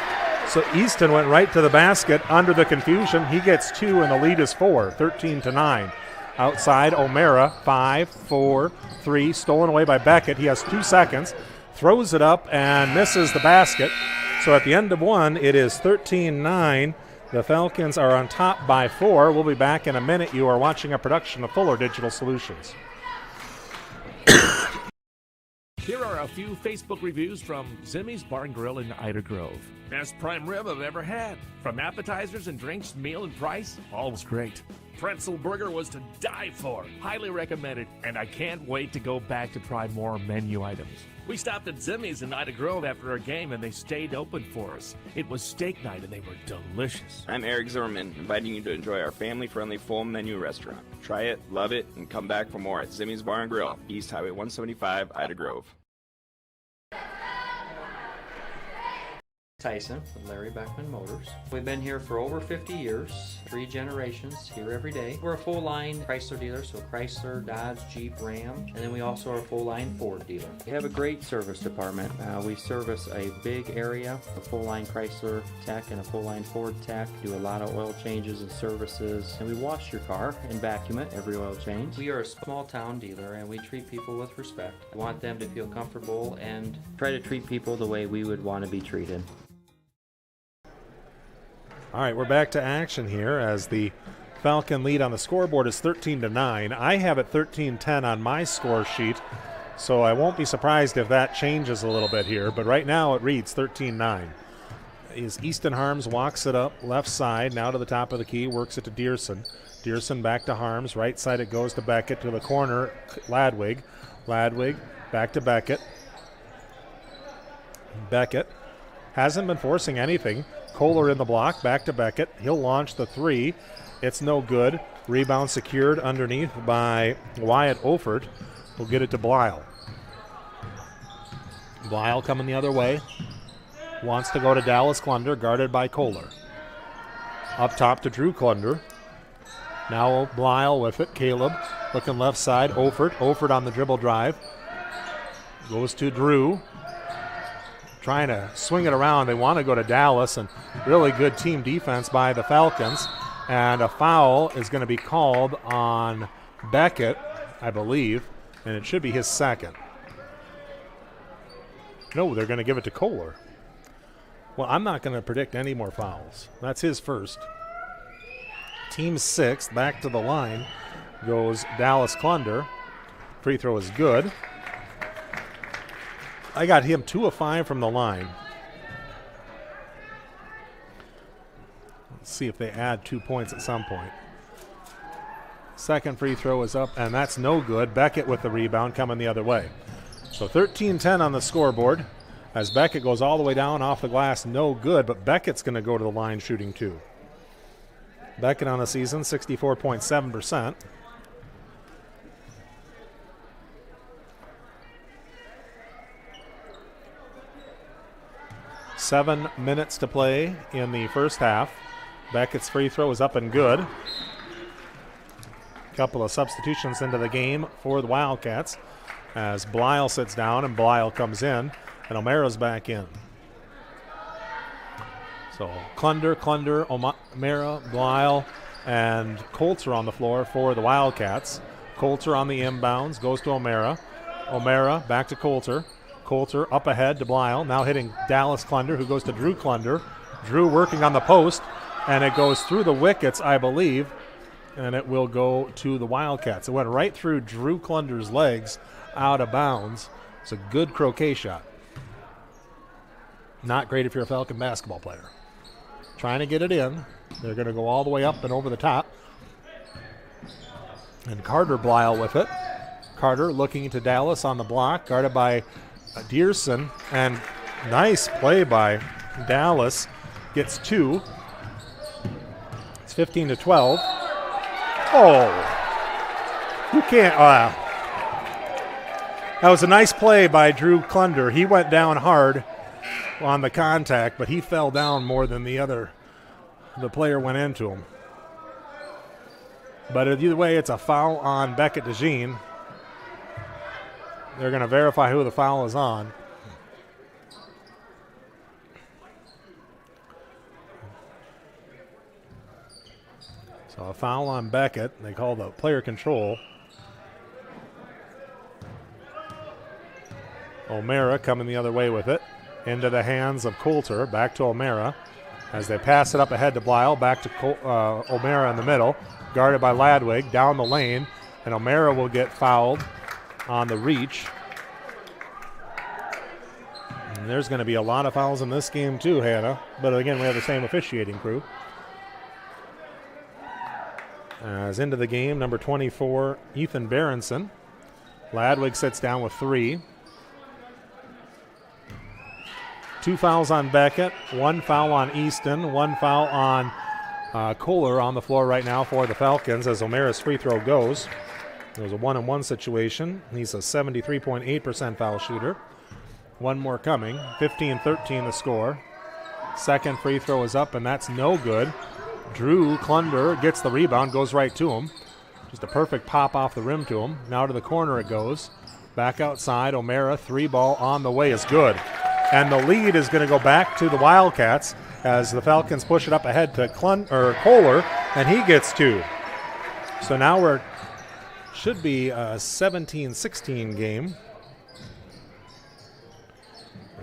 [SPEAKER 1] So Easton went right to the basket under the confusion. He gets 2 and the lead is 4. 13-9. Outside, O'Mara, 5, 4, 3, stolen away by Beckett. He has 2 seconds, throws it up and misses the basket. So at the end of 1, it is 13-9. The Falcons are on top by 4. We'll be back in a minute. You are watching a production of Fuller Digital Solutions.
[SPEAKER 20] Here are a few Facebook reviews from Zimmy's Bar and Grill in Ida Grove. Best prime rib I've ever had. From appetizers and drinks, meal and price, all was great. Pretzel burger was to die for. Highly recommended, and I can't wait to go back to try more menu items. We stopped at Zimmy's in Ida Grove after our game, and they stayed open for us. It was steak night, and they were delicious.
[SPEAKER 21] I'm Eric Zimmerman, inviting you to enjoy our family-friendly full menu restaurant. Try it, love it, and come back for more at Zimmy's Bar and Grill, East Highway 175, Ida Grove.
[SPEAKER 2] Tyson with Larry Beckman Motors. We've been here for over 50 years, 3 generations, here every day. We're a full-line Chrysler dealer, so Chrysler, Dodge, Jeep, Ram, and then we also are a full-line Ford dealer. We have a great service department. We service a big area, a full-line Chrysler tech and a full-line Ford tech, do a lot of oil changes and services, and we wash your car and vacuum it every oil change. We are a small-town dealer, and we treat people with respect. We want them to feel comfortable and try to treat people the way we would want to be treated.
[SPEAKER 1] All right, we're back to action here as the Falcon lead on the scoreboard is 13-9. I have it 13-10 on my score sheet, so I won't be surprised if that changes a little bit here, but right now it reads 13-9. Is Easton Harms walks it up left side, now to the top of the key, works it to Dearson. Dearson back to Harms, right side it goes to Beckett, to the corner, Ladwig. Ladwig back to Beckett. Beckett hasn't been forcing anything. Kohler in the block, back to Beckett. He'll launch the 3. It's no good. Rebound secured underneath by Wyatt Ofert. We'll get it to Blyle. Blyle coming the other way. Wants to go to Dallas Klunder, guarded by Kohler. Up top to Drew Klunder. Now Blyle with it. Caleb looking left side. Ofert. Ofert on the dribble drive. Goes to Drew. Trying to swing it around. They want to go to Dallas, and really good team defense by the Falcons. And a foul is going to be called on Beckett, I believe, and it should be his second. No, they're going to give it to Kohler. Well, I'm not going to predict any more fouls. That's his first. Team 6, back to the line, goes Dallas Klunder. Free throw is good. I got him 2 of 5 from the line. Let's see if they add 2 points at some point. Second free throw is up, and that's no good. Beckett with the rebound coming the other way. So 13-10 on the scoreboard as Beckett goes all the way down off the glass. No good, but Beckett's going to go to the line shooting 2. Beckett on the season, 64.7%. Seven minutes to play in the first half. Beckett's free throw is up and good. Couple of substitutions into the game for the Wildcats as Blyle sits down and Blyle comes in and O'Mara's back in. So Klunder, O'Mara, Blyle, and Coulter on the floor for the Wildcats. Coulter on the inbounds, goes to O'Mara. O'Mara back to Coulter. Coulter up ahead to Blyle, now hitting Dallas Klunder, who goes to Drew Klunder. Drew working on the post, and it goes through the wickets, I believe, and it will go to the Wildcats. It went right through Drew Klunder's legs, out of bounds. It's a good croquet shot. Not great if you're a Falcon basketball player. Trying to get it in. They're going to go all the way up and over the top. And Carter Blyle with it. Carter looking to Dallas on the block, guarded by Dearson, and nice play by Dallas. Gets 2. It's 15-12. Oh, you can't. That was a nice play by Drew Klunder. He went down hard on the contact, but he fell down more than the player went into him. But either way, it's a foul on Beckett DeJean. They're going to verify who the foul is on. So a foul on Beckett. They call the player control. O'Mara coming the other way with it. Into the hands of Coulter. Back to O'Mara. As they pass it up ahead to Blyle. Back to O'Mara in the middle. Guarded by Ladwig. Down the lane. And O'Mara will get fouled on the reach. And there's going to be a lot of fouls in this game too, Hannah. But again, we have the same officiating crew. As into the game, number 24, Ethan Berenson. Ladwig sits down with 3. 2 fouls on Beckett, 1 foul on Easton, 1 foul on Kohler on the floor right now for the Falcons as O'Mara's free throw goes. It was a 1-on-1 situation. He's a 73.8% foul shooter. 1 more coming. 15-13 the score. Second free throw is up, and that's no good. Drew Klunder gets the rebound, goes right to him. Just a perfect pop off the rim to him. Now to the corner it goes. Back outside, O'Mara, 3-ball on the way is good. And the lead is going to go back to the Wildcats as the Falcons push it up ahead to Kohler, and he gets 2. So now should be a 17-16 game.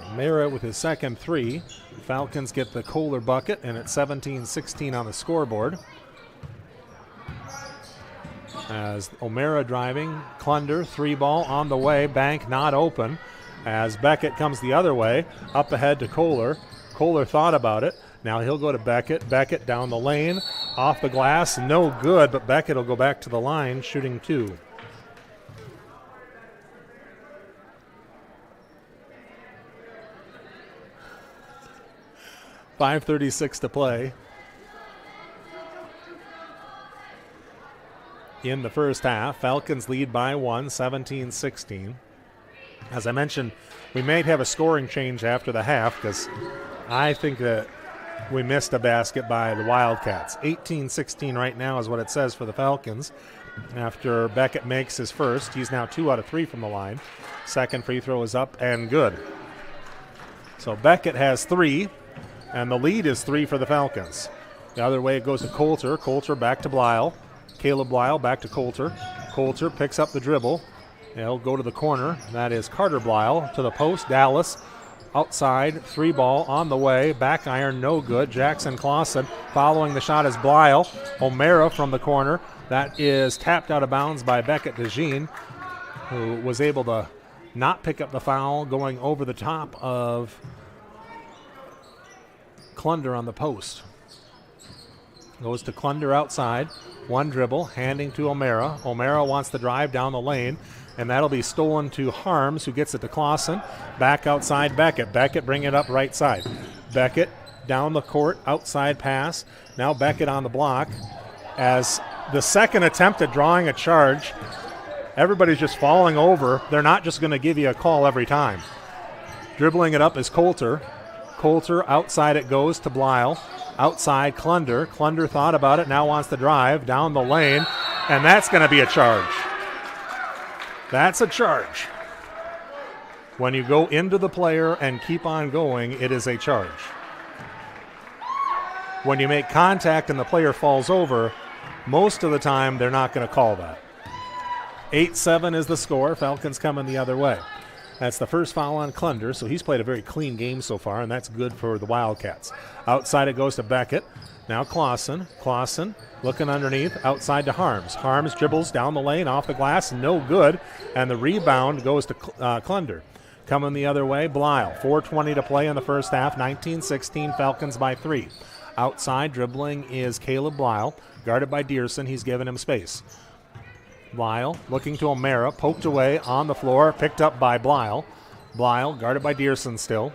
[SPEAKER 1] O'Mara with his second 3. Falcons get the Kohler bucket, and it's 17-16 on the scoreboard. As O'Mara driving, Klunder, 3-ball on the way, bank not open. As Beckett comes the other way, up ahead to Kohler. Kohler thought about it. Now he'll go to Beckett. Beckett down the lane, off the glass, no good, but Beckett will go back to the line, shooting 2. .536 to play in the first half. Falcons lead by 1, 17-16. As I mentioned, we may have a scoring change after the half because I think that we missed a basket by the Wildcats. 18-16 right now is what it says for the Falcons. After Beckett makes his first, he's now 2 out of 3 from the line. Second free throw is up and good. So Beckett has 3, and the lead is 3 for the Falcons. The other way it goes to Coulter. Coulter back to Blyle. Caleb Blyle back to Coulter. Coulter picks up the dribble. He'll go to the corner. That is Carter Blyle to the post. Dallas outside, 3-ball on the way. Back iron, no good. Jackson Clausen following the shot is Blyle. O'Mara from the corner. That is tapped out of bounds by Beckett DeJean, who was able to not pick up the foul, going over the top of Klunder on the post. Goes to Klunder outside. One dribble, handing to O'Mara. O'Mara wants to drive down the lane, and that'll be stolen to Harms, who gets it to Clausen. Back outside Beckett. Beckett bring it up right side. Beckett down the court, outside pass. Now Beckett on the block. As the second attempt at drawing a charge, everybody's just falling over. They're not just going to give you a call every time. Dribbling it up is Coulter. Coulter outside it goes to Blyle. Outside Klunder. Klunder thought about it, now wants to drive down the lane, and that's going to be a charge. That's a charge. When you go into the player and keep on going, it is a charge. When you make contact and the player falls over, most of the time they're not going to call that. 8-7 is the score. Falcons coming the other way. That's the first foul on Klunder, so he's played a very clean game so far, and that's good for the Wildcats. Outside it goes to Beckett. Now Clausen. Clausen looking underneath, outside to Harms. Harms dribbles down the lane, off the glass, no good, and the rebound goes to Klunder. Coming the other way, Blyle. 4:20 to play in the first half, 19-16, Falcons by 3. Outside dribbling is Caleb Blyle, guarded by Dearson. He's given him space. Blyle looking to O'Mara, poked away on the floor, picked up by Blyle. Blyle guarded by Dearson still.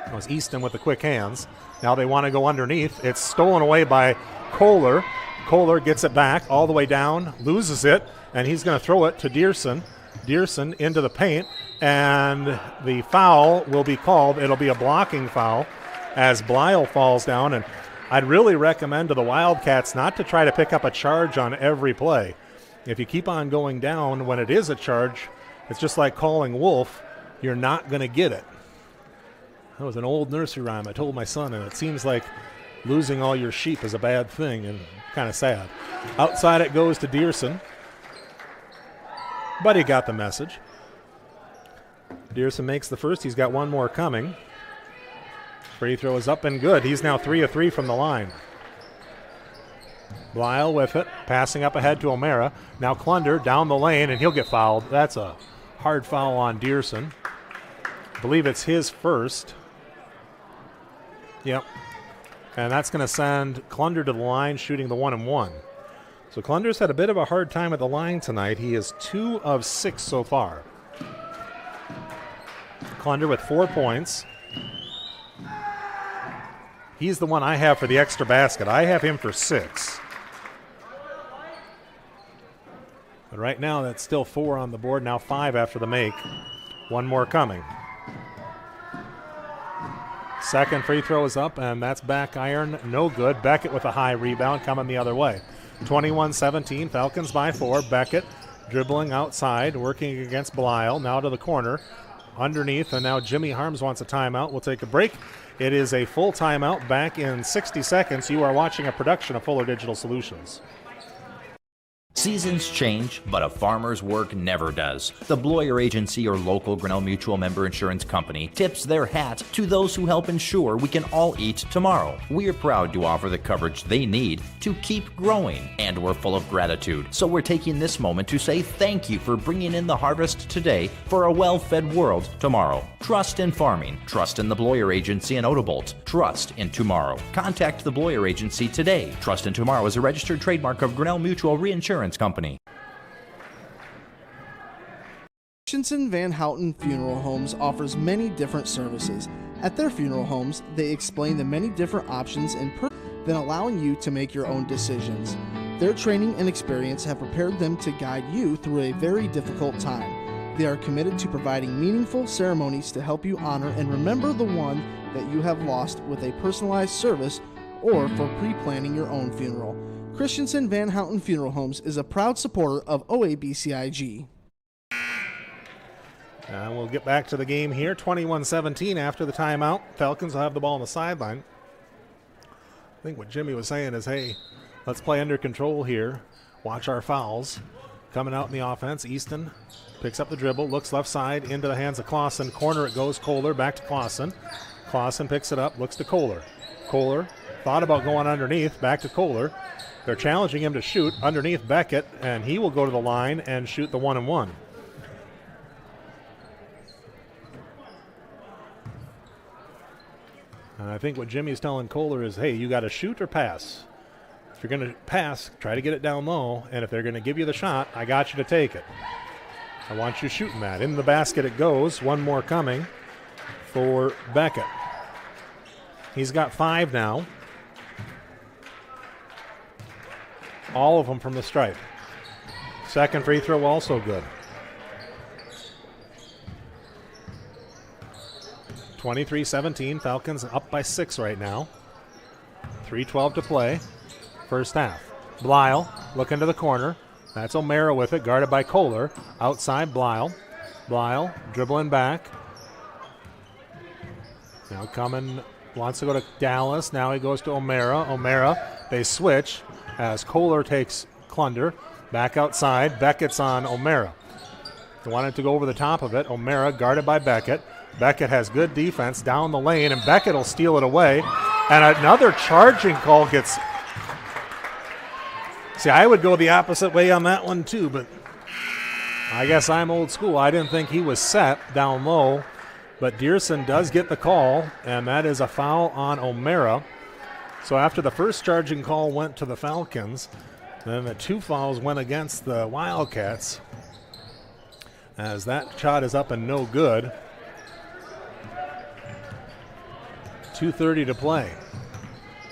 [SPEAKER 1] That was Easton with the quick hands. Now they want to go underneath. It's stolen away by Kohler. Kohler gets it back all the way down, loses it, and he's going to throw it to Dearson. Dearson into the paint, and the foul will be called. It'll be a blocking foul as Blyle falls down, and I'd really recommend to the Wildcats not to try to pick up a charge on every play. If you keep on going down when it is a charge, it's just like calling wolf. You're not going to get it. That was an old nursery rhyme I told my son, and it seems like losing all your sheep is a bad thing and kind of sad. Outside it goes to Dearson, but he got the message. Dearson makes the first. He's got one more coming. Free throw is up and good. He's now 3 of 3 from the line. Blyle with it, passing up ahead to O'Mara. Now Klunder down the lane, and he'll get fouled. That's a hard foul on Dearson. I believe it's his first. Yep. And that's going to send Klunder to the line, shooting the 1-and-1. So Klunder's had a bit of a hard time at the line tonight. He is 2 of 6 so far. Klunder with 4 points. He's the one I have for the extra basket. I have him for 6. But right now, that's still 4 on the board. Now 5 after the make. One more coming. Second free throw is up, and that's back iron, no good. Beckett with a high rebound coming the other way. 21-17, Falcons by 4. Beckett dribbling outside, working against Belial. Now to the corner, underneath, and now Jimmy Harms wants a timeout. We'll take a break. It is a full timeout. Back in 60 seconds. You are watching a production of Fuller Digital Solutions.
[SPEAKER 3] Seasons change, but a farmer's work never does. The Bloyer Agency, or local Grinnell Mutual member insurance company, tips their hat to those who help ensure we can all eat tomorrow. We are proud to offer the coverage they need to keep growing, and we're full of gratitude. So we're taking this moment to say thank you for bringing in the harvest today for a well-fed world tomorrow. Trust in farming. Trust in the Bloyer Agency in Odebolt. Trust in tomorrow. Contact the Bloyer Agency today. Trust in Tomorrow is a registered trademark of Grinnell Mutual Reinsurance Company.
[SPEAKER 4] Christensen Van Houten Funeral Homes offers many different services. At their funeral homes, they explain the many different options and then allowing you to make your own decisions. Their training and experience have prepared them to guide you through a very difficult time. They are committed to providing meaningful ceremonies to help you honor and remember the one that you have lost with a personalized service or for pre-planning your own funeral. Christensen Van Houten Funeral Homes is a proud supporter of OABCIG.
[SPEAKER 1] And we'll get back to the game here. 21-17 after the timeout. Falcons will have the ball on the sideline. I think what Jimmy was saying is, hey, let's play under control here. Watch our fouls. Coming out in the offense, Easton picks up the dribble, looks left side, into the hands of Clausen. Corner it goes, Kohler back to Clausen. Clausen picks it up, looks to Kohler. Kohler thought about going underneath, back to Kohler. They're challenging him to shoot underneath Beckett, and he will go to the line and shoot the 1-and-1. And I think what Jimmy's telling Kohler is, hey, you got to shoot or pass. If you're going to pass, try to get it down low, and if they're going to give you the shot, I got you to take it. I want you shooting that. In the basket it goes. One more coming for Beckett. He's got 5 now. All of them from the stripe. Second free throw also good. 23-17, Falcons up by 6 right now. 3:12 to play, first half. Belial looking to the corner. That's O'Mara with it, guarded by Kohler. Outside, Belial. Belial dribbling back. Now coming, wants to go to Dallas. Now he goes to O'Mara. O'Mara, they switch as Kohler takes Klunder. Back outside, Beckett's on O'Mara. They wanted to go over the top of it. O'Mara guarded by Beckett. Beckett has good defense down the lane, and Beckett will steal it away. And another charging call gets... See, I would go the opposite way on that one too, but I guess I'm old school. I didn't think he was set down low, but Dearson does get the call, and that is a foul on O'Mara. So after the first charging call went to the Falcons, then the 2 fouls went against the Wildcats, as that shot is up and no good. 2:30 to play.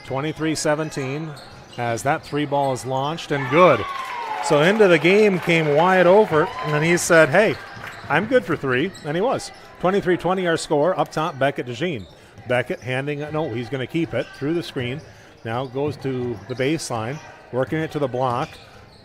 [SPEAKER 1] 23-17 as that 3 ball is launched and good. So into the game came Wyatt over, and he said, hey, I'm good for 3, and he was. 23-20 our score. Up top, Beckett to Jean. Beckett handing it, no, he's going to keep it through the screen. Now goes to the baseline, working it to the block.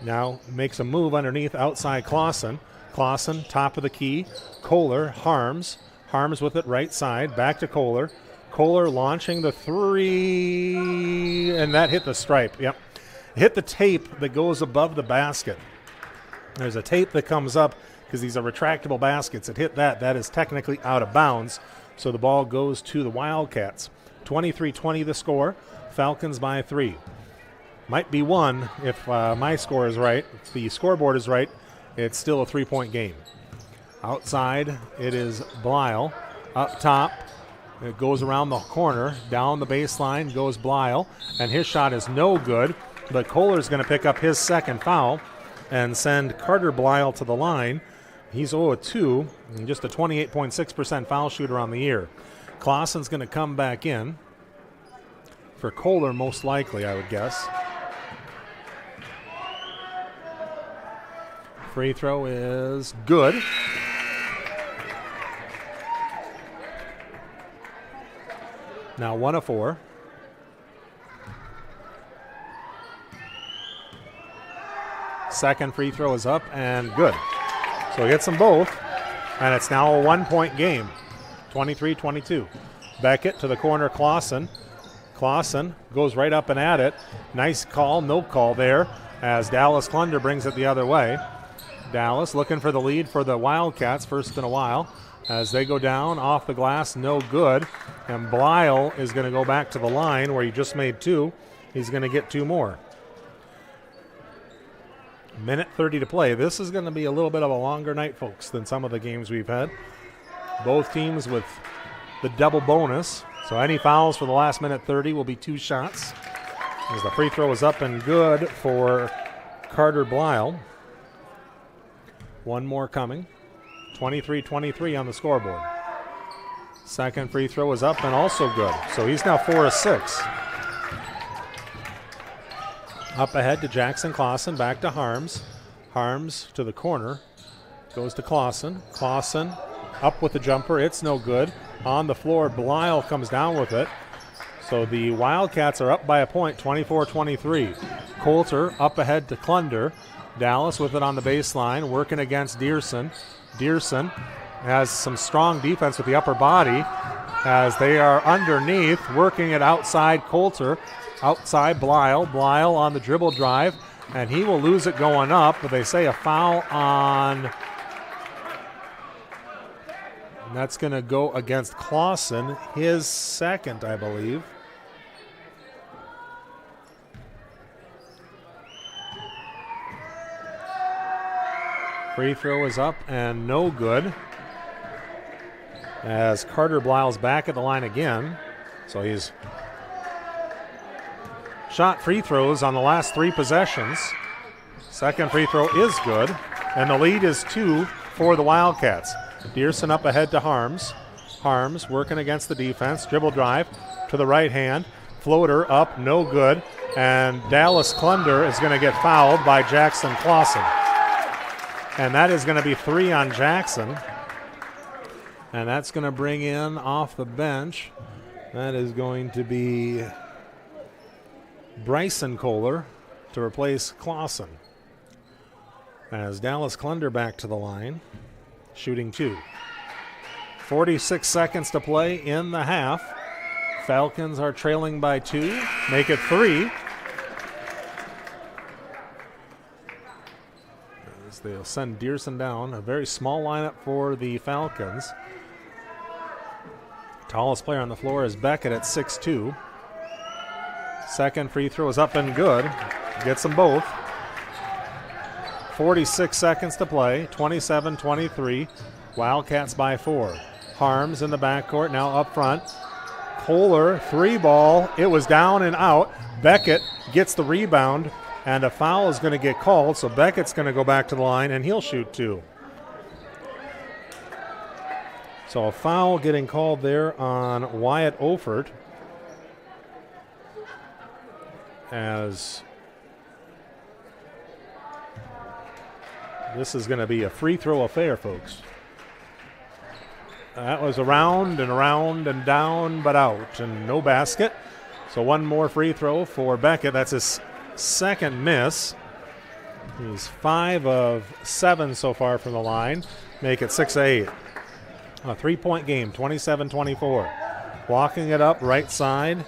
[SPEAKER 1] Now makes a move underneath outside Clausen. Clausen, top of the key. Kohler, Harms. Harms with it right side, back to Kohler. Kohler launching the 3, and that hit the stripe. Yep. Hit the tape that goes above the basket. There's a tape that comes up because these are retractable baskets. It hit that. That is technically out of bounds. So the ball goes to the Wildcats. 23-20 the score. Falcons by 3. Might be 1 if my score is right. If the scoreboard is right, it's still a 3-point game. Outside, it is Belial. Up top, it goes around the corner. Down the baseline goes Belial, and his shot is no good. But Kohler's going to pick up his second foul and send Carter Belial to the line. He's 0-2, and just a 28.6% foul shooter on the year. Clausen's going to come back in for Kohler, most likely, I would guess. Free throw is good. Now 1 of 4. Second free throw is up and good. So he gets them both, and it's now a 1-point game, 23-22. Beckett to the corner, Clausen. Clausen goes right up and at it. Nice call, no call there, as Dallas Klunder brings it the other way. Dallas looking for the lead for the Wildcats, first in a while, as they go down off the glass, no good. And Blyle is going to go back to the line where he just made 2. He's going to get 2 more. Minute 30 to play. This is going to be a little bit of a longer night, folks, than some of the games we've had. Both teams with the double bonus. So any fouls for the last minute 30 will be 2 shots. As the free throw is up and good for Carter Blyle. 1 more coming. 23-23 on the scoreboard. Second free throw is up and also good. So he's now 4 of 6. Up ahead to Jackson Clausen, back to Harms. Harms to the corner, goes to Clausen. Clausen up with the jumper, it's no good. On the floor, Blyle comes down with it. So the Wildcats are up by a point, 24-23. Coulter up ahead to Klunder. Dallas with it on the baseline, working against Dearson. Dearson has some strong defense with the upper body as they are underneath, working it outside Coulter. Outside Blyle. Blyle on the dribble drive, and he will lose it going up, but they say a foul on. And that's going to go against Clausen, his second, I believe. Free throw is up and no good. As Carter Blyle's back at the line again. So he's shot free throws on the last 3 possessions. Second free throw is good, and the lead is 2 for the Wildcats. Dearson up ahead to Harms. Harms working against the defense. Dribble drive to the right hand. Floater up, no good. And Dallas Klunder is going to get fouled by Jackson Clausen. And that is going to be 3 on Jackson. And that's going to bring in off the bench. That is going to be Bryson Kohler to replace Clausen. As Dallas Klunder back to the line, shooting 2. 46 seconds to play in the half. Falcons are trailing by 2, make it 3. As they'll send Dearson down, a very small lineup for the Falcons. Tallest player on the floor is Beckett at 6'2". Second free throw is up and good. Gets them both. 46 seconds to play. 27-23. Wildcats by 4. Harms in the backcourt, now up front. Kohler, 3 ball. It was down and out. Beckett gets the rebound, and a foul is going to get called, so Beckett's going to go back to the line, and he'll shoot 2. So a foul getting called there on Wyatt Ofert. As this is going to be a free throw affair, folks. That was around and down, but out, and no basket. So 1 more free throw for Beckett. That's his second miss. He's 5 of 7 so far from the line. Make it 6-8. A 3-point game, 27-24. Walking it up right side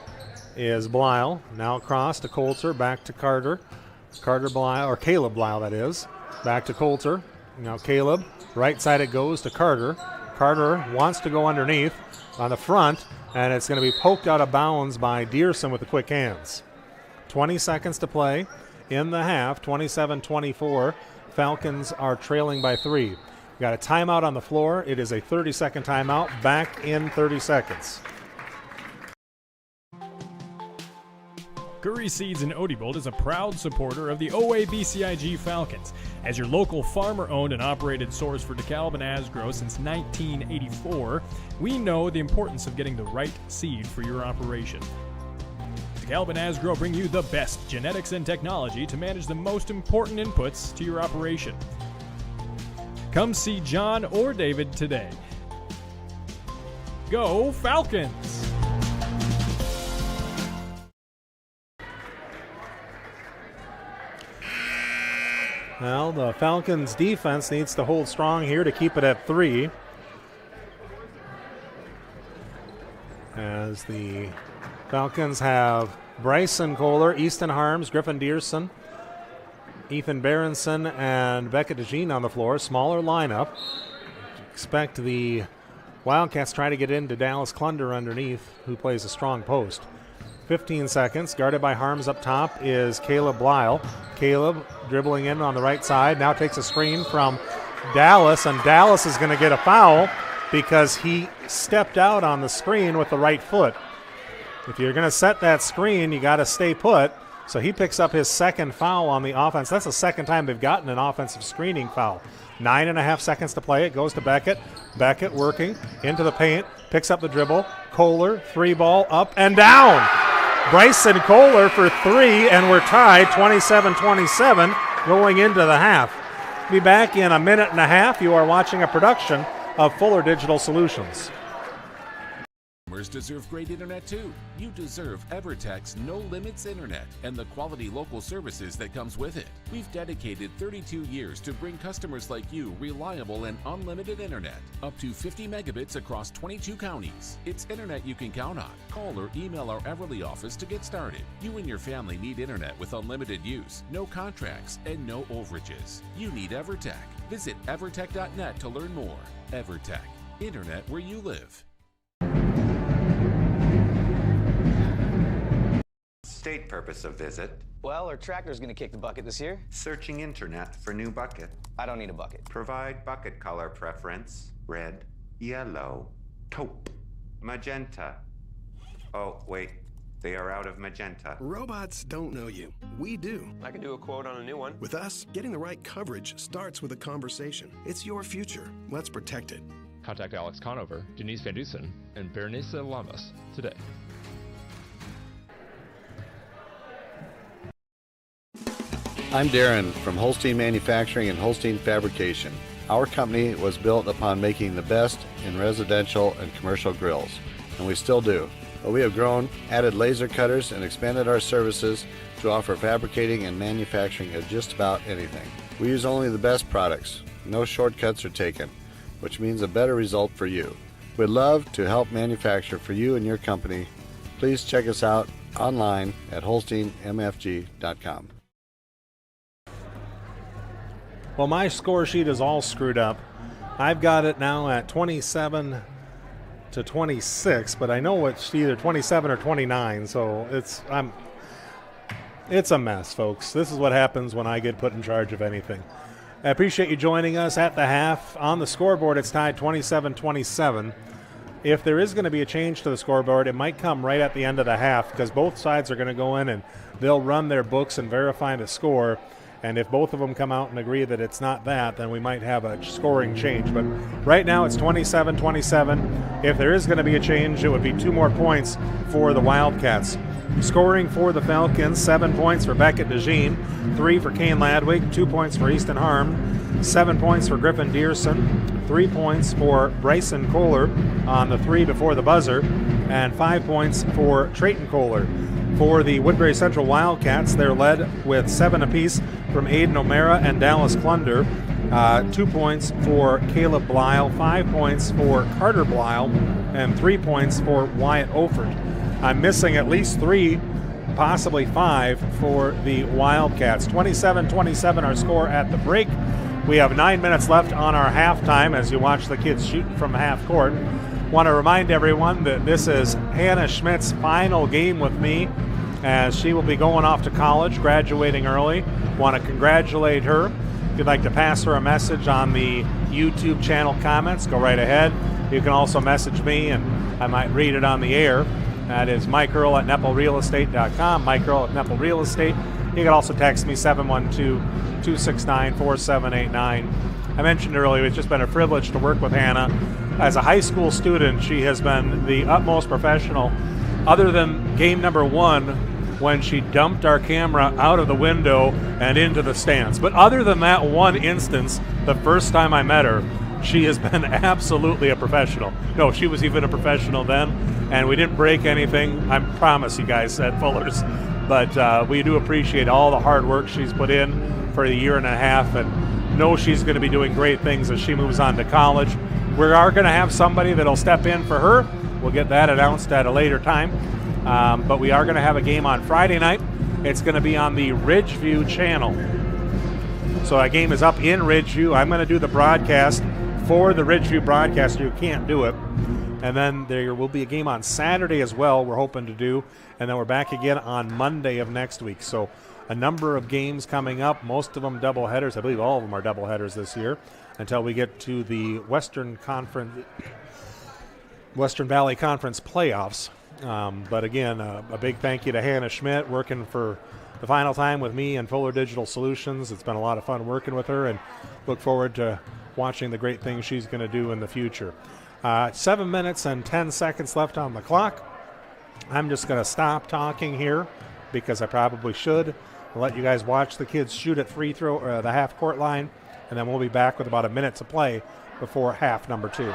[SPEAKER 1] is Blyle. Now across to Coulter, back to Carter. Carter Blyle, or Caleb Blyle that is. Back to Coulter. Now Caleb. Right side it goes to Carter. Carter wants to go underneath on the front, and it's going to be poked out of bounds by Dearson with the quick hands. 20 seconds to play in the half, 27-24. Falcons are trailing by 3. We got a timeout on the floor. It is a 30-second timeout. Back in 30 seconds.
[SPEAKER 5] Curry Seeds in Odebolt is a proud supporter of the OABCIG Falcons. As your local farmer-owned and operated source for DeKalb and Asgrow since 1984, we know the importance of getting the right seed for your operation. DeKalb and Asgrow bring you the best genetics and technology to manage the most important inputs to your operation. Come see John or David today. Go Falcons!
[SPEAKER 1] Well, the Falcons defense needs to hold strong here to keep it at 3. As the Falcons have Bryson Kohler, Easton Harms, Griffin Dearson, Ethan Berenson, and Beckett DeJean on the floor. Smaller lineup. Expect the Wildcats try to get into Dallas Klunder underneath, who plays a strong post. 15 seconds. Guarded by Harms up top is Caleb Blyle. Caleb dribbling in on the right side. Now takes a screen from Dallas, and Dallas is going to get a foul because he stepped out on the screen with the right foot. If you're going to set that screen, you got to stay put. So he picks up his second foul on the offense. That's the second time they've gotten an offensive screening foul. 9.5 seconds to play. It goes to Beckett. Beckett working into the paint. Picks up the dribble. Kohler, 3-ball, up and down. Bryson Kohler for 3, and we're tied 27-27 going into the half. Be back in a minute and a half. You are watching a production of Fuller Digital Solutions.
[SPEAKER 6] Customers deserve great internet too. You deserve EverTech's No Limits Internet and the quality local services that comes with it. We've dedicated 32 years to bring customers like you reliable and unlimited internet, up to 50 megabits across 22 counties. It's internet you can count on. Call or email our Everly office to get started. You and your family need internet with unlimited use, no contracts, and no overages. You need EverTech. Visit evertech.net to learn more. EverTech, internet where you live.
[SPEAKER 7] State purpose of visit.
[SPEAKER 8] Well, our tractor's gonna kick the bucket this year.
[SPEAKER 7] Searching internet for new bucket.
[SPEAKER 8] I don't need a bucket.
[SPEAKER 7] Provide bucket color preference. Red, yellow, taupe, magenta. Oh, wait. They are out of magenta.
[SPEAKER 9] Robots don't know you. We do.
[SPEAKER 22] I can do a quote on a new one.
[SPEAKER 9] With us, getting the right coverage starts with a conversation. It's your future. Let's protect it.
[SPEAKER 11] Contact Alex Conover, Denise Van Dusen, and Berenice Lamas today.
[SPEAKER 12] I'm Darren from Holstein Manufacturing and Holstein Fabrication. Our company was built upon making the best in residential and commercial grills, and we still do. But we have grown, added laser cutters, and expanded our services to offer fabricating and manufacturing of just about anything. We use only the best products. No shortcuts are taken, which means a better result for you. We'd love to help manufacture for you and your company. Please check us out online at holsteinmfg.com.
[SPEAKER 1] Well, my score sheet is all screwed up. I've got it now at 27-26, but I know it's either 27 or 29, so it's a mess, folks. This is what happens when I get put in charge of anything. I appreciate you joining us at the half. On the scoreboard, it's tied 27-27. If there is going to be a change to the scoreboard, it might come right at the end of the half because both sides are going to go in and they'll run their books and verify the score. And if both of them come out and agree that it's not that, then we might have a scoring change. But right now it's 27-27. If there is going to be a change, it would be 2 more points for the Wildcats. Scoring for the Falcons, 7 points for Beckett DeJean, 3 for Kane Ladwig, 2 points for Easton Harm, 7 points for Griffin Dearson, 3 points for Bryson Kohler on the 3 before the buzzer, and 5 points for Trayton Kohler. For the Woodbury Central Wildcats, they're led with 7 apiece from Aiden O'Mara and Dallas Klunder. 2 points for Caleb Blyle, 5 points for Carter Blyle, and 3 points for Wyatt Oford. I'm missing at least 3, possibly 5 for the Wildcats. 27-27 our score at the break. We have 9 minutes left on our halftime as you watch the kids shooting from half court. Want to remind everyone that this is Hannah Schmidt's final game with me as she will be going off to college, graduating early. Want to congratulate her. If you'd like to pass her a message on the YouTube channel comments, go right ahead. You can also message me and I might read it on the air. That is Mike Earl at NeppleRealEstate.com, Mike Earl at Nepple Real Estate. You can also text me 712-269-4789. I mentioned earlier, it's just been a privilege to work with Hannah. As a high school student, she has been the utmost professional, other than game number 1 when she dumped our camera out of the window and into the stands. But other than that one instance, the first time I met her, she has been absolutely a professional. No, she was even a professional then, and we didn't break anything, I promise you guys, at Fuller's. But we do appreciate all the hard work she's put in for a year and a half, and know she's going to be doing great things as she moves on to college. We are going to have somebody that'll step in for her. We'll get that announced at a later time. But we are going to have a game on Friday night. It's going to be on the Ridgeview channel. So that game is up in Ridgeview. I'm going to do the broadcast for the Ridgeview broadcaster. You can't do it. And then there will be a game on Saturday as well, we're hoping to do. And then we're back again on Monday of next week. So a number of games coming up, most of them double headers. I believe all of them are double headers this year until we get to the Western Valley Conference playoffs. But again, a big thank you to Hannah Schmidt working for the final time with me and Fuller Digital Solutions. It's been a lot of fun working with her, and look forward to watching the great things she's going to do in the future. 7 minutes and 10 seconds left on the clock. I'm just going to stop talking here because I probably should. I'll let you guys watch the kids shoot at the half court line, and then we'll be back with about a minute to play before half number 2.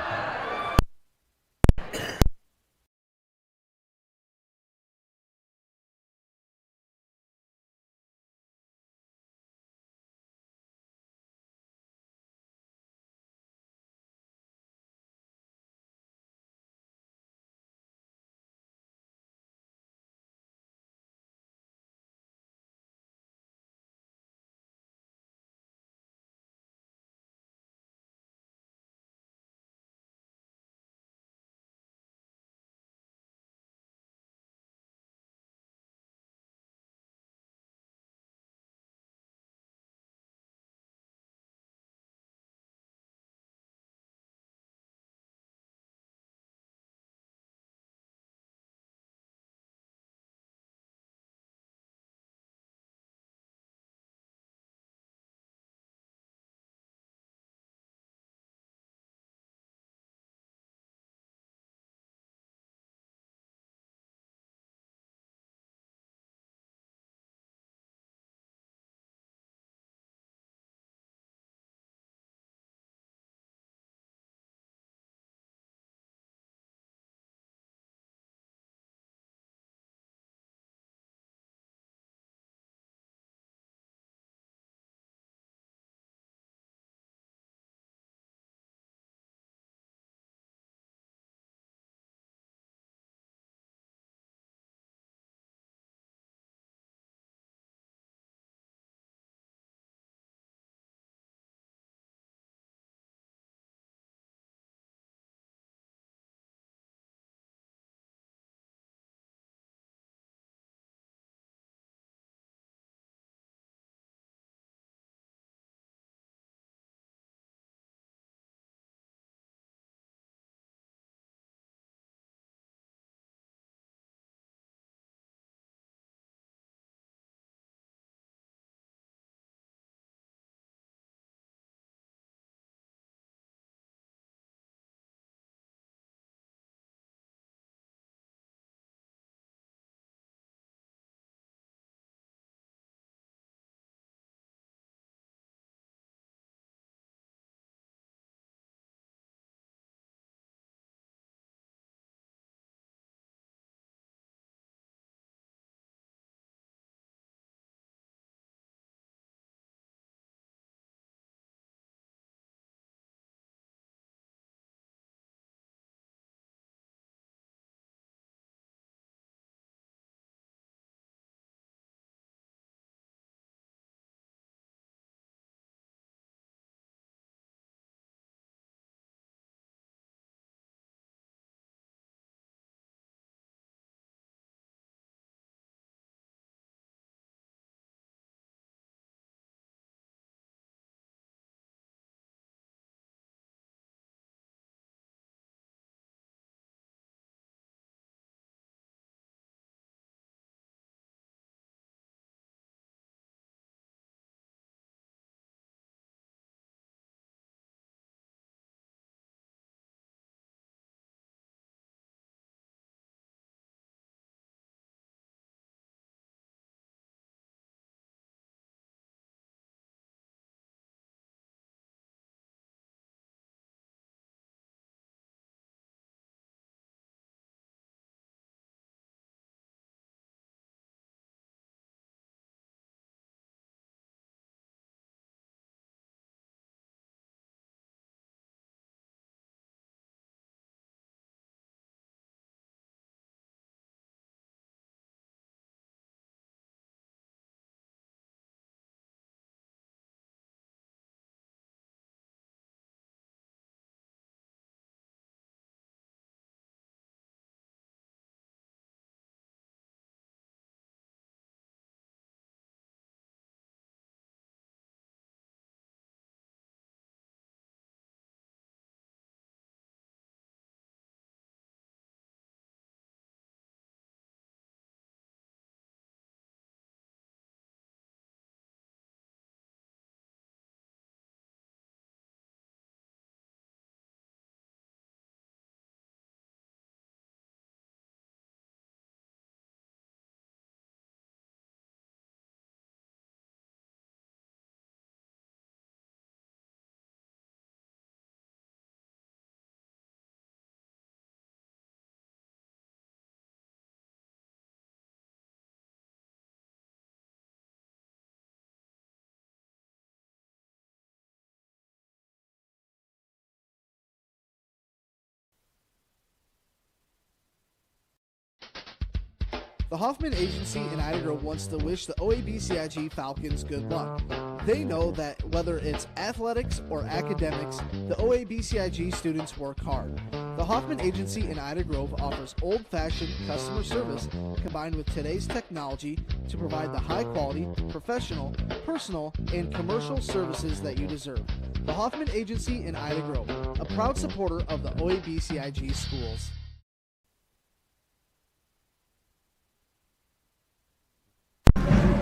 [SPEAKER 4] The Hoffman Agency in Ida Grove wants to wish the OABCIG Falcons good luck. They know that whether it's athletics or academics, the OABCIG students work hard. The Hoffman Agency in Ida Grove offers old-fashioned customer service combined with today's technology to provide the high-quality, professional, personal, and commercial services that you deserve. The Hoffman Agency in Ida Grove, a proud supporter of the OABCIG schools.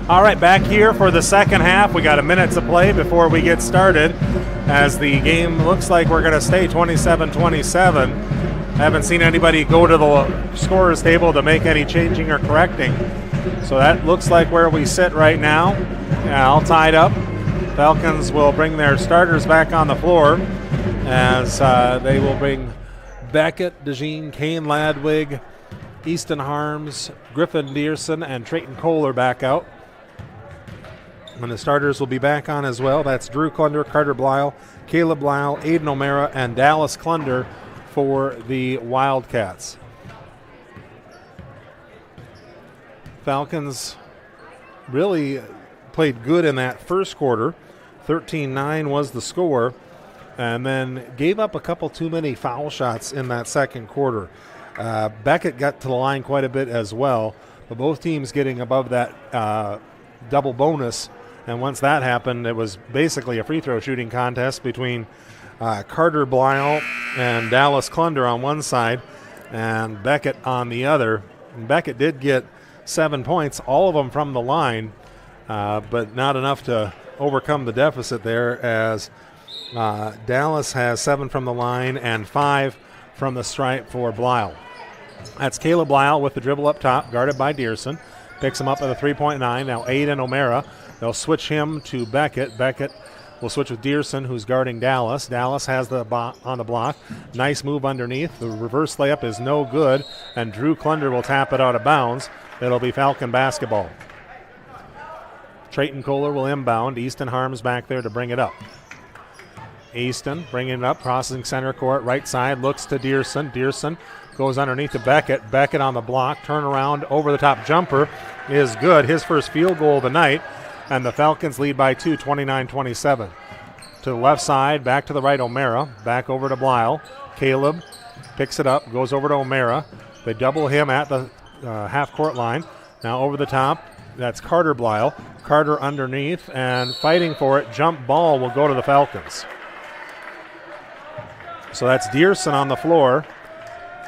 [SPEAKER 1] All right, back here for the second half. We got a minute to play before we get started, as the game looks like we're going to stay 27-27. Haven't seen anybody go to the scorer's table to make any changing or correcting. So that looks like where we sit right now. All tied up. Falcons will bring their starters back on the floor, as they will bring Beckett, DeJean, Kane Ladwig, Easton Harms, Griffin Dearson, and Trayton Kohler back out. And the starters will be back on as well. That's Drew Klunder, Carter Blyle, Caleb Blyle, Aiden O'Mara, and Dallas Klunder for the Wildcats. Falcons really played good in that first quarter. 13-9 was the score, and then gave up a couple too many foul shots in that second quarter. Beckett got to the line quite a bit as well, but both teams getting above that double bonus. And once that happened, it was basically a free throw shooting contest between Carter Blyle and Dallas Klunder on one side and Beckett on the other. And Beckett did get 7 points, all of them from the line, but not enough to overcome the deficit there, as Dallas has 7 from the line and 5 from the stripe for Blyle. That's Caleb Blyle with the dribble up top, guarded by Dearson. Picks him up at a 3-point line. Now Aiden O'Mara. They'll switch him to Beckett. Beckett will switch with Dearson, who's guarding Dallas. Dallas has the on the block. Nice move underneath. The reverse layup is no good, and Drew Klunder will tap it out of bounds. It'll be Falcon basketball. Trayton Kohler will inbound. Easton Harms back there to bring it up. Easton bringing it up, crossing center court, right side, looks to Dearson. Dearson goes underneath to Beckett. Beckett on the block, turn around, over the top jumper is good. His first field goal of the night, and the Falcons lead by 2, 29-27. To the left side, back to the right, O'Mara, back over to Blyle. Caleb picks it up, goes over to O'Mara. They double him at the half-court line. Now over the top, that's Carter Blyle. Carter underneath and fighting for it. Jump ball will go to the Falcons. So that's Dearson on the floor,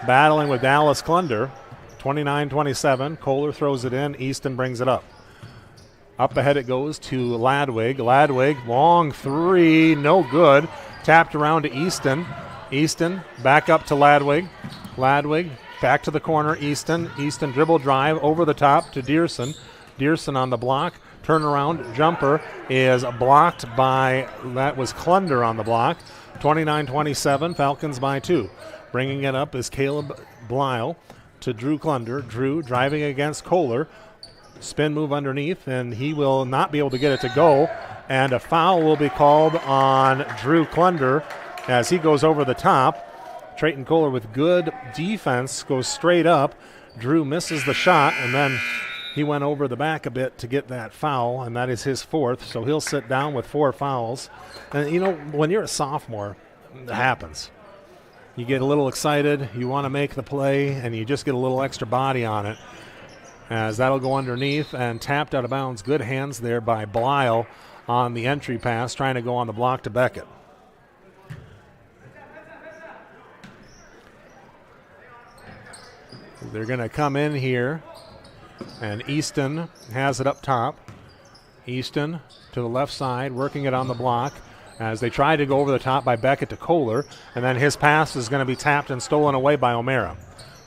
[SPEAKER 1] battling with Dallas Klunder. 29-27. Kohler throws it in. Easton brings it up. Up ahead it goes to Ladwig. Ladwig, long three, no good. Tapped around to Easton. Easton back up to Ladwig. Ladwig back to the corner. Easton dribble drive over the top to Dearson. Dearson on the block. Turnaround jumper is blocked by, that was Klunder on the block. 29-27, Falcons by 2. Bringing it up is Caleb Blyle to Drew Klunder. Drew driving against Kohler. Spin move underneath, and he will not be able to get it to go. And a foul will be called on Drew Klunder as he goes over the top. Trayton Kohler with good defense goes straight up. Drew misses the shot, and then he went over the back a bit to get that foul, and that is his 4th. So he'll sit down with 4 fouls. And, you know, when you're a sophomore, it happens. You get a little excited, you want to make the play, and you just get a little extra body on it. As that'll go underneath and tapped out of bounds. Good hands there by Blyle on the entry pass, trying to go on the block to Beckett. They're going to come in here, and Easton has it up top. Easton to the left side, working it on the block as they try to go over the top by Beckett to Kohler, and then his pass is going to be tapped and stolen away by O'Mara.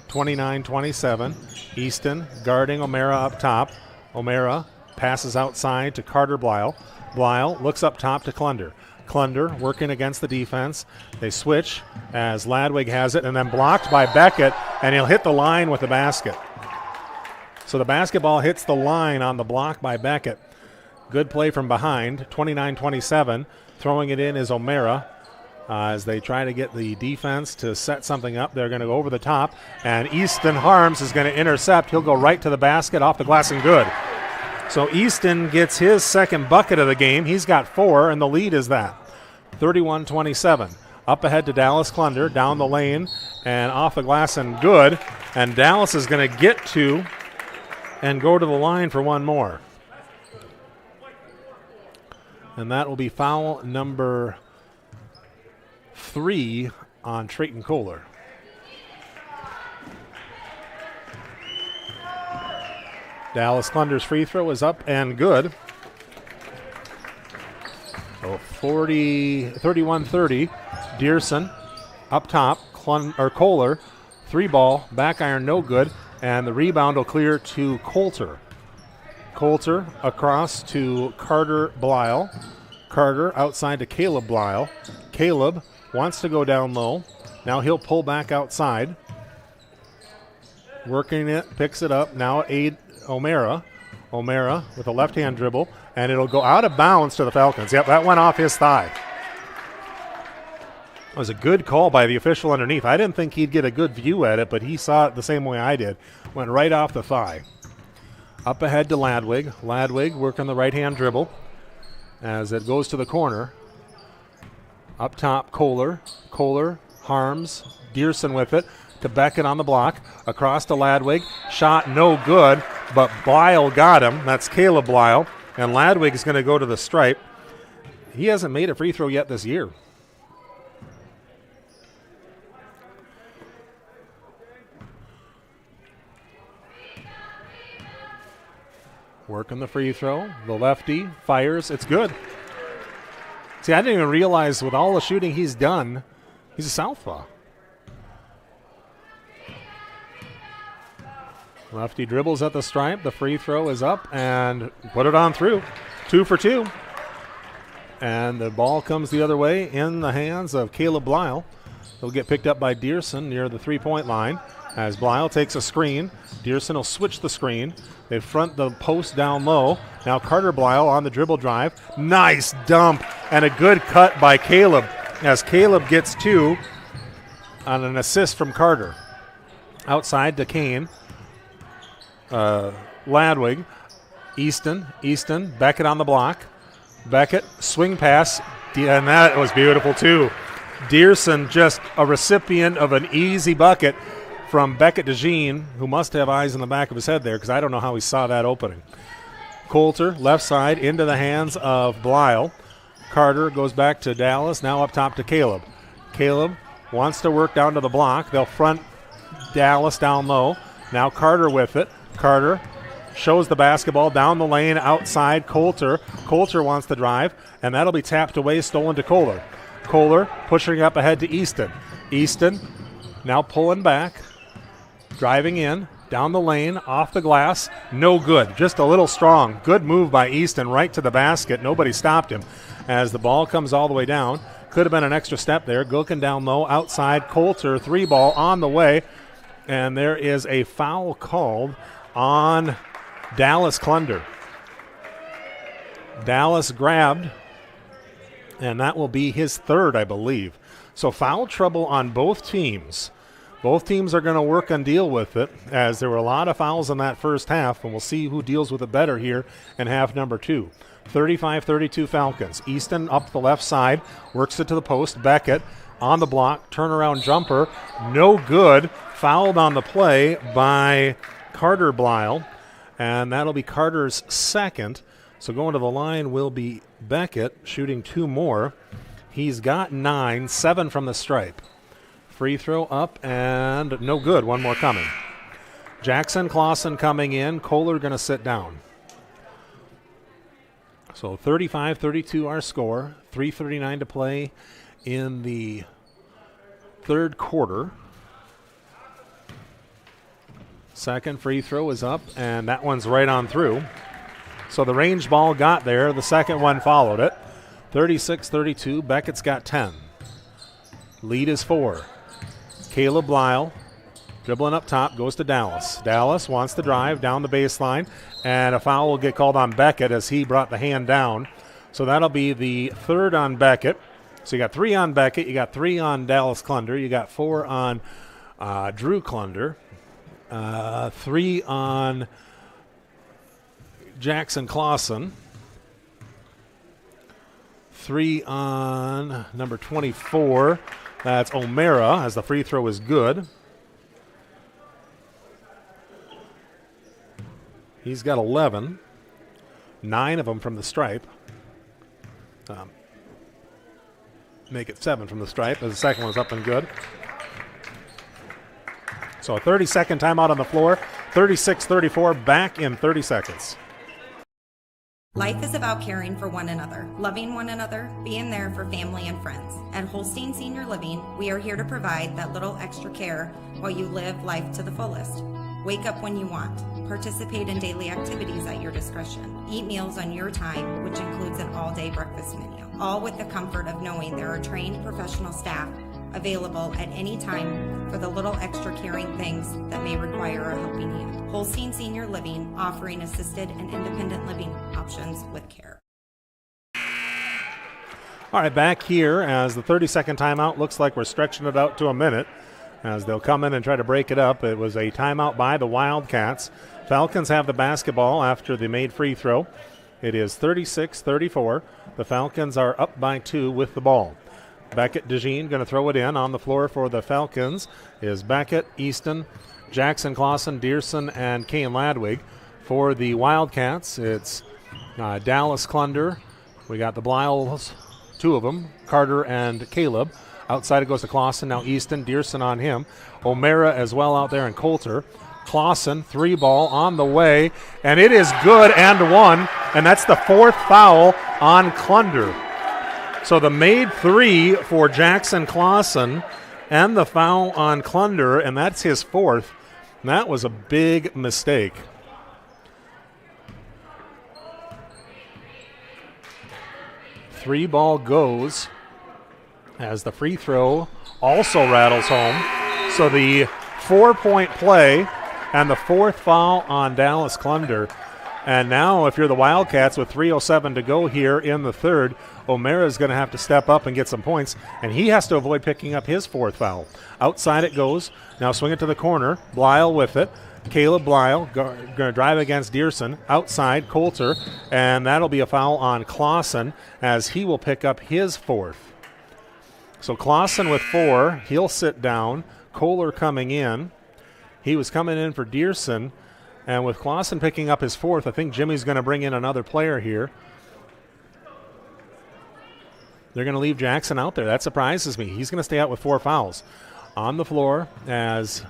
[SPEAKER 1] 29-27. Easton guarding O'Mara up top. O'Mara passes outside to Carter Blyle. Blyle looks up top to Klunder. Klunder working against the defense. They switch as Ladwig has it, and then blocked by Beckett, and he'll hit the line with the basket. So the basketball hits the line on the block by Beckett. Good play from behind. 29-27. Throwing it in is O'Mara. As they try to get the defense to set something up, they're going to go over the top, and Easton Harms is going to intercept. He'll go right to the basket, off the glass, and good. So Easton gets his second bucket of the game. He's got 4, and the lead is that. 31-27. Up ahead to Dallas Clunder, down the lane, and off the glass, and good. And Dallas is going to get to and go to the line for one more. And that will be foul number 3 on Trayton Kohler. Dallas Clunder's free throw is up and good. So 31-30. Dearson up top. Kohler, 3-ball, back iron, no good. And the rebound will clear to Coulter. Coulter across to Carter Blyle. Carter outside to Caleb Blyle. Caleb wants to go down low. Now he'll pull back outside. Working it, picks it up. Now O'Mara. O'Mara with a left-hand dribble, and it'll go out of bounds to the Falcons. Yep, that went off his thigh. It was a good call by the official underneath. I didn't think he'd get a good view at it, but he saw it the same way I did. Went right off the thigh. Up ahead to Ladwig. Ladwig working the right-hand dribble as it goes to the corner. Up top, Kohler. Kohler, Harms, Dearson with it to Beckett on the block. Across to Ladwig. Shot no good, but Blyle got him. That's Caleb Blyle. And Ladwig's going to go to the stripe. He hasn't made a free throw yet this year. Working the free throw. The lefty fires. It's good. See, I didn't even realize with all the shooting he's done, he's a southpaw. Lefty dribbles at the stripe. The free throw is up and put it on through. 2 for 2. And the ball comes the other way in the hands of Caleb Blyle. He'll get picked up by Dearson near the three-point line as Blyle takes a screen. Dearson will switch the screen. They front the post down low. Now Carter Blyle on the dribble drive. Nice dump and a good cut by Caleb as Caleb gets 2 on an assist from Carter. Outside to Kane. Ladwig. Easton. Beckett on the block. Beckett, swing pass, and that was beautiful too. Dearson just a recipient of an easy bucket from Beckett DeJean, who must have eyes in the back of his head there because I don't know how he saw that opening. Coulter, left side, into the hands of Blyle. Carter goes back to Dallas, now up top to Caleb. Caleb wants to work down to the block. They'll front Dallas down low. Now Carter with it. Carter shows the basketball down the lane outside Coulter. Coulter wants to drive, and that'll be tapped away, stolen to Kohler. Kohler pushing up ahead to Easton. Easton now pulling back, driving in, down the lane, off the glass. No good, just a little strong. Good move by Easton right to the basket. Nobody stopped him as the ball comes all the way down. Could have been an extra step there. Gilkin down low, outside. Coulter, 3-ball on the way. And there is a foul called on Dallas Clunder. Dallas grabbed, and that will be his third, I believe. So foul trouble on both teams. Both teams are going to work and deal with it, as there were a lot of fouls in that first half, and we'll see who deals with it better here in half number 2. 35-32 Falcons. Easton up the left side, works it to the post. Beckett on the block, turnaround jumper, no good. Fouled on the play by Carter Blyle, and that'll be Carter's second. So going to the line will be Beckett, shooting 2 more. He's got 9, 7 from the stripe. Free throw up and no good. One more coming. Jackson Clausen coming in. Kohler going to sit down. So 35-32 our score. 3:39 to play in the third quarter. Second free throw is up, and that one's right on through. So the range ball got there. The second one followed it. 36-32. Beckett's got 10. Lead is 4. Caleb Blyle dribbling up top, goes to Dallas. Dallas wants to drive down the baseline, and a foul will get called on Beckett as he brought the hand down. So that'll be the third on Beckett. So you got 3 on Beckett, you got 3 on Dallas Clunder, you got 4 on Drew Clunder, 3 on Jackson Clausen, 3 on number 24. That's O'Mara, as the free throw is good. He's got 11, 9 of them from the stripe. Make it 7 from the stripe, as the second one's up and good. So a 30-second timeout on the floor, 36-34, back in 30 seconds.
[SPEAKER 14] Life is about caring for one another, loving one another, being there for family and friends. At Holstein Senior Living, we are here to provide that little extra care while you live life to the fullest. Wake up when you want. Participate in daily activities at your discretion. Eat meals on your time, which includes an all-day breakfast menu. All with the comfort of knowing there are trained professional staff available at any time for the little extra caring things that may require a helping hand. Holstein Senior Living, offering assisted and independent living options with care.
[SPEAKER 1] All right, back here as the 30-second timeout looks like we're stretching it out to a minute as they'll come in and try to break it up. It was a timeout by the Wildcats. Falcons have the basketball after the made free throw. It is 36-34. The Falcons are up by 2 with the ball. Beckett DeJean going to throw it in. On the floor for the Falcons is Beckett, Easton, Jackson Clausen, Dearson, and Kane Ladwig. For the Wildcats, it's Dallas Clunder. We got the Blyles, 2 of them, Carter and Caleb. Outside it goes to Clausen. Now Easton, Dearson on him. O'Mara as well out there, and Coulter. Clausen, 3-ball on the way, and it is good and 1, and that's the 4th foul on Clunder. So the made 3 for Jackson Clausen and the foul on Clunder, and that's his 4th. And that was a big mistake. Three ball goes as the free throw also rattles home. So the 4-point play and the 4th foul on Dallas Clunder. And now if you're the Wildcats with 3:07 to go here in the third, O'Mara is going to have to step up and get some points, and he has to avoid picking up his 4th foul. Outside it goes. Now swing it to the corner. Blyle with it. Caleb Blyle going to drive against Dearson. Outside, Coulter, and that'll be a foul on Clausen as he will pick up his 4th. So Clausen with 4. He'll sit down. Kohler coming in. He was coming in for Dearson. And with Clausen picking up his 4th, I think Jimmy's going to bring in another player here. They're going to leave Jackson out there. That surprises me. He's going to stay out with 4 fouls. On the floor as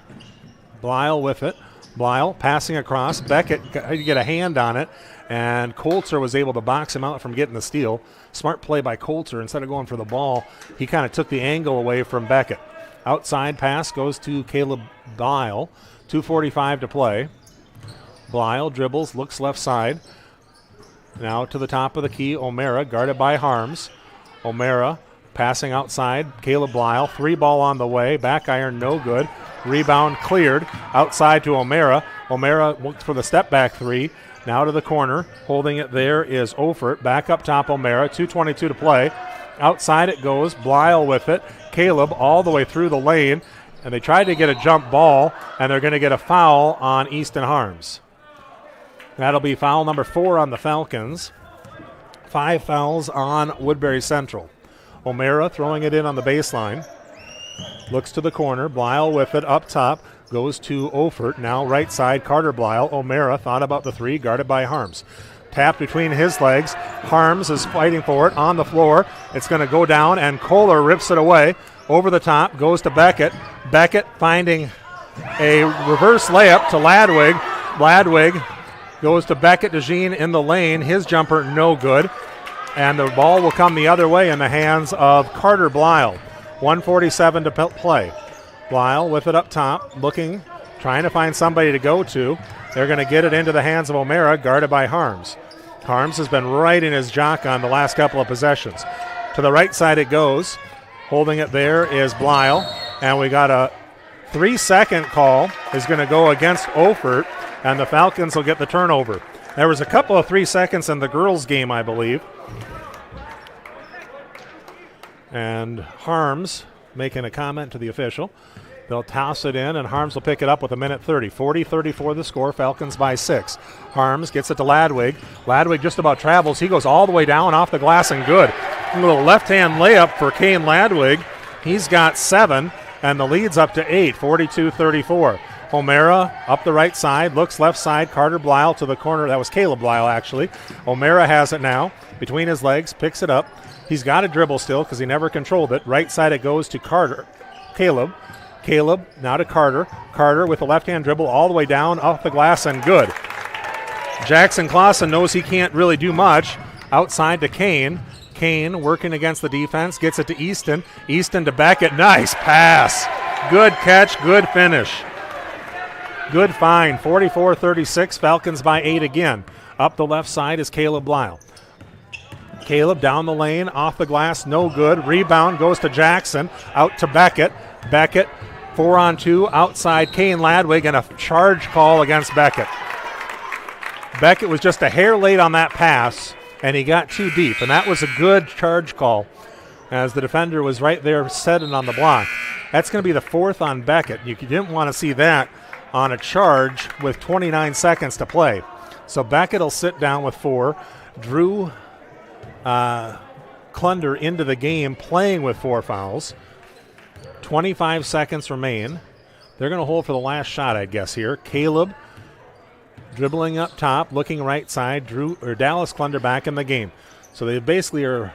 [SPEAKER 1] Blyle with it. Blyle passing across. Beckett got to get a hand on it, and Coulter was able to box him out from getting the steal. Smart play by Coulter. Instead of going for the ball, he kind of took the angle away from Beckett. Outside pass goes to Caleb Blyle. 2:45 to play. Blyle dribbles, looks left side. Now to the top of the key, O'Mara, guarded by Harms. O'Mara passing outside, Caleb Blyle, 3-ball on the way, back iron no good. Rebound cleared, outside to O'Mara. O'Mara looked for the step back 3. Now to the corner, holding it there is Ofert. Back up top, O'Mara, 2:22 to play. Outside it goes, Blyle with it. Caleb all the way through the lane, and they tried to get a jump ball, and they're going to get a foul on Easton Harms. That'll be foul number 4 on the Falcons. 5 fouls on Woodbury Central. O'Mara throwing it in on the baseline. Looks to the corner. Blyle with it up top. Goes to Ofert. Now right side, Carter Blyle. O'Mara thought about the 3, guarded by Harms. Tapped between his legs. Harms is fighting for it on the floor. It's going to go down, and Kohler rips it away. Over the top, goes to Beckett. Beckett finding a reverse layup to Ladwig. Ladwig goes to Beckett DeJean in the lane. His jumper no good. And the ball will come the other way in the hands of Carter Blyle. 1:47 to play. Blyle with it up top, looking, trying to find somebody to go to. They're going to get it into the hands of O'Mara, guarded by Harms. Harms has been right in his jock on the last couple of possessions. To the right side it goes. Holding it there is Blyle. And we got a 3-second call is going to go against Ofert, and the Falcons will get the turnover. There was a couple of 3 seconds in the girls' game, I believe. And Harms making a comment to the official. They'll toss it in, and Harms will pick it up with 1:30. 40-34 the score. Falcons by 6. Harms gets it to Ladwig. Ladwig just about travels. He goes all the way down off the glass and good. A little left-hand layup for Kane Ladwig. He's got 7, and the lead's up to 8, 42-34. O'Mara up the right side, looks left side. Carter Blyle to the corner. That was Caleb Blyle, actually. O'Mara has it now between his legs, picks it up. He's got a dribble still because he never controlled it. Right side it goes to Caleb. Caleb now to Carter. Carter with a left-hand dribble all the way down off the glass and good. Jackson Clausen knows he can't really do much. Outside to Kane. Kane working against the defense, gets it to Easton. Easton to Beckett. Nice pass. Good catch, good finish. Good find. 44-36. Falcons by 8 again. Up the left side is Caleb Blyle. Caleb down the lane, off the glass, no good. Rebound goes to Jackson. Out to Beckett. Beckett 4-on-2 outside Kane Ladwig, and a charge call against Beckett. Beckett was just a hair late on that pass, and he got too deep, and that was a good charge call as the defender was right there setting on the block. That's going to be the 4th on Beckett. You didn't want to see that on a charge with 29 seconds to play. So Beckett will sit down with 4. Drew Klunder into the game playing with 4 fouls. 25 seconds remain. They're going to hold for the last shot, I guess, here. Caleb dribbling up top, looking right side. Dallas Klunder back in the game. So they basically are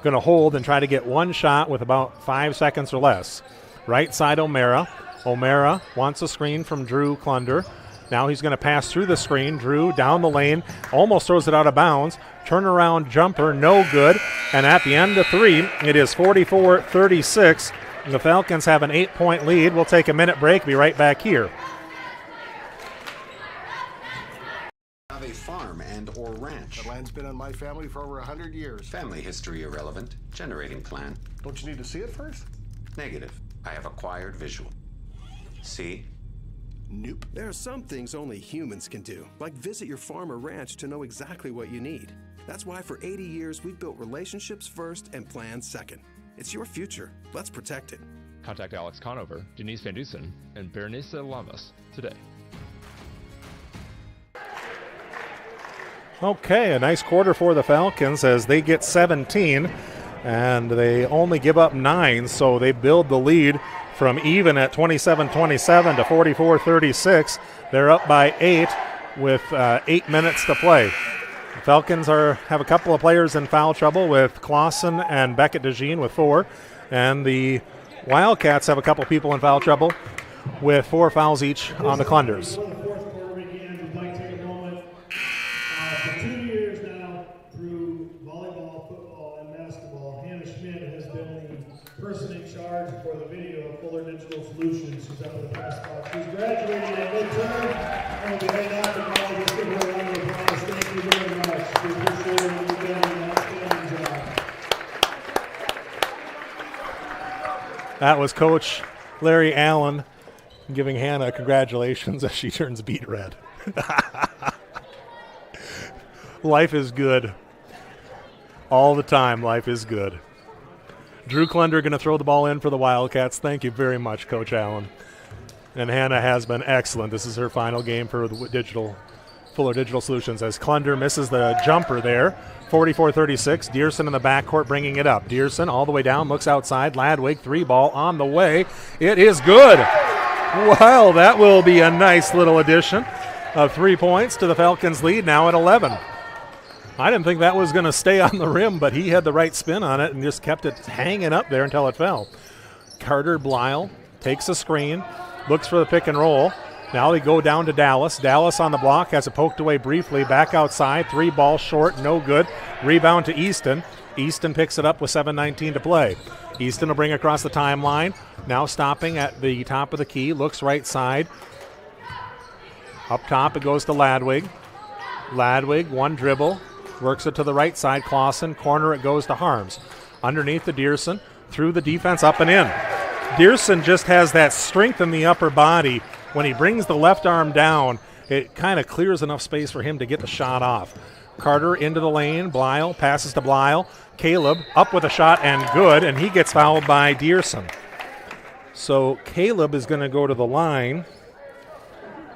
[SPEAKER 1] going to hold and try to get one shot with about 5 seconds or less. Right side O'Mara. O'Mara wants a screen from Drew Klunder. Now he's going to pass through the screen. Drew down the lane, almost throws it out of bounds. Turnaround jumper, no good. And at the end of 3, it is 44-36. The Falcons have an 8-point lead. We'll take a minute break. Be right back here.
[SPEAKER 15] Have a farm and or ranch.
[SPEAKER 10] The land's been on my family for over 100 years.
[SPEAKER 15] Family history irrelevant. Generating plan.
[SPEAKER 10] Don't you need to see it first?
[SPEAKER 15] Negative. I have acquired visual. See?
[SPEAKER 9] Nope. There are some things only humans can do, like visit your farm or ranch to know exactly what you need. That's why for 80 years we've built relationships first and plans second. It's your future. Let's protect it.
[SPEAKER 11] Contact Alex Conover, Denise Van Dusen, and Berenice Lamas today.
[SPEAKER 1] Okay, a nice quarter for the Falcons as they get 17, and they only give up 9, so they build the lead from even at 27-27 to 44-36. They're up by 8 with 8 minutes to play. The Falcons have a couple of players in foul trouble with Clausen and Beckett DeJean with 4, and the Wildcats have a couple people in foul trouble with 4 fouls each on the Klunders.
[SPEAKER 22] For 2 years now, through volleyball, football, and basketball, Hannah Schmidt has been the person in charge for the video of Fuller Digital Solutions. She's up in the press box. She's graduating at midterm, and we'll be heading out to college. Let's give her a round of applause. Thank you very much. We appreciate it. You've done an outstanding job.
[SPEAKER 1] That was Coach Larry Allen giving Hannah congratulations as she turns beet red. Life is good. All the time, life is good. Drew Klunder going to throw the ball in for the Wildcats. Thank you very much, Coach Allen. And Hannah has been excellent. This is her final game for the Fuller Digital Solutions as Klunder misses the jumper there. 44-36. Dearson in the backcourt bringing it up. Dearson all the way down, looks outside. Ladwig, 3-ball on the way. It is good. Well, that will be a nice little addition of 3 points to the Falcons' lead, now at 11. I didn't think that was going to stay on the rim, but he had the right spin on it and just kept it hanging up there until it fell. Carter Blyle takes a screen, looks for the pick and roll. Now they go down to Dallas. Dallas on the block, has it poked away briefly, back outside, 3-ball short, no good. Rebound to Easton. Easton picks it up with 7:19 to play. Easton will bring across the timeline. Now stopping at the top of the key, looks right side. Up top it goes to Ladwig. Ladwig, one dribble. Works it to the right side. Clausen, corner it goes to Harms. Underneath to Dearson, through the defense, up and in. Dearson just has that strength in the upper body. When he brings the left arm down, it kind of clears enough space for him to get the shot off. Carter into the lane. Blyle passes to Blyle. Caleb up with a shot and good, and he gets fouled by Dearson. So Caleb is going to go to the line,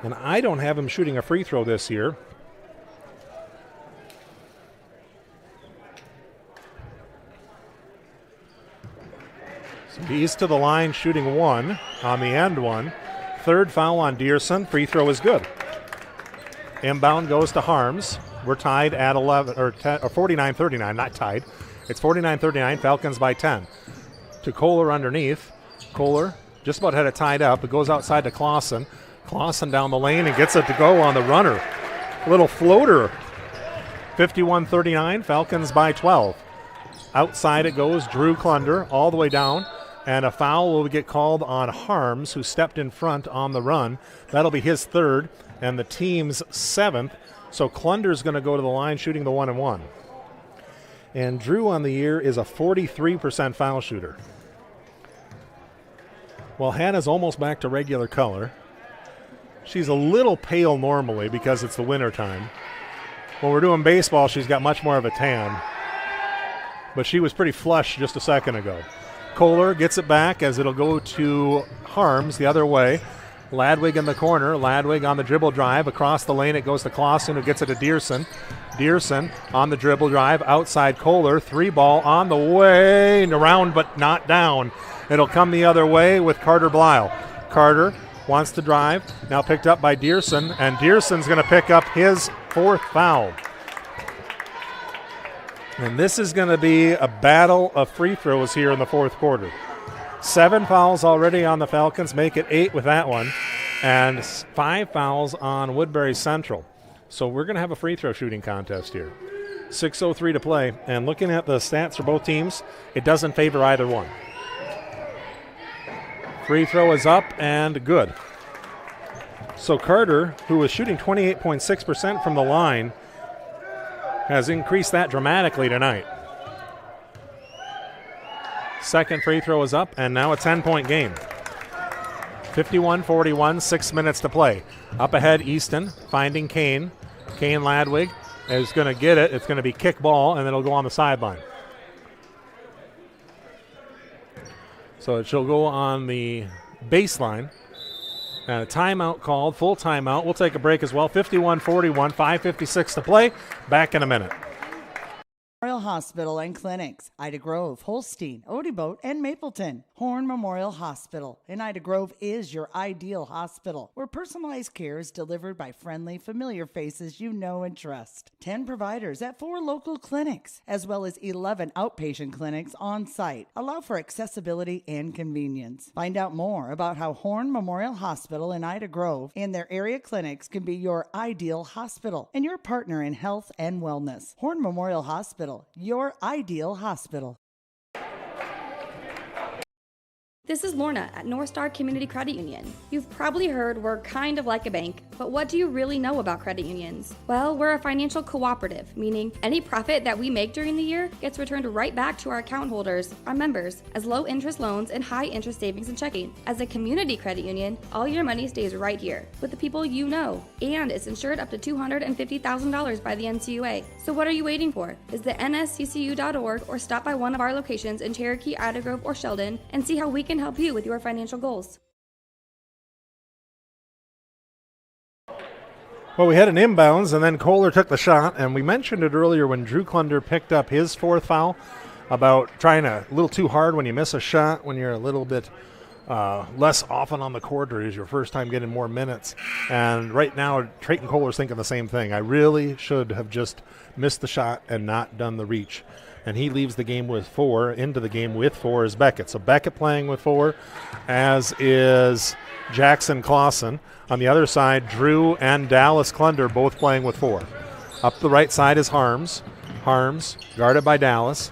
[SPEAKER 1] and I don't have him shooting a free throw this year. So he's to the line shooting one on the end one. Third foul on Dearson. Free throw is good. Inbound goes to Harms. We're tied at 49-39, not tied. It's 49-39, Falcons by 10. To Kohler underneath. Kohler just about had it tied up. It goes outside to Clausen. Clausen down the lane and gets it to go on the runner. Little floater. 51-39, Falcons by 12. Outside it goes, Drew Klunder all the way down. And a foul will get called on Harms, who stepped in front on the run. That'll be his third and the team's seventh. So Klunder's going to go to the line shooting the 1-and-1. And Drew on the year is a 43% foul shooter. Well, Hannah's almost back to regular color. She's a little pale normally because it's the winter time. When we're doing baseball, she's got much more of a tan. But she was pretty flush just a second ago. Kohler gets it back as it'll go to Harms the other way. Ladwig in the corner. Ladwig on the dribble drive. Across the lane it goes to Clausen, who gets it to Dearson. Dearson on the dribble drive. Outside Kohler. 3-ball on the way. Around but not down. It'll come the other way with Carter Blyle. Carter wants to drive. Now picked up by Dearson. And Dearson's going to pick up his fourth foul. And this is going to be a battle of free throws here in the fourth quarter. 7 fouls already on the Falcons, make it 8 with that one, and 5 fouls on Woodbury Central. So we're going to have a free throw shooting contest here. 6:03 to play, and looking at the stats for both teams, it doesn't favor either one. Free throw is up and good. So Carter, who was shooting 28.6% from the line, has increased that dramatically tonight. Second free throw is up, and now a 10-point game. 51-41, 6 minutes to play. Up ahead, Easton finding Kane. Kane Ladwig is going to get it. It's going to be kick ball, and then it'll go on the sideline. So it shall go on the baseline. And a timeout called, full timeout. We'll take a break as well. 51-41, 5:56 to play. Back in a minute.
[SPEAKER 16] Memorial Hospital and Clinics, Ida Grove, Holstein, Odeboat, and Mapleton. Horn Memorial Hospital in Ida Grove is your ideal hospital, where personalized care is delivered by friendly, familiar faces you know and trust. 10 providers at 4 local clinics, as well as 11 outpatient clinics on site, allow for accessibility and convenience. Find out more about how Horn Memorial Hospital in Ida Grove and their area clinics can be your ideal hospital and your partner in health and wellness. Horn Memorial Hospital, your ideal hospital.
[SPEAKER 17] This is Lorna at North Star Community Credit Union. You've probably heard we're kind of like a bank, but what do you really know about credit unions? Well, we're a financial cooperative, meaning any profit that we make during the year gets returned right back to our account holders, our members, as low interest loans and high interest savings and checking. As a community credit union, all your money stays right here with the people you know, and it's insured up to $250,000 by the NCUA. So what are you waiting for? Visit nsccu.org or stop by one of our locations in Cherokee, Ida Grove, or Sheldon and see how we can help you with your financial goals.
[SPEAKER 1] Well, we had an inbounds, and then Kohler took the shot, and we mentioned it earlier when Drew Klunder picked up his fourth foul about trying a little too hard when you miss a shot, when you're a little bit less often on the court, or is your first time getting more minutes. And right now, Trayton Kohler's thinking the same thing. I really should have just missed the shot and not done the reach. And he leaves the game with 4. Into the game with 4 is Beckett. So Beckett playing with 4, as is Jackson Clausen. On the other side, Drew and Dallas Klunder both playing with 4. Up the right side is Harms. Harms, guarded by Dallas.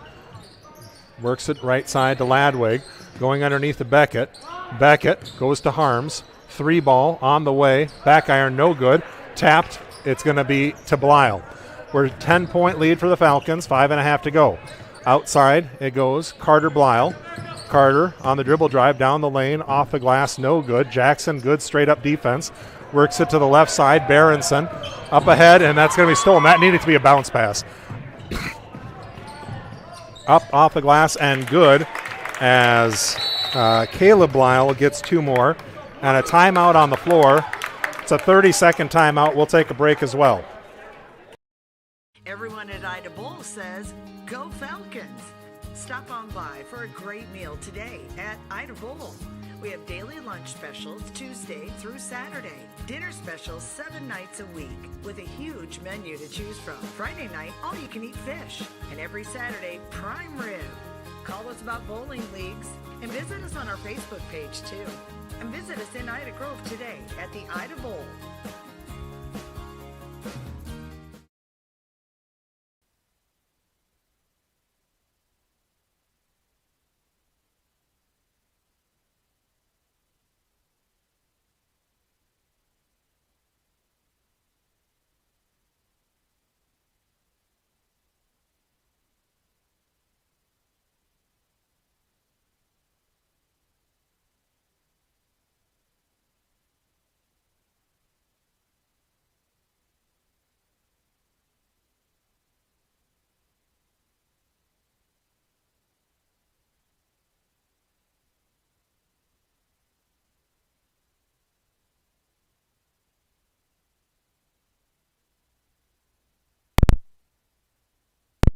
[SPEAKER 1] Works it right side to Ladwig. Going underneath to Beckett. Beckett goes to Harms. 3-ball on the way. Back iron, no good. Tapped. It's going to be to Blyle. We're 10-point lead for the Falcons, 5.5 to go. Outside it goes, Carter Blyle. Carter on the dribble drive down the lane, off the glass, no good. Jackson, good straight up defense. Works it to the left side. Berenson up ahead, and that's going to be stolen. That needed to be a bounce pass. Up off the glass and good as Caleb Lyle gets 2 more. And a timeout on the floor. It's a 30-second timeout. We'll take a break as well.
[SPEAKER 16] Everyone at Ida Bowl says, go Falcons. Stop on by for a great meal today at Ida Bowl. We have daily lunch specials Tuesday through Saturday. Dinner specials 7 nights a week with a huge menu to choose from. Friday night, all you can eat fish. And every Saturday, prime rib. Call us about bowling leagues and visit us on our Facebook page too. And visit us in Ida Grove today at the Ida Bowl.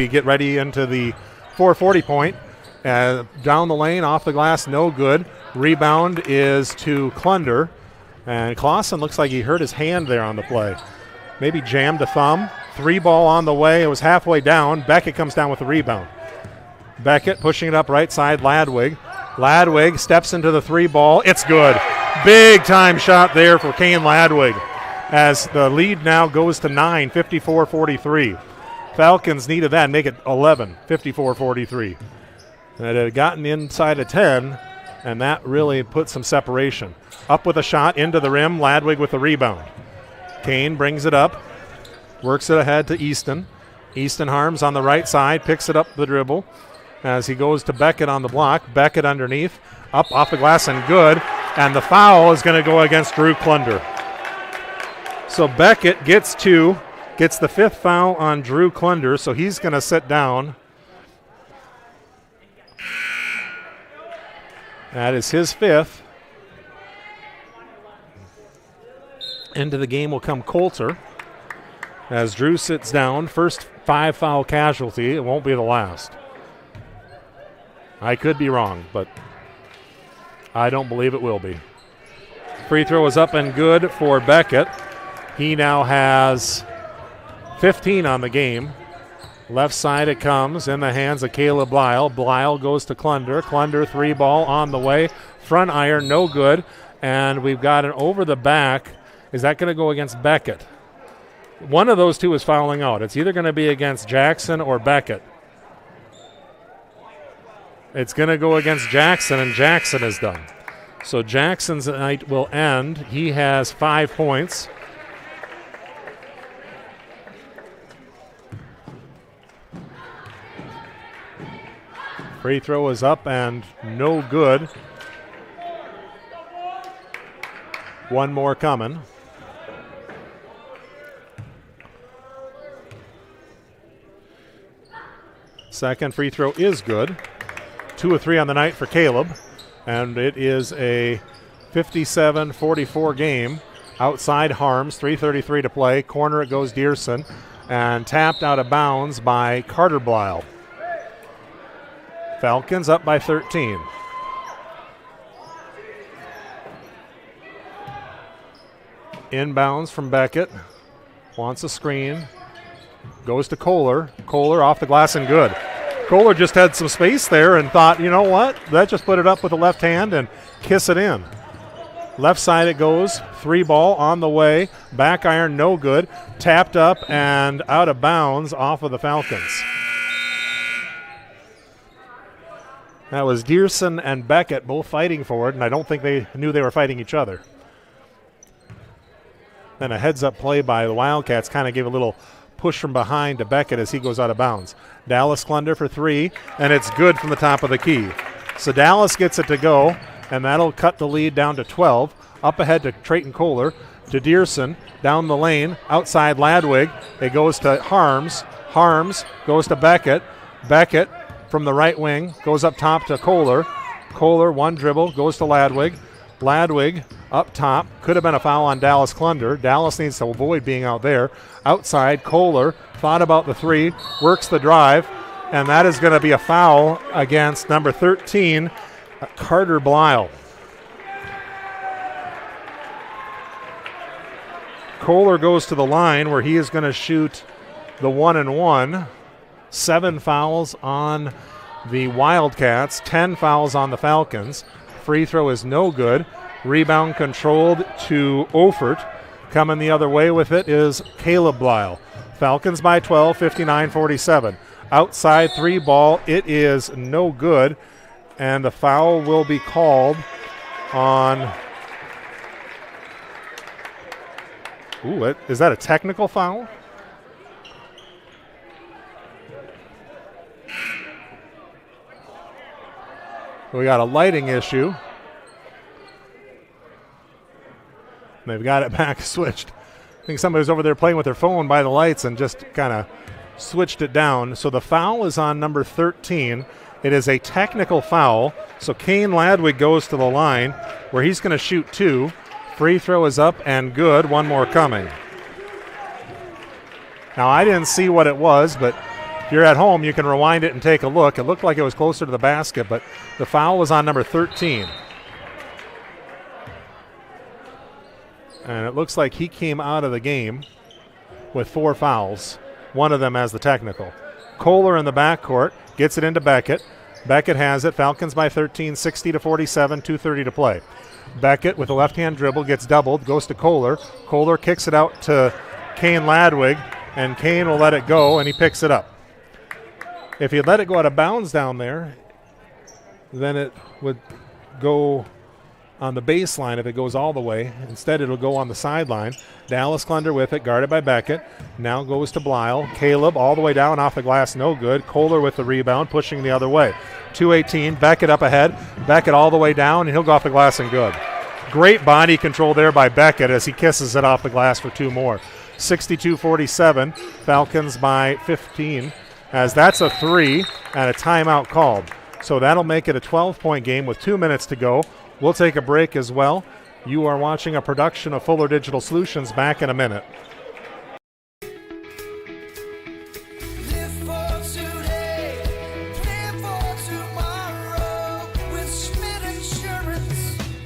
[SPEAKER 1] Get ready into the 440 point. Down the lane, off the glass, no good. Rebound is to Klunder. And Clausen looks like he hurt his hand there on the play. Maybe jammed a thumb. 3 ball on the way. It was halfway down. Beckett comes down with the rebound. Beckett pushing it up right side, Ladwig. Ladwig steps into the 3 ball. It's good. Big time shot there for Kane Ladwig as the lead now goes to 9, 54-43. Falcons needed that and make it 11, 54-43. And it had gotten inside of 10, and that really put some separation. Up with a shot, into the rim, Ladwig with the rebound. Kane brings it up, works it ahead to Easton. Easton Harms on the right side, picks it up the dribble as he goes to Beckett on the block. Beckett underneath, up off the glass and good. And the foul is going to go against Drew Klunder. So Beckett gets the 5th foul on Drew Klunder, so he's going to sit down. That is his 5th. Into the game will come Coulter. As Drew sits down, first 5 foul casualty. It won't be the last. I could be wrong, but I don't believe it will be. Free throw is up and good for Beckett. He now has 15 on the game. Left side it comes in the hands of Caleb Lyle. Lyle goes to Klunder. Klunder 3 ball on the way. Front iron, no good. And we've got an over the back. Is that going to go against Beckett? One of those two is fouling out. It's either going to be against Jackson or Beckett. It's going to go against Jackson, and Jackson is done. So Jackson's night will end. He has 5 points. Free throw is up and no good. One more coming. Second free throw is good. 2 of 3 on the night for Caleb. And it is a 57-44 game. Outside Harms, 3:33 to play. Corner it goes Dearson. And tapped out of bounds by Carter Blyle. Falcons up by 13. Inbounds from Beckett. Wants a screen. Goes to Kohler. Kohler off the glass and good. Kohler just had some space there and thought, you know what? Let's just put it up with the left hand and kiss it in. Left side it goes. 3 ball on the way. Back iron, no good. Tapped up and out of bounds off of the Falcons. That was Dearson and Beckett both fighting for it, and I don't think they knew they were fighting each other. Then a heads-up play by the Wildcats kind of gave a little push from behind to Beckett as he goes out of bounds. Dallas Klunder for 3, and it's good from the top of the key. So Dallas gets it to go, and that'll cut the lead down to 12. Up ahead to Trayton Kohler, to Dearson, down the lane, outside Ladwig. It goes to Harms. Harms goes to Beckett. Beckett from the right wing goes up top to Kohler. Kohler, one dribble, goes to Ladwig. Ladwig up top. Could have been a foul on Dallas Klunder. Dallas needs to avoid being out there. Outside, Kohler thought about the three, works the drive, and that is going to be a foul against number 13, Carter Blyle. Kohler goes to the line where he is going to shoot the 1-and-1. 7 fouls on the Wildcats, 10 fouls on the Falcons. Free throw is no good. Rebound controlled to Ophert. Coming the other way with it is Caleb Blyle. Falcons by 12, 59-47. Outside three ball, it is no good, and the foul will be called on. Ooh, is that a technical foul? We got a lighting issue. They've got it back switched. I think somebody's over there playing with their phone by the lights and just kind of switched it down. So the foul is on number 13. It is a technical foul. So Kane Ladwig goes to the line where he's going to shoot 2. Free throw is up and good. One more coming. Now, I didn't see what it was, but if you're at home, you can rewind it and take a look. It looked like it was closer to the basket, but the foul was on number 13. And it looks like he came out of the game with 4 fouls, one of them as the technical. Kohler in the backcourt gets it into Beckett. Beckett has it. Falcons by 13, 60-47, 2:30 to play. Beckett with a left-hand dribble gets doubled, goes to Kohler. Kohler kicks it out to Kane Ladwig, and Kane will let it go, and he picks it up. If he let it go out of bounds down there, then it would go on the baseline if it goes all the way. Instead, it'll go on the sideline. Dallas Klunder with it, guarded by Beckett. Now goes to Blyle. Caleb all the way down off the glass, no good. Kohler with the rebound, pushing the other way. 2:18, Beckett up ahead. Beckett all the way down, and he'll go off the glass and good. Great body control there by Beckett as he kisses it off the glass for 2 more. 62-47, Falcons by 15, as that's a 3 and a timeout called. So that'll make it a 12-point game with 2 minutes to go. We'll take a break as well. You are watching a production of Fuller Digital Solutions. Back in a minute.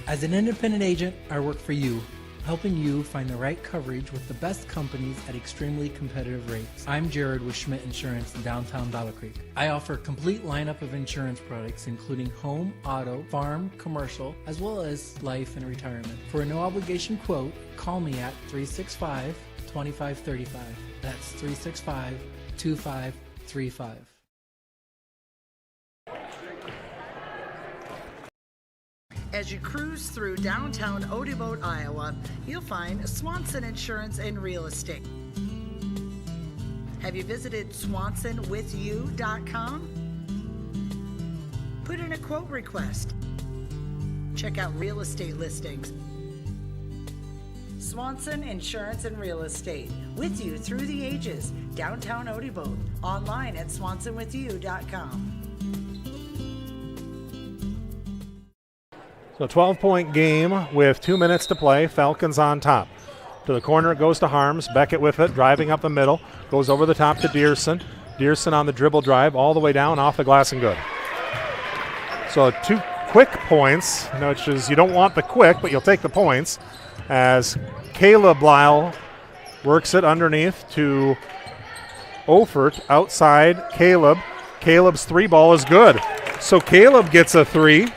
[SPEAKER 18] As an independent agent, I work for you, helping you find the right coverage with the best companies at extremely competitive rates. I'm Jared with Schmidt Insurance in downtown Battle Creek. I offer a complete lineup of insurance products including home, auto, farm, commercial, as well as life and retirement. For a no-obligation quote, call me at 365-2535. That's 365-2535.
[SPEAKER 16] As you cruise through downtown Odeboat, Iowa, you'll find Swanson Insurance and Real Estate. Have you visited swansonwithyou.com? Put in a quote request. Check out real estate listings. Swanson Insurance and Real Estate, with you through the ages. Downtown Odeboat, online at swansonwithyou.com.
[SPEAKER 1] So 12-point game with 2 minutes to play. Falcons on top. To the corner it goes to Harms. Beckett with it, driving up the middle. Goes over the top to Dearson. Dearson on the dribble drive all the way down, off the glass and good. So 2 quick points, which is you don't want the quick, but you'll take the points, as Caleb Blyle works it underneath to Ophert. Outside, Caleb. Caleb's 3 ball is good. So Caleb gets a 3.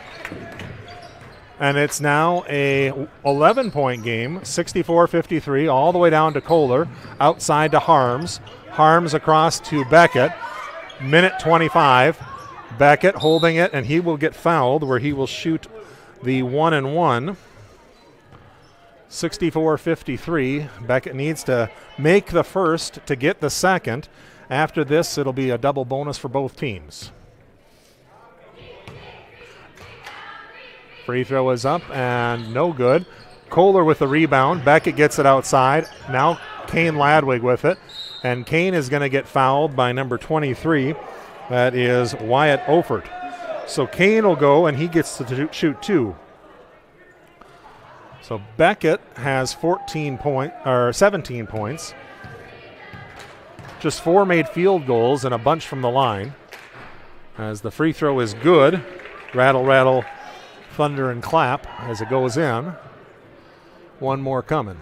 [SPEAKER 1] And it's now a 11-point game, 64-53, all the way down to Kohler, outside to Harms. Harms across to Beckett. Minute 25. Beckett holding it, and he will get fouled where he will shoot the 1-and-1. 64-53. Beckett needs to make the first to get the second. After this, it'll be a double bonus for both teams. Free throw is up and no good. Kohler with the rebound. Beckett gets it outside. Now Kane Ladwig with it. And Kane is going to get fouled by number 23. That is Wyatt Ofert. So Kane will go, and he gets to shoot 2. So Beckett has 17 points. Just 4 made field goals and a bunch from the line. As the free throw is good. Rattle, rattle, thunder and clap as it goes in. One more coming.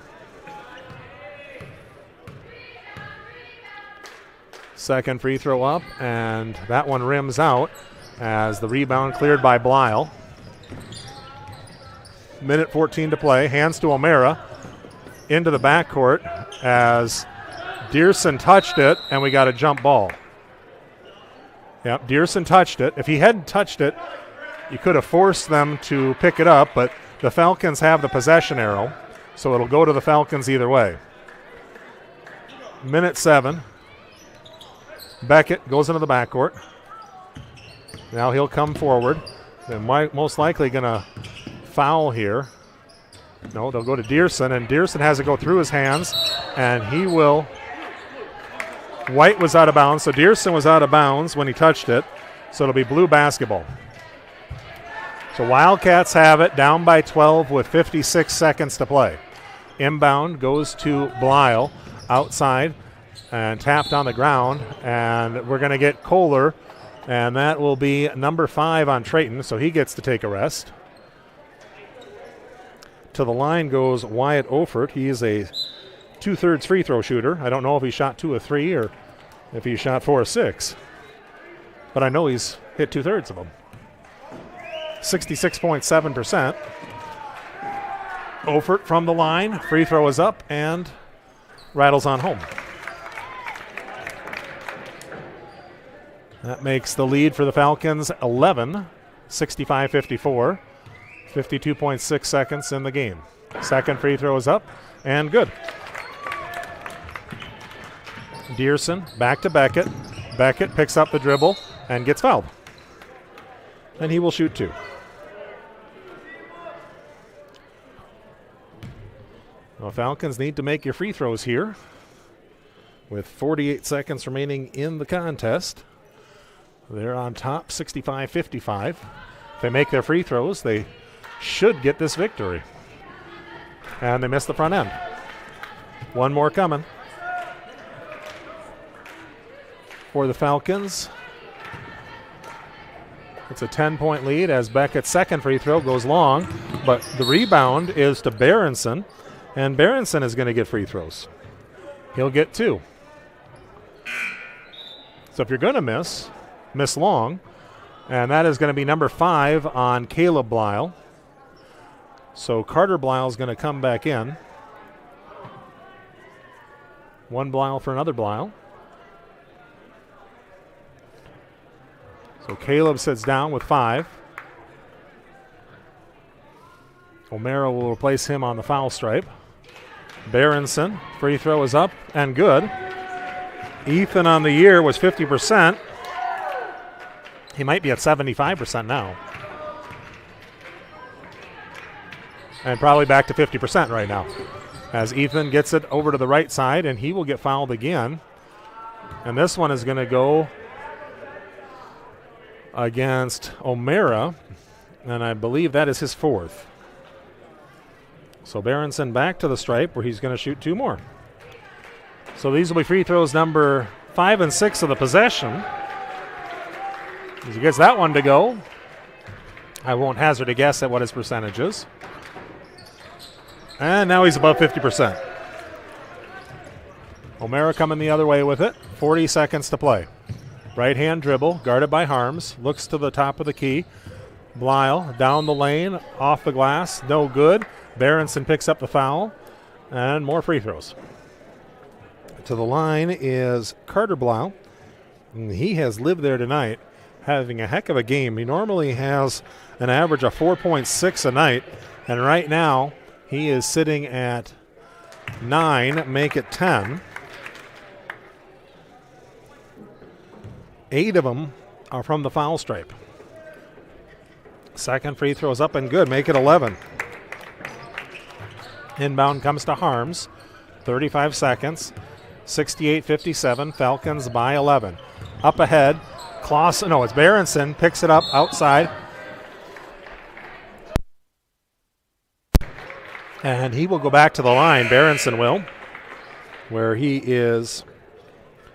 [SPEAKER 1] Second free throw up, and that one rims out as the rebound cleared by Blyle. Minute 14 to play. Hands to O'Mara into the backcourt as Dearson touched it, and we got a jump ball. Yep, Dearson touched it. If he hadn't touched it, you could have forced them to pick it up, but the Falcons have the possession arrow, so it'll go to the Falcons either way. Minute 7. Beckett goes into the backcourt. Now he'll come forward. They're most likely going to foul here. No, they'll go to Dearson, and Dearson has it go through his hands, and he will. White was out of bounds, so Dearson was out of bounds when he touched it, so it'll be blue basketball. So Wildcats have it, down by 12 with 56 seconds to play. Inbound goes to Blyle, outside, and tapped on the ground, and we're going to get Kohler, and that will be number 5 on Trayton, so he gets to take a rest. To the line goes Wyatt Ofert. He is a 2/3 free throw shooter. I don't know if he shot 2 of 3 or if he shot 4 of 6, but I know he's hit 2/3 of them. 66.7%. Ofert from the line. Free throw is up and rattles on home. That makes the lead for the Falcons 11, 65-54. 52.6 seconds in the game. Second free throw is up and good. Dearson back to Beckett. Beckett picks up the dribble and gets fouled. And he will shoot 2. Well, Falcons need to make your free throws here with 48 seconds remaining in the contest. They're on top 65-55. If they make their free throws, they should get this victory. And they missed the front end. One more coming for the Falcons. It's a 10-point lead as Beckett's second free throw goes long, but the rebound is to Berenson, and Berenson is going to get free throws. He'll get 2. So if you're going to miss long, and that is going to be number 5 on Caleb Blyle. So Carter Blyle is going to come back in. One Blyle for another Blyle. So Caleb sits down with 5. O'Mara will replace him on the foul stripe. Berenson, free throw is up and good. Ethan on the year was 50%. He might be at 75% now. And probably back to 50% right now. As Ethan gets it over to the right side, and he will get fouled again. And this one is going to go against O'Mara, and I believe that is his 4th. So Berenson back to the stripe where he's going to shoot 2 more. So these will be free throws number 5 and 6 of the possession. As he gets that one to go, I won't hazard a guess at what his percentage is. And now he's above 50%. O'Mara coming the other way with it. 40 seconds to play. Right hand dribble, guarded by Harms. Looks to the top of the key. Blyle down the lane, off the glass, no good. Berenson picks up the foul, and more free throws. To the line is Carter Blyle. And he has lived there tonight, having a heck of a game. He normally has an average of 4.6 a night, and right now he is sitting at 9, make it 10. 8 of them are from the foul stripe. Second free throw is up and good. Make it 11. Inbound comes to Harms. 35 seconds. 68-57. Falcons by 11. Up ahead. Clausen. No, it's Berenson. Picks it up outside. And he will go back to the line. Berenson will. Where he is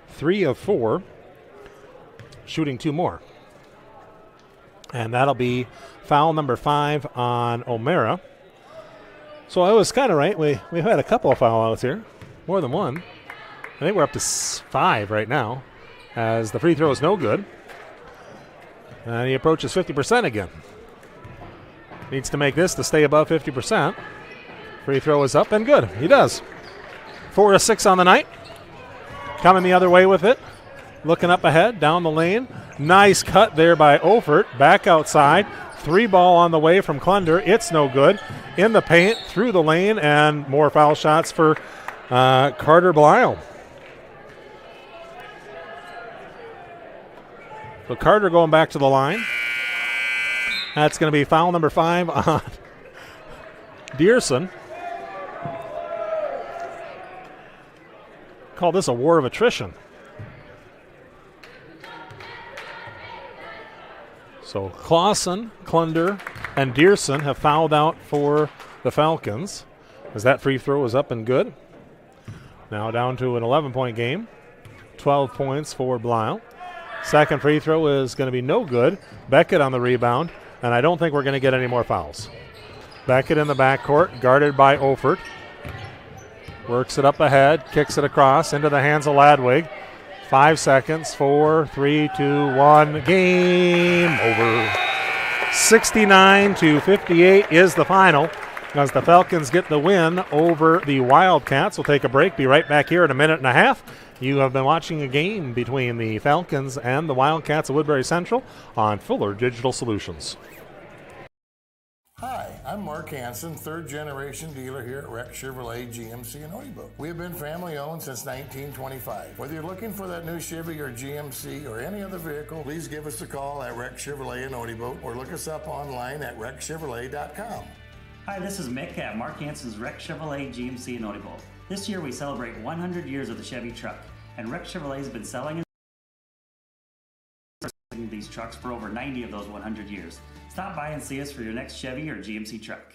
[SPEAKER 1] 3 of 4. Shooting 2 more. And that'll be foul number 5 on O'Mara. So I was kind of right. We've had a couple of foul outs here. More than one. I think we're up to 5 right now. As the free throw is no good. And he approaches 50% again. Needs to make this to stay above 50%. Free throw is up and good. He does. 4 of 6 on the night. Coming the other way with it. Looking up ahead, down the lane. Nice cut there by Ophert. Back outside. 3 ball on the way from Klunder. It's no good. In the paint, through the lane, and more foul shots for Carter Blyle. So Carter going back to the line. That's going to be foul number 5 on Dearson. Call this a war of attrition. So Clausen, Klunder, and Dearson have fouled out for the Falcons as that free throw is up and good. Now down to an 11-point game. 12 points for Blyle. Second free throw is going to be no good. Beckett on the rebound, and I don't think we're going to get any more fouls. Beckett in the backcourt, guarded by Ophert. Works it up ahead, kicks it across into the hands of Ladwig. 5 seconds, 4, 3, 2, 1, game over. 69-58 is the final as the Falcons get the win over the Wildcats. We'll take a break, be right back here in a minute and a half. You have been watching a game between the Falcons and the Wildcats of Woodbury Central on Fuller Digital Solutions.
[SPEAKER 10] Hi, I'm Mark Hansen, third-generation dealer here at Rex Chevrolet GMC in Odebo. We have been family-owned since 1925. Whether you're looking for that new Chevy or GMC or any other vehicle, please give us a call at Rex Chevrolet in Odebo or look us up online at rexchevrolet.com.
[SPEAKER 13] Hi, this is Mick at Mark Hansen's Rex Chevrolet GMC in Odebo. This year we celebrate 100 years of the Chevy truck, and Rex Chevrolet has been selling these trucks for over 90 of those 100 years. Stop by and see us for your next Chevy or GMC truck.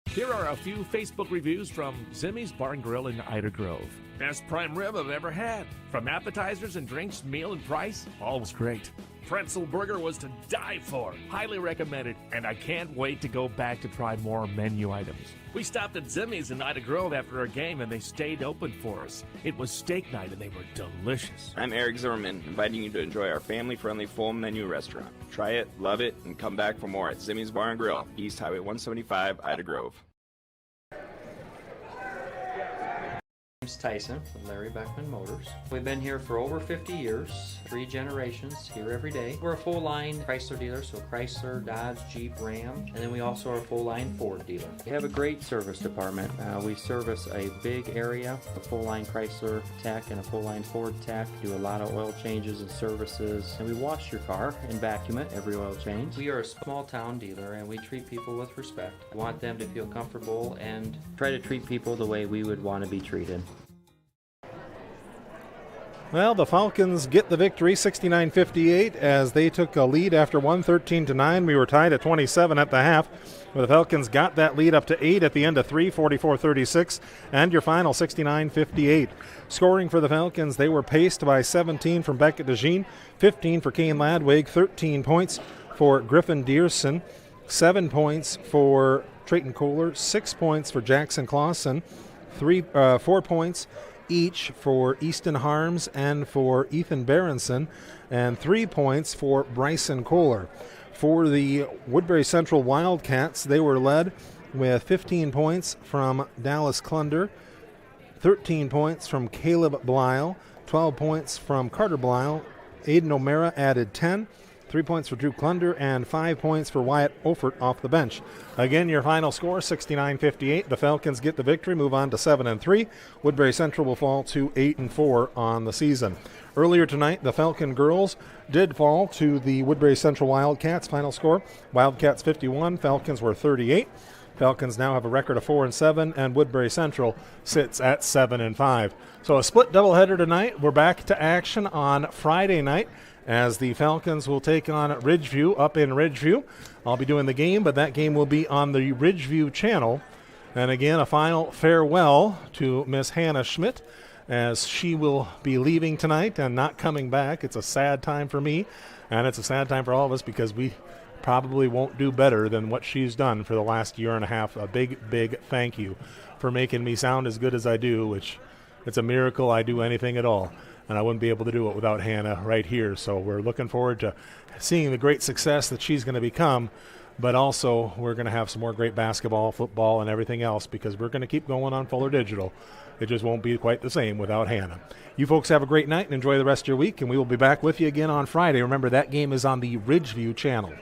[SPEAKER 20] Here are a few Facebook reviews from Zimmy's Bar and Grill in Ida Grove. Best prime rib I've ever had. From appetizers and drinks, meal and price, all was great. Pretzel burger was to die for. Highly recommended, and I can't wait to go back to try more menu items. We stopped at Zimmy's in Ida Grove after our game, and they stayed open for us. It was steak night, and they were delicious.
[SPEAKER 21] I'm Eric Zimmerman, inviting you to enjoy our family-friendly full menu restaurant. Try it, love it, and come back for more at Zimmy's Bar and Grill, East Highway 175, Ida Grove.
[SPEAKER 2] James Tyson from Larry Beckman Motors. We've been here for over 50 years, 3 generations, here every day. We're a full-line Chrysler dealer, so Chrysler, Dodge, Jeep, Ram, and then we also are a full-line Ford dealer. We have a great service department. We service a big area, a full-line Chrysler tech and a full-line Ford tech, do a lot of oil changes and services, and we wash your car and vacuum it every oil change. We are a small-town dealer, and we treat people with respect. We want them to feel comfortable and try to treat people the way we would want to be treated.
[SPEAKER 1] Well, the Falcons get the victory, 69-58, as they took a lead after 113-9. We were tied at 27 at the half. The Falcons got that lead up to 8 at the end of 3, 44-36, and your final 69-58. Scoring for the Falcons, they were paced by 17 from Beckett DeJean, 15 for Kane Ladwig, 13 points for Griffin Dearson, 7 points for Trayton Kohler, 6 points for Jackson Clausen, 4 points each for Easton Harms and for Ethan Berenson, and 3 points for Bryson Kohler. For the Woodbury Central Wildcats, they were led with 15 points from Dallas Klunder, 13 points from Caleb Blyle, 12 points from Carter Blyle. Aiden O'Mara added 10, 3 points for Drew Klunder, and 5 points for Wyatt Ofert off the bench. Again, your final score, 69-58. The Falcons get the victory, move on to 7-3. Woodbury Central will fall to 8-4 on the season. Earlier tonight, the Falcon girls did fall to the Woodbury Central Wildcats. Final score, Wildcats 51, Falcons were 38. Falcons now have a record of 4-7, and Woodbury Central sits at 7-5. So a split doubleheader tonight. We're back to action on Friday night, as the Falcons will take on Ridgeview up in Ridgeview. I'll be doing the game, but that game will be on the Ridgeview channel. And again, a final farewell to Miss Hannah Schmidt, as she will be leaving tonight and not coming back. It's a sad time for me, and it's a sad time for all of us, because we probably won't do better than what she's done for the last year and a half. A big, big thank you for making me sound as good as I do, which it's a miracle I do anything at all. And I wouldn't be able to do it without Hannah right here. So we're looking forward to seeing the great success that she's going to become. But also, we're going to have some more great basketball, football, and everything else, because we're going to keep going on Fuller Digital. It just won't be quite the same without Hannah. You folks have a great night and enjoy the rest of your week, and we will be back with you again on Friday. Remember, that game is on the Ridgeview channel.